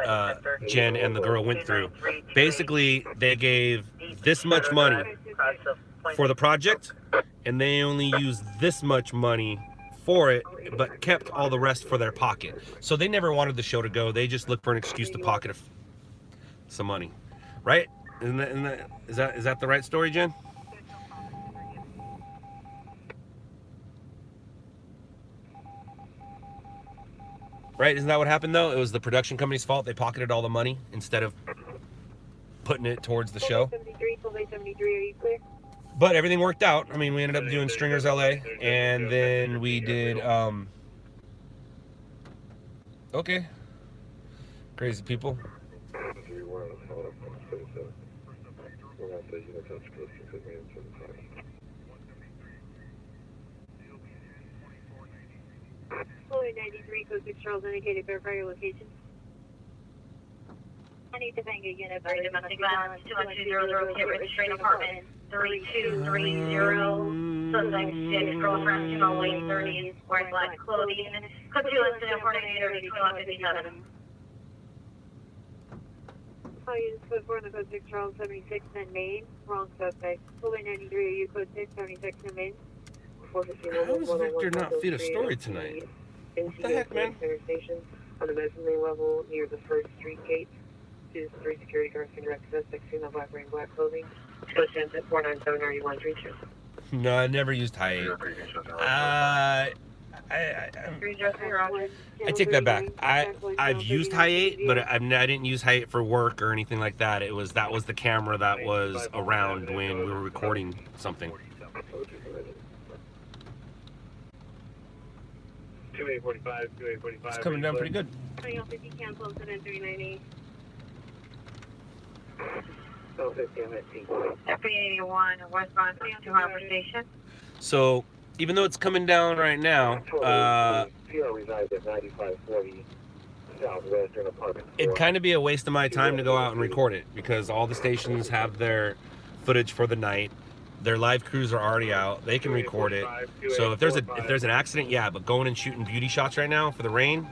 Jen and the girl went through. Basically, they gave this much money for the project, and they only used this much money for it, but kept all the rest for their pocket. So they never wanted the show to go. They just looked for an excuse to pocket some money, right? Is that the right story, Jen? Right? Isn't that what happened though? It was the production company's fault. They pocketed all the money instead of putting it towards the show. 73, 73, are you clear? But everything worked out. I mean, we ended up doing Stringers LA, and then we did, okay. Crazy people. Fluid 93, code 6 Charles indicated, verify your location. I need to bang a unit by Domestic violence, 21200, hit registering apartment, 3230. Suspect hit girlfriend, 20830, wearing black clothing. Code 2 incident coordinator, 2157. Oh, you just code 4 in the code 6 Charles 76 in Maine. Wrong suspect. Fluid 93, are you code 6 76 in Maine? How does Victor not feed a story tonight? What the heck, man? Station on the mezzanine level near the first street gate. 2-3 security guards can direct suspects in the black wearing black clothing. Code 10 at 497, are you 132? No, I never used high 8. I take that back. I've used high 8, but I didn't use high 8 for work or anything like that. That was the camera that was around when we were recording something. 2845, 2845. It's coming down pretty good. 2050 cancel incident 390. FP81 westbound to Harbor Station. So, even though it's coming down right now, it'd kind of be a waste of my time to go out and record it, because all the stations have their footage for the night. Their live crews are already out. They can record it. So if there's an accident, yeah, but going and shooting beauty shots right now for the rain,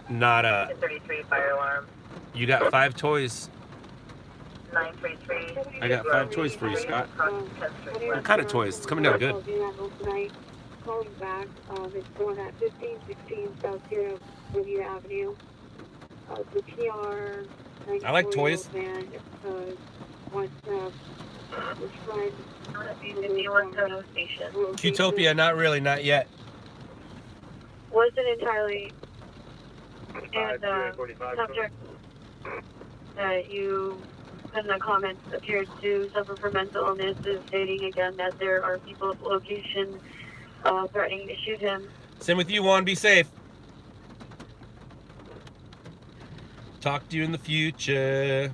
not a. 33 fire alarm. You got 5 toys. 933. I got 5 toys for you, Scott. What kind of toys? It's coming down good. Calling back, it's going at 1516 South Sierra Bonita Avenue. The PR. I like toys. Van, wants which friend? Qtopia, not really, not yet. Wasn't entirely. And subject that you in the comments appeared to suffer from mental illness is stating again that there are people at the location threatening to shoot him. Same with you, Juan. Be safe. Talk to you in the future.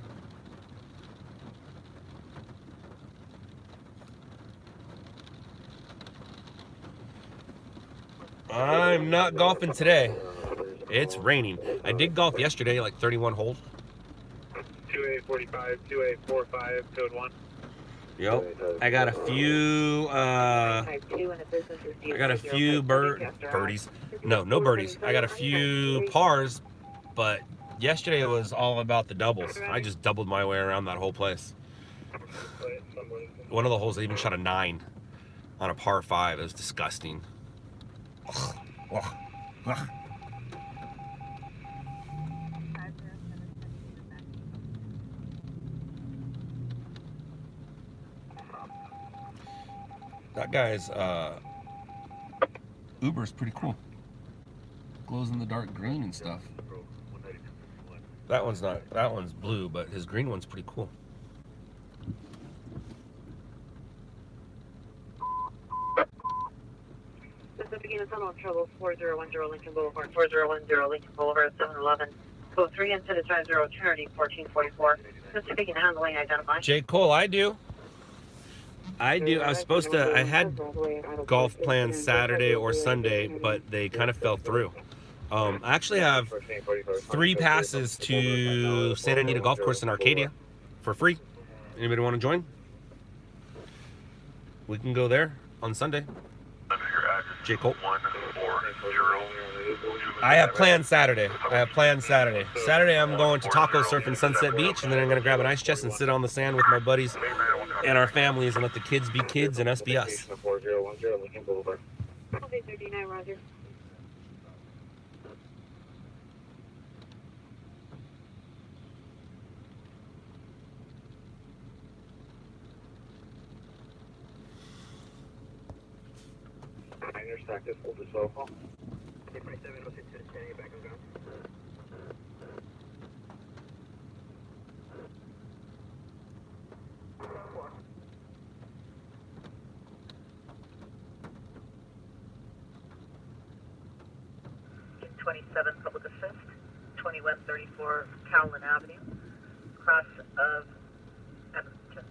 I'm not golfing today. It's raining. I did golf yesterday, like 31 holes. 2845, 2845, code 1. Yep. I got a few birdies. No birdies. I got a few pars, but yesterday was all about the doubles. I just doubled my way around that whole place. One of the holes I even shot a 9 on a par 5. It was disgusting. That guy's Uber's pretty cool. Glows in the dark green and stuff. That one's blue, but his green one's pretty cool. Begin a tunnel of trouble, 4010 Lincoln Boulevard, 4010 Lincoln Boulevard, 711. Code 3 instead of 50 Trinity, 1444. Mr. Begin handling identify. J. Cole, I do. I do. I was supposed to. I had golf plans Saturday or Sunday, but they kind of fell through. I actually have 3 passes to Santa Anita Golf Course in Arcadia for free. Anybody want to join? We can go there on Sunday. J. Cole. I have plans Saturday. Saturday I'm going to taco surf in Sunset Beach, and then I'm going to grab an ice chest and sit on the sand with my buddies and our families and let the kids be kids and us be us. 4010 Lincoln Boulevard. Okay, 39, roger. Intersect is full disposal. 27, what's it, standing back and down? Public Assist, 2134 Cowlin Avenue, cross of Edmonton.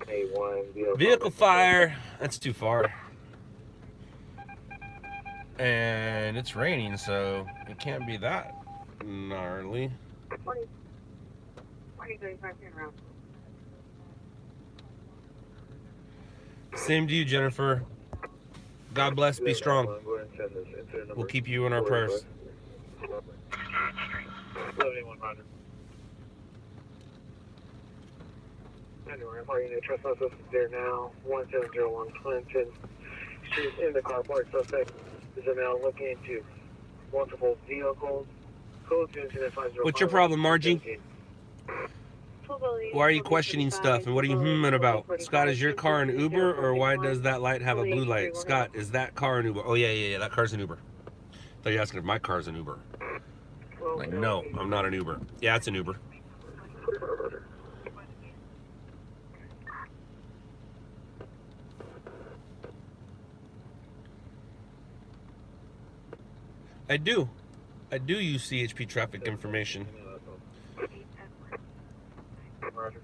A1 Vehicle fire. That's too far. And it's raining, so it can't be that gnarly. 35 around. Same to you, Jennifer. God bless. Be strong. We'll keep you in our prayers. 7100. Anyway, I'm parking the trespass is there now. 1701 Clinton. She's in the car park. Suspect is now looking into multiple vehicles. Code to incident 505. What's your problem, Margie? Why are you questioning stuff, and what are you about? Scott, is your car an Uber, or why does that light have a blue light? Scott, is that car an Uber? Oh, yeah, that car's an Uber. I thought you were asking if my car's an Uber. Like, no, I'm not an Uber. Yeah, it's an Uber. I do use CHP traffic information. Roger.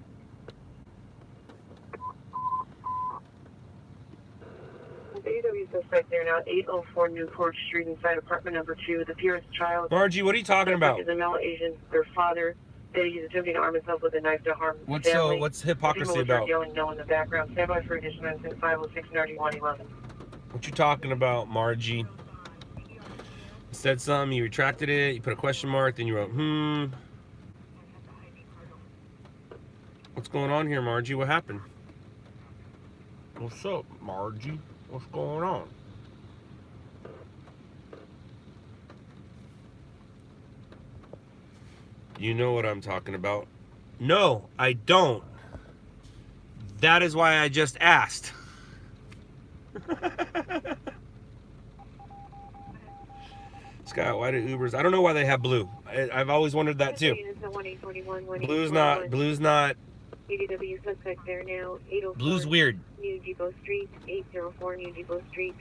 AW suspect there now, 804 Newport Street inside apartment number 2. The appearance child. Margie, what are you talking about? Is a male Asian. Their father said he's attempting to arm himself with a knife to harm family. What's hypocrisy about? Yelling no in the background. Stand by for additional incident 506 9111. What you talking about, Margie? You said something, you retracted it, you put a question mark, then you wrote, What's going on here, Margie? What happened? What's up, Margie? What's going on? You know what I'm talking about. No, I don't. That is why I just asked. Scott, why do Ubers? I don't know why they have blue. I've always wondered that too. Blue's not. ADW suspect there now. 804 Blue's weird. New Depot Street, 804 New Depot Street,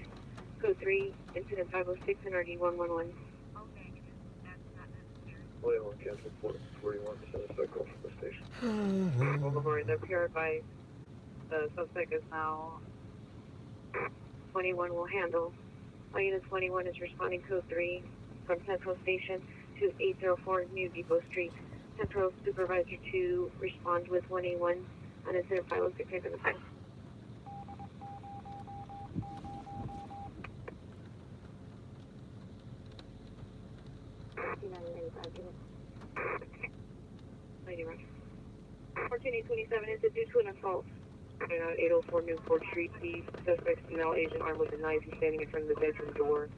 code 3, incident 506 and RD 111. William cancel 41 suspect call from the station. Boulevard, the PR by the suspect is now 21 will handle. All unit 21 is responding code 3 from Central Station to 804 New Depot Street. Central Supervisor 2 respond with 181 on incident 506 in the file. Lady Roger. 14827 is due to an assault. 804 Newport Street. The suspect's male Asian armed with a knife. He's standing in front of the bedroom door.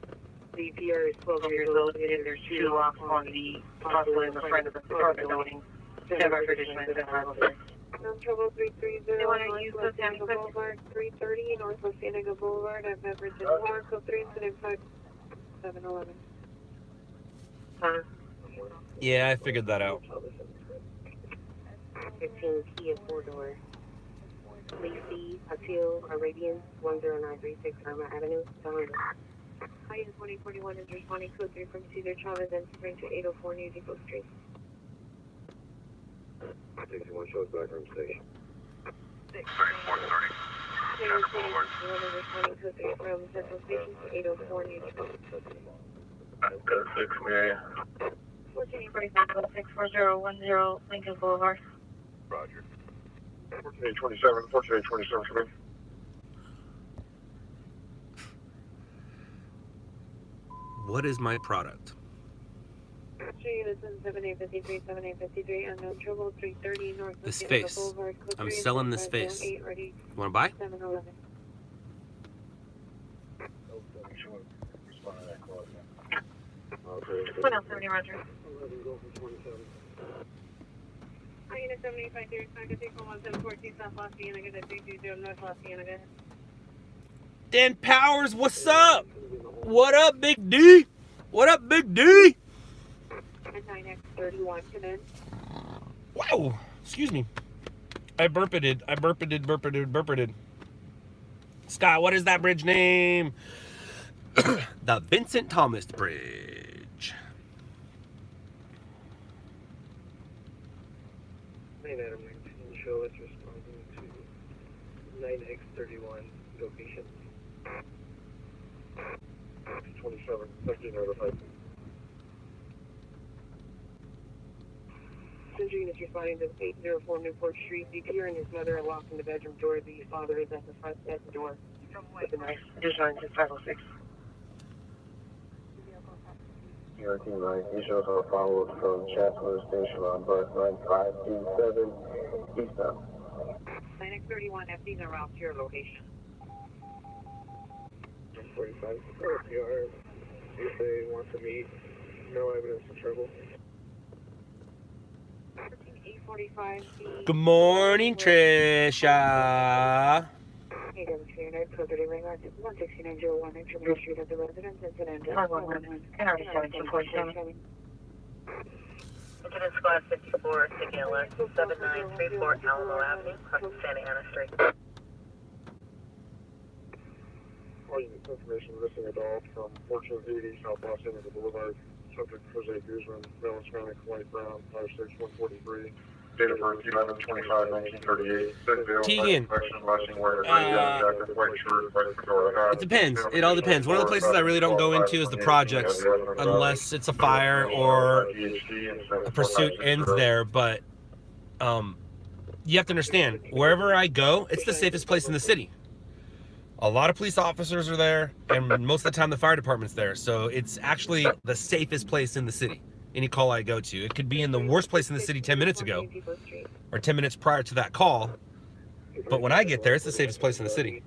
The PR is 12 years old, and there's 2 locks on the possibly in the front of the apartment building. Stand by for additional incident 506. No trouble 330. They want to use the Santa Boulevard 330 Northwest Santa Ana Boulevard at Beverton Park. Code 3 incident 5711. Yeah, I figured that out. 15 Kia 4-door. Lacey Patil Arabian 10936 Irma Avenue. High 2041 is responding code 3 from Cedar Chavez and spring to 804 New Depot Street. 61 shows back from station. 3430. Chapter Boulevard. From Central Station to 804 New York. 6 Mary. 1445-64010 Lincoln Boulevard. Roger. 1427, 1427 for me. What is my product? Units 7853, 7853, unknown trouble, 330 North. This face. I'm selling this face. Ready, Want to buy? 711. What else, 70 Roger? Unit 7853, Pacific 1714 South Los Cienega, 320 North Los Cienega. Dan Powers, what's up? What up, Big D? What up, Big D? And 9X31, come in. Wow, excuse me. I burped. Scott, what is that bridge name? The Vincent Thomas Bridge. Main Adam 19 show is responding to 9X31 location. 27, 15 notified. Central Units responding to 804 Newport Street. The peer and his mother are locked in the bedroom door. The father is at the front at the door. With the knife. Design to 506. Team 9, these shows are followed from Chancellor Station on bus 9527 eastbound. 9X31, FD's en route to your location. 45 PR. If they want to meet, no evidence of trouble. 845. Good morning, Trisha. Hey, WCNA, code 30 ring on 16901, Intermediate Street of the residence, incident 511, NRD 1747. Incident Squad 54, taking alert 7934 Alamo Avenue, crossing Santa Ana Street. All units, information missing adult from 1480 South Los Angeles Boulevard. Subject Jose Guzman, male Hispanic, white, brown, 56143. Date of birth 11/25/1938. Tegan. It depends. It all depends. One of the places I really don't go into is the projects, unless it's a fire or a pursuit ends there. But you have to understand, wherever I go, it's the safest place in the city. A lot of police officers are there, and most of the time the fire department's there. So it's actually the safest place in the city. Any call I go to. It could be in the worst place in the city 10 minutes ago, or 10 minutes prior to that call. But when I get there, it's the safest place in the city.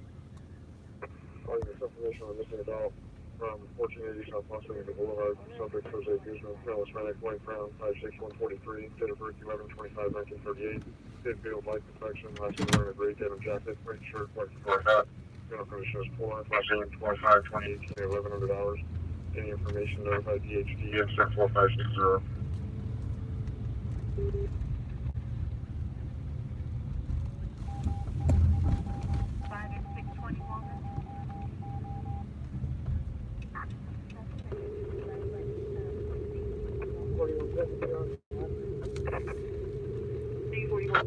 All units, information on missing adult from 1480 South Los Angeles Boulevard. Subject Jose Guzman, male Hispanic, white, brown, 56143. Date of birth 11/25/1938. Did field light protection. Last name wearing a gray denim jacket, white shirt, white fur hat. General condition is poor. Last name 25/2018, 1100 hours. Any information notified DHD except 4560.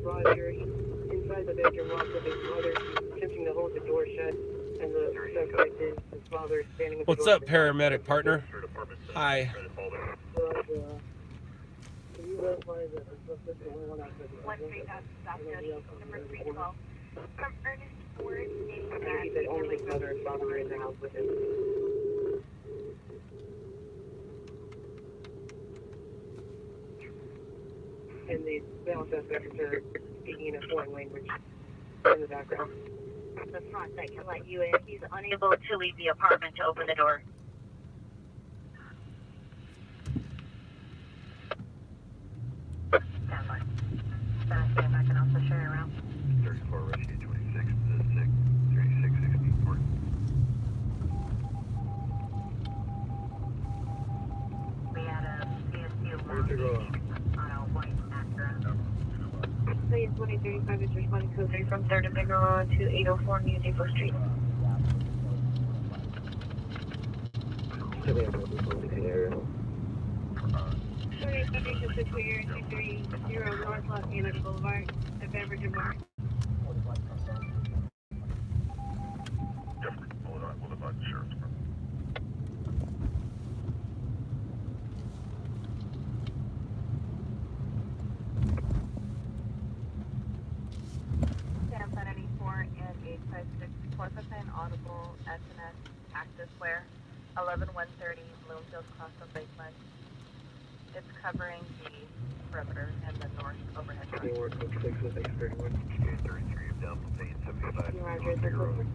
Roger, he's inside the bedroom locked with his mother, attempting to hold the door shut, and the suspect is his father standing with the What's door up, paramedic partner? Hi. Can you verify that the suspect is the only one out there? 13 number 312. From Ernest Ford stating that He said only his mother and father were in the house with him. And the male suspects are speaking in a foreign language in the background. The front that can let you in. He's unable to leave the apartment to open the door. Stand by. Stand back and also show you around. 34 Rescue 26 to 3664. We had a CSU lounge on a white Acura. Please, 2035 is responding code 3 From 3rd and Bigelow to 804 New Depot Street. Sorry, Foundation 6 Year 230 North Los Angeles Boulevard, at Beverage Bar. Boulevard, sure. Sam 784 and 856, Porcupine Audible, SMS, Cactus Square, 11130, Bloomfield Cross on Lakeland. It's covering the perimeter and the north overhead line. 466 with 831. 33 of Delta Plane 75. Roger, that's over.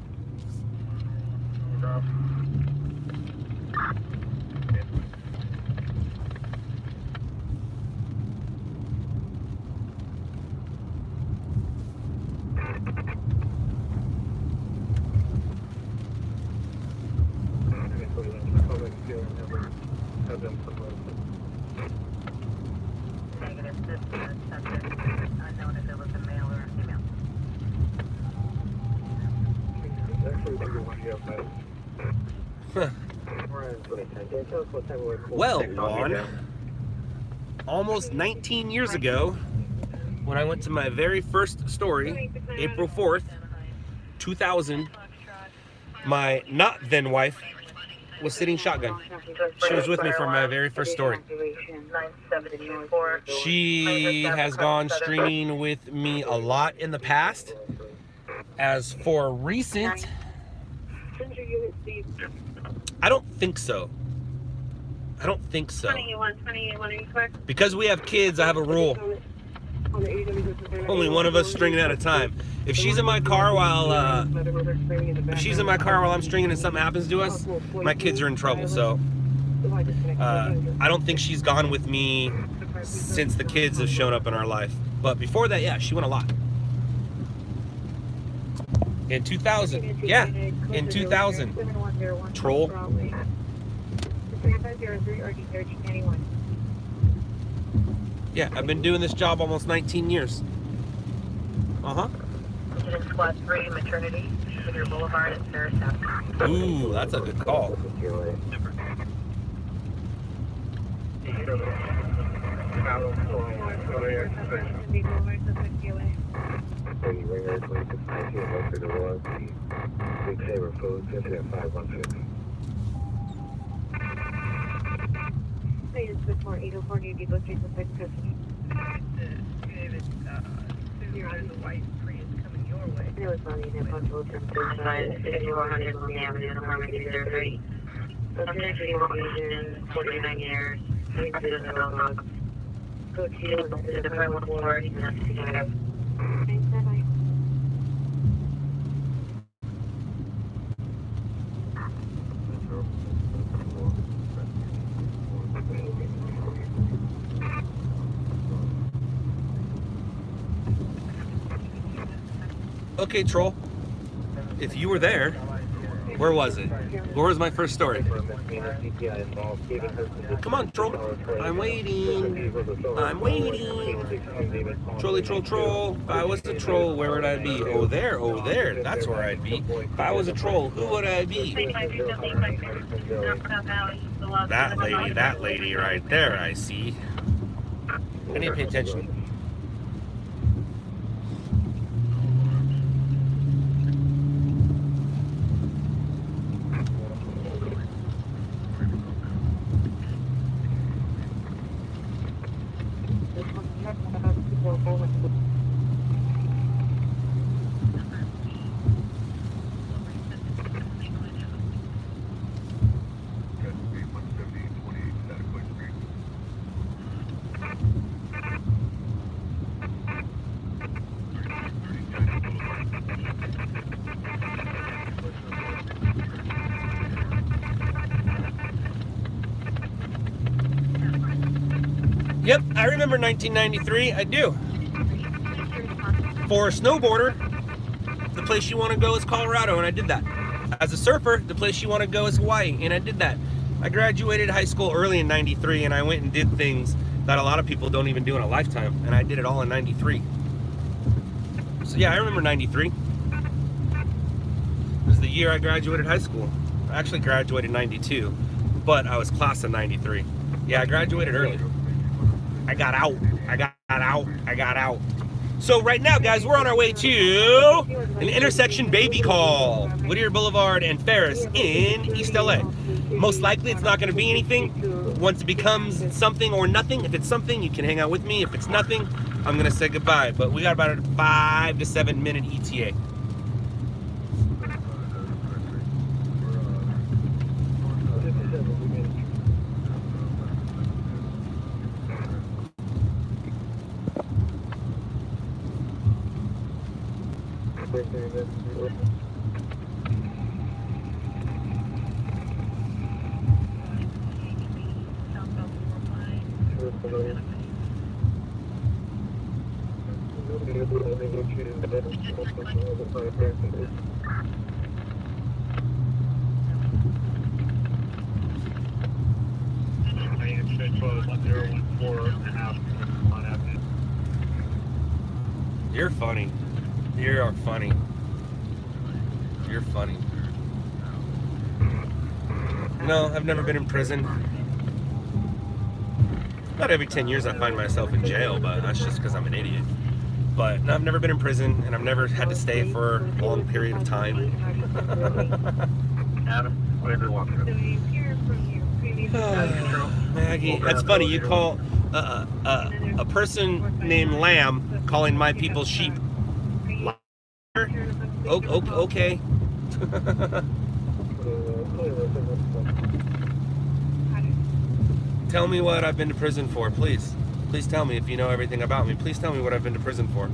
Negative, this is subject, unknown if it was a male or a female. Well, Juan, almost 19 years ago, when I went to my very first story, April 4th, 2000, my not then wife was sitting shotgun. She was with me for my very first story. 9724. She has gone streaming with me a lot in the past. As for recent, I don't think so. I don't think so. 28, are you correct? Because we have kids, I have a rule. Only one of us stringing at a time. If she's in my car while I'm stringing and something happens to us, my kids are in trouble. So I don't think she's gone with me since the kids have shown up in our life. But before that, yeah, she went a lot. In 2000, yeah, in 2000. Troll. Yeah, I've been doing this job almost 19 years. Uh-huh. Incident Squad 3, Maternity, Whittier Boulevard at Sarasota. Ooh, that's a good call. You're on the white Prius coming your way. It was funny, that possible 5400 on the Avenue, Normandy 03. Subject to evaluation, 49 years. Go to the Department Board, investigative. Okay, Troll. If you were there, where was it? Where was my first story? Come on, Troll. I'm waiting. I'm waiting. Trolly, troll, troll. If I was a troll, where would I be? Oh, there. Oh, there. That's where I'd be. If I was a troll, who would I be? That lady right there, I see. I need to pay attention. Yep, I remember 1993, I do. For a snowboarder, the place you want to go is Colorado, and I did that. As a surfer, the place you want to go is Hawaii, and I did that. I graduated high school early in 93, and I went and did things that a lot of people don't even do in a lifetime, and I did it all in 93. So yeah, I remember 93. It was the year I graduated high school. I actually graduated 92, but I was class of 93. Yeah, I graduated early. I got out. I got out. So right now, guys, we're on our way to an intersection baby call. Whittier Boulevard and Ferris in East LA. Most likely it's not going to be anything. Once it becomes something or nothing, if it's something, you can hang out with me. If it's nothing, I'm going to say goodbye. But we got about a 5 to 7 minute ETA. You're funny. You are funny. You're funny. No, I've never been in prison. Not every 10 years I find myself in jail, but that's just because I'm an idiot. But no, I've never been in prison, and I've never had to stay for a long period of time. Maggie, that's funny. You call a person named Lamb calling my people sheep. Okay. Tell me what I've been to prison for, please. Please tell me if you know everything about me. Please tell me what I've been to prison for.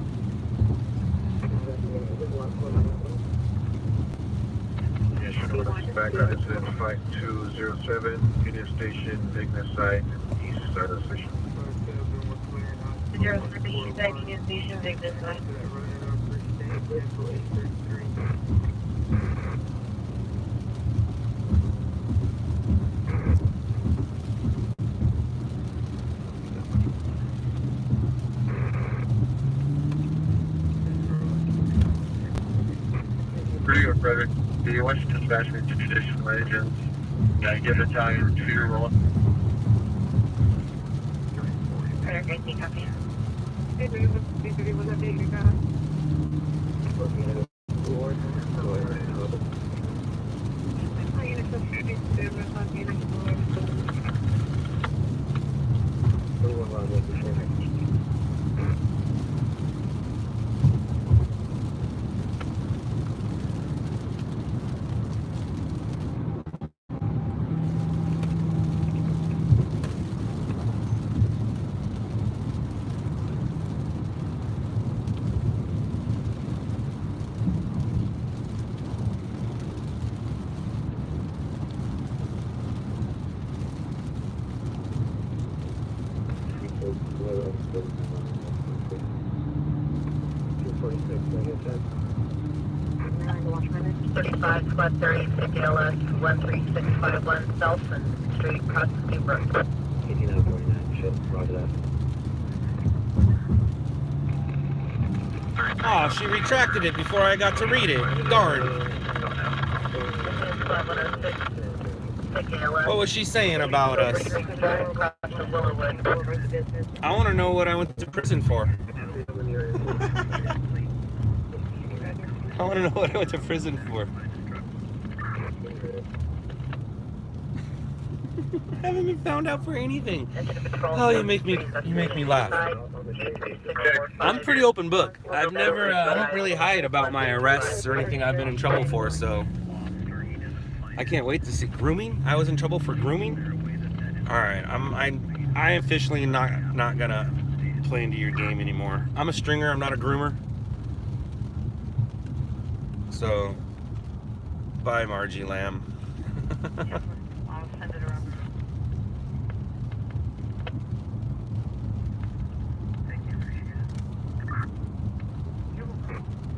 Background is in 5207, Union Station, Ignis side, east side of the station. 03 Union Station, Ignis side. Pretty good, brother. Do you want to dispatch me to traditional agents? Can I give Italian 2-year-old? Copy. Squad 30, CKLS 13651 Selson Street, across the Seabrook. 8949, shit, roger that. Oh, she retracted it before I got to read it. Darn. What was she saying about us? I want to know what I went to prison for. I want to know what I went to prison for. I haven't been found out for anything. Oh, you make me laugh. I'm pretty open book. I don't really hide about my arrests or anything I've been in trouble for, so I can't wait to see grooming. I was in trouble for grooming. All right, I officially not gonna play into your game anymore. I'm a stringer. I'm not a groomer. So, bye, Margie Lamb. I'll send it around.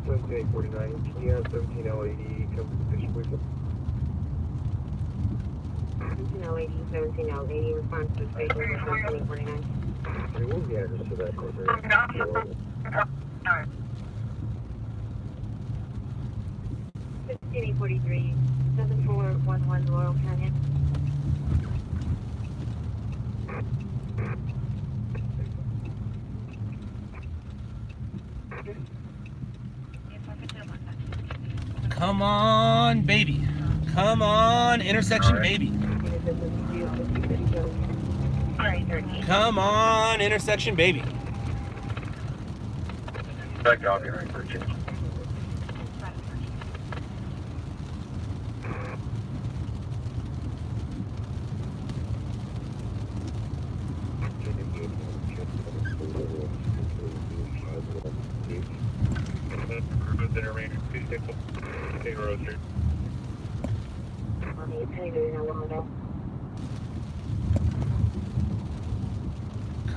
7849, Kia 17080, come to the station, please. 1780, response to station 7849. What was the address to that? 16843, 7411 Laurel Canyon. Come on, baby. Come on, intersection, baby. Come on, intersection, baby. Back off here, 13.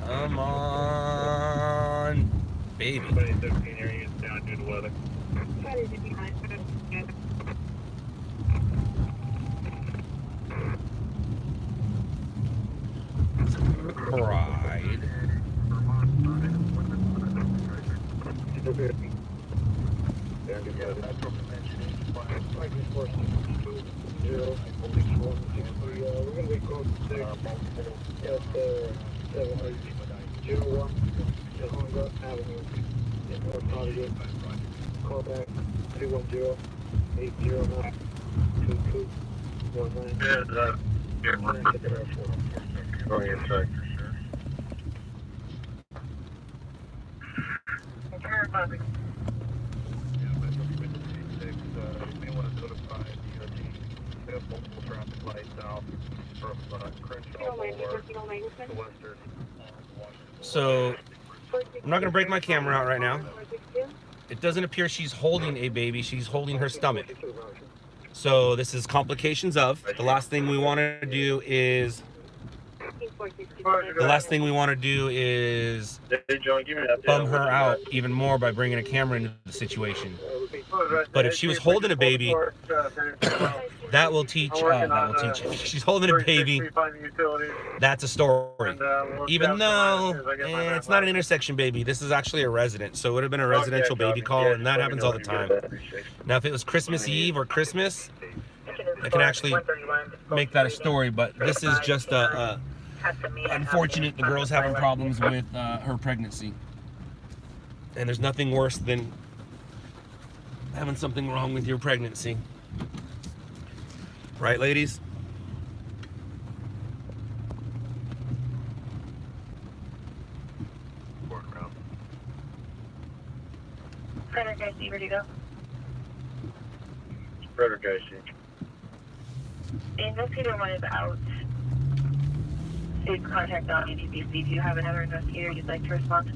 Come on, baby. 2017 area is down due to weather. Pride. We're going to be close to 6 at 7801 Honda Avenue in North Hollywood. Call back 210-809-2219. Going inside for sure. You may want to notify DOT. They have multiple traffic lights out from Crenshaw Boulevard to Western. So, I'm not going to break my camera out right now. It doesn't appear she's holding a baby. She's holding her stomach. So, this is complications of. The last thing we want to do is... bum her out even more by bringing a camera into the situation. But if she was holding a baby, that will teach. If she's holding a baby, that's a story. Even though it's not an intersection baby, this is actually a resident, so it would have been a residential baby call, and that happens all the time. Now, if it was Christmas Eve or Christmas, I can actually make that a story. But this is just unfortunate. The girl's having problems with her pregnancy, and there's nothing worse than having something wrong with your pregnancy, right, ladies? Frederick, I see. Where'd you go? Frederick, I see. The investigator one is out. Save contact on UTPC. Do you have another investigator you'd like to respond?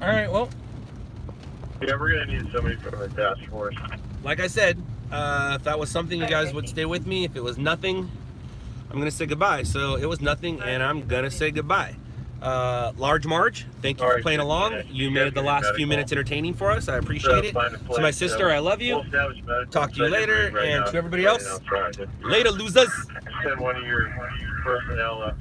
All right, well. Yeah, we're going to need somebody from the task force. Like I said, if that was something, you guys would stay with me. If it was nothing, I'm going to say goodbye. So it was nothing, and I'm going to say goodbye. Large Marge, thank you for playing along. You made the last few minutes entertaining for us. I appreciate it. To my sister, I love you. Talk to you later. And to everybody else, later, losers. Send one of your personnel up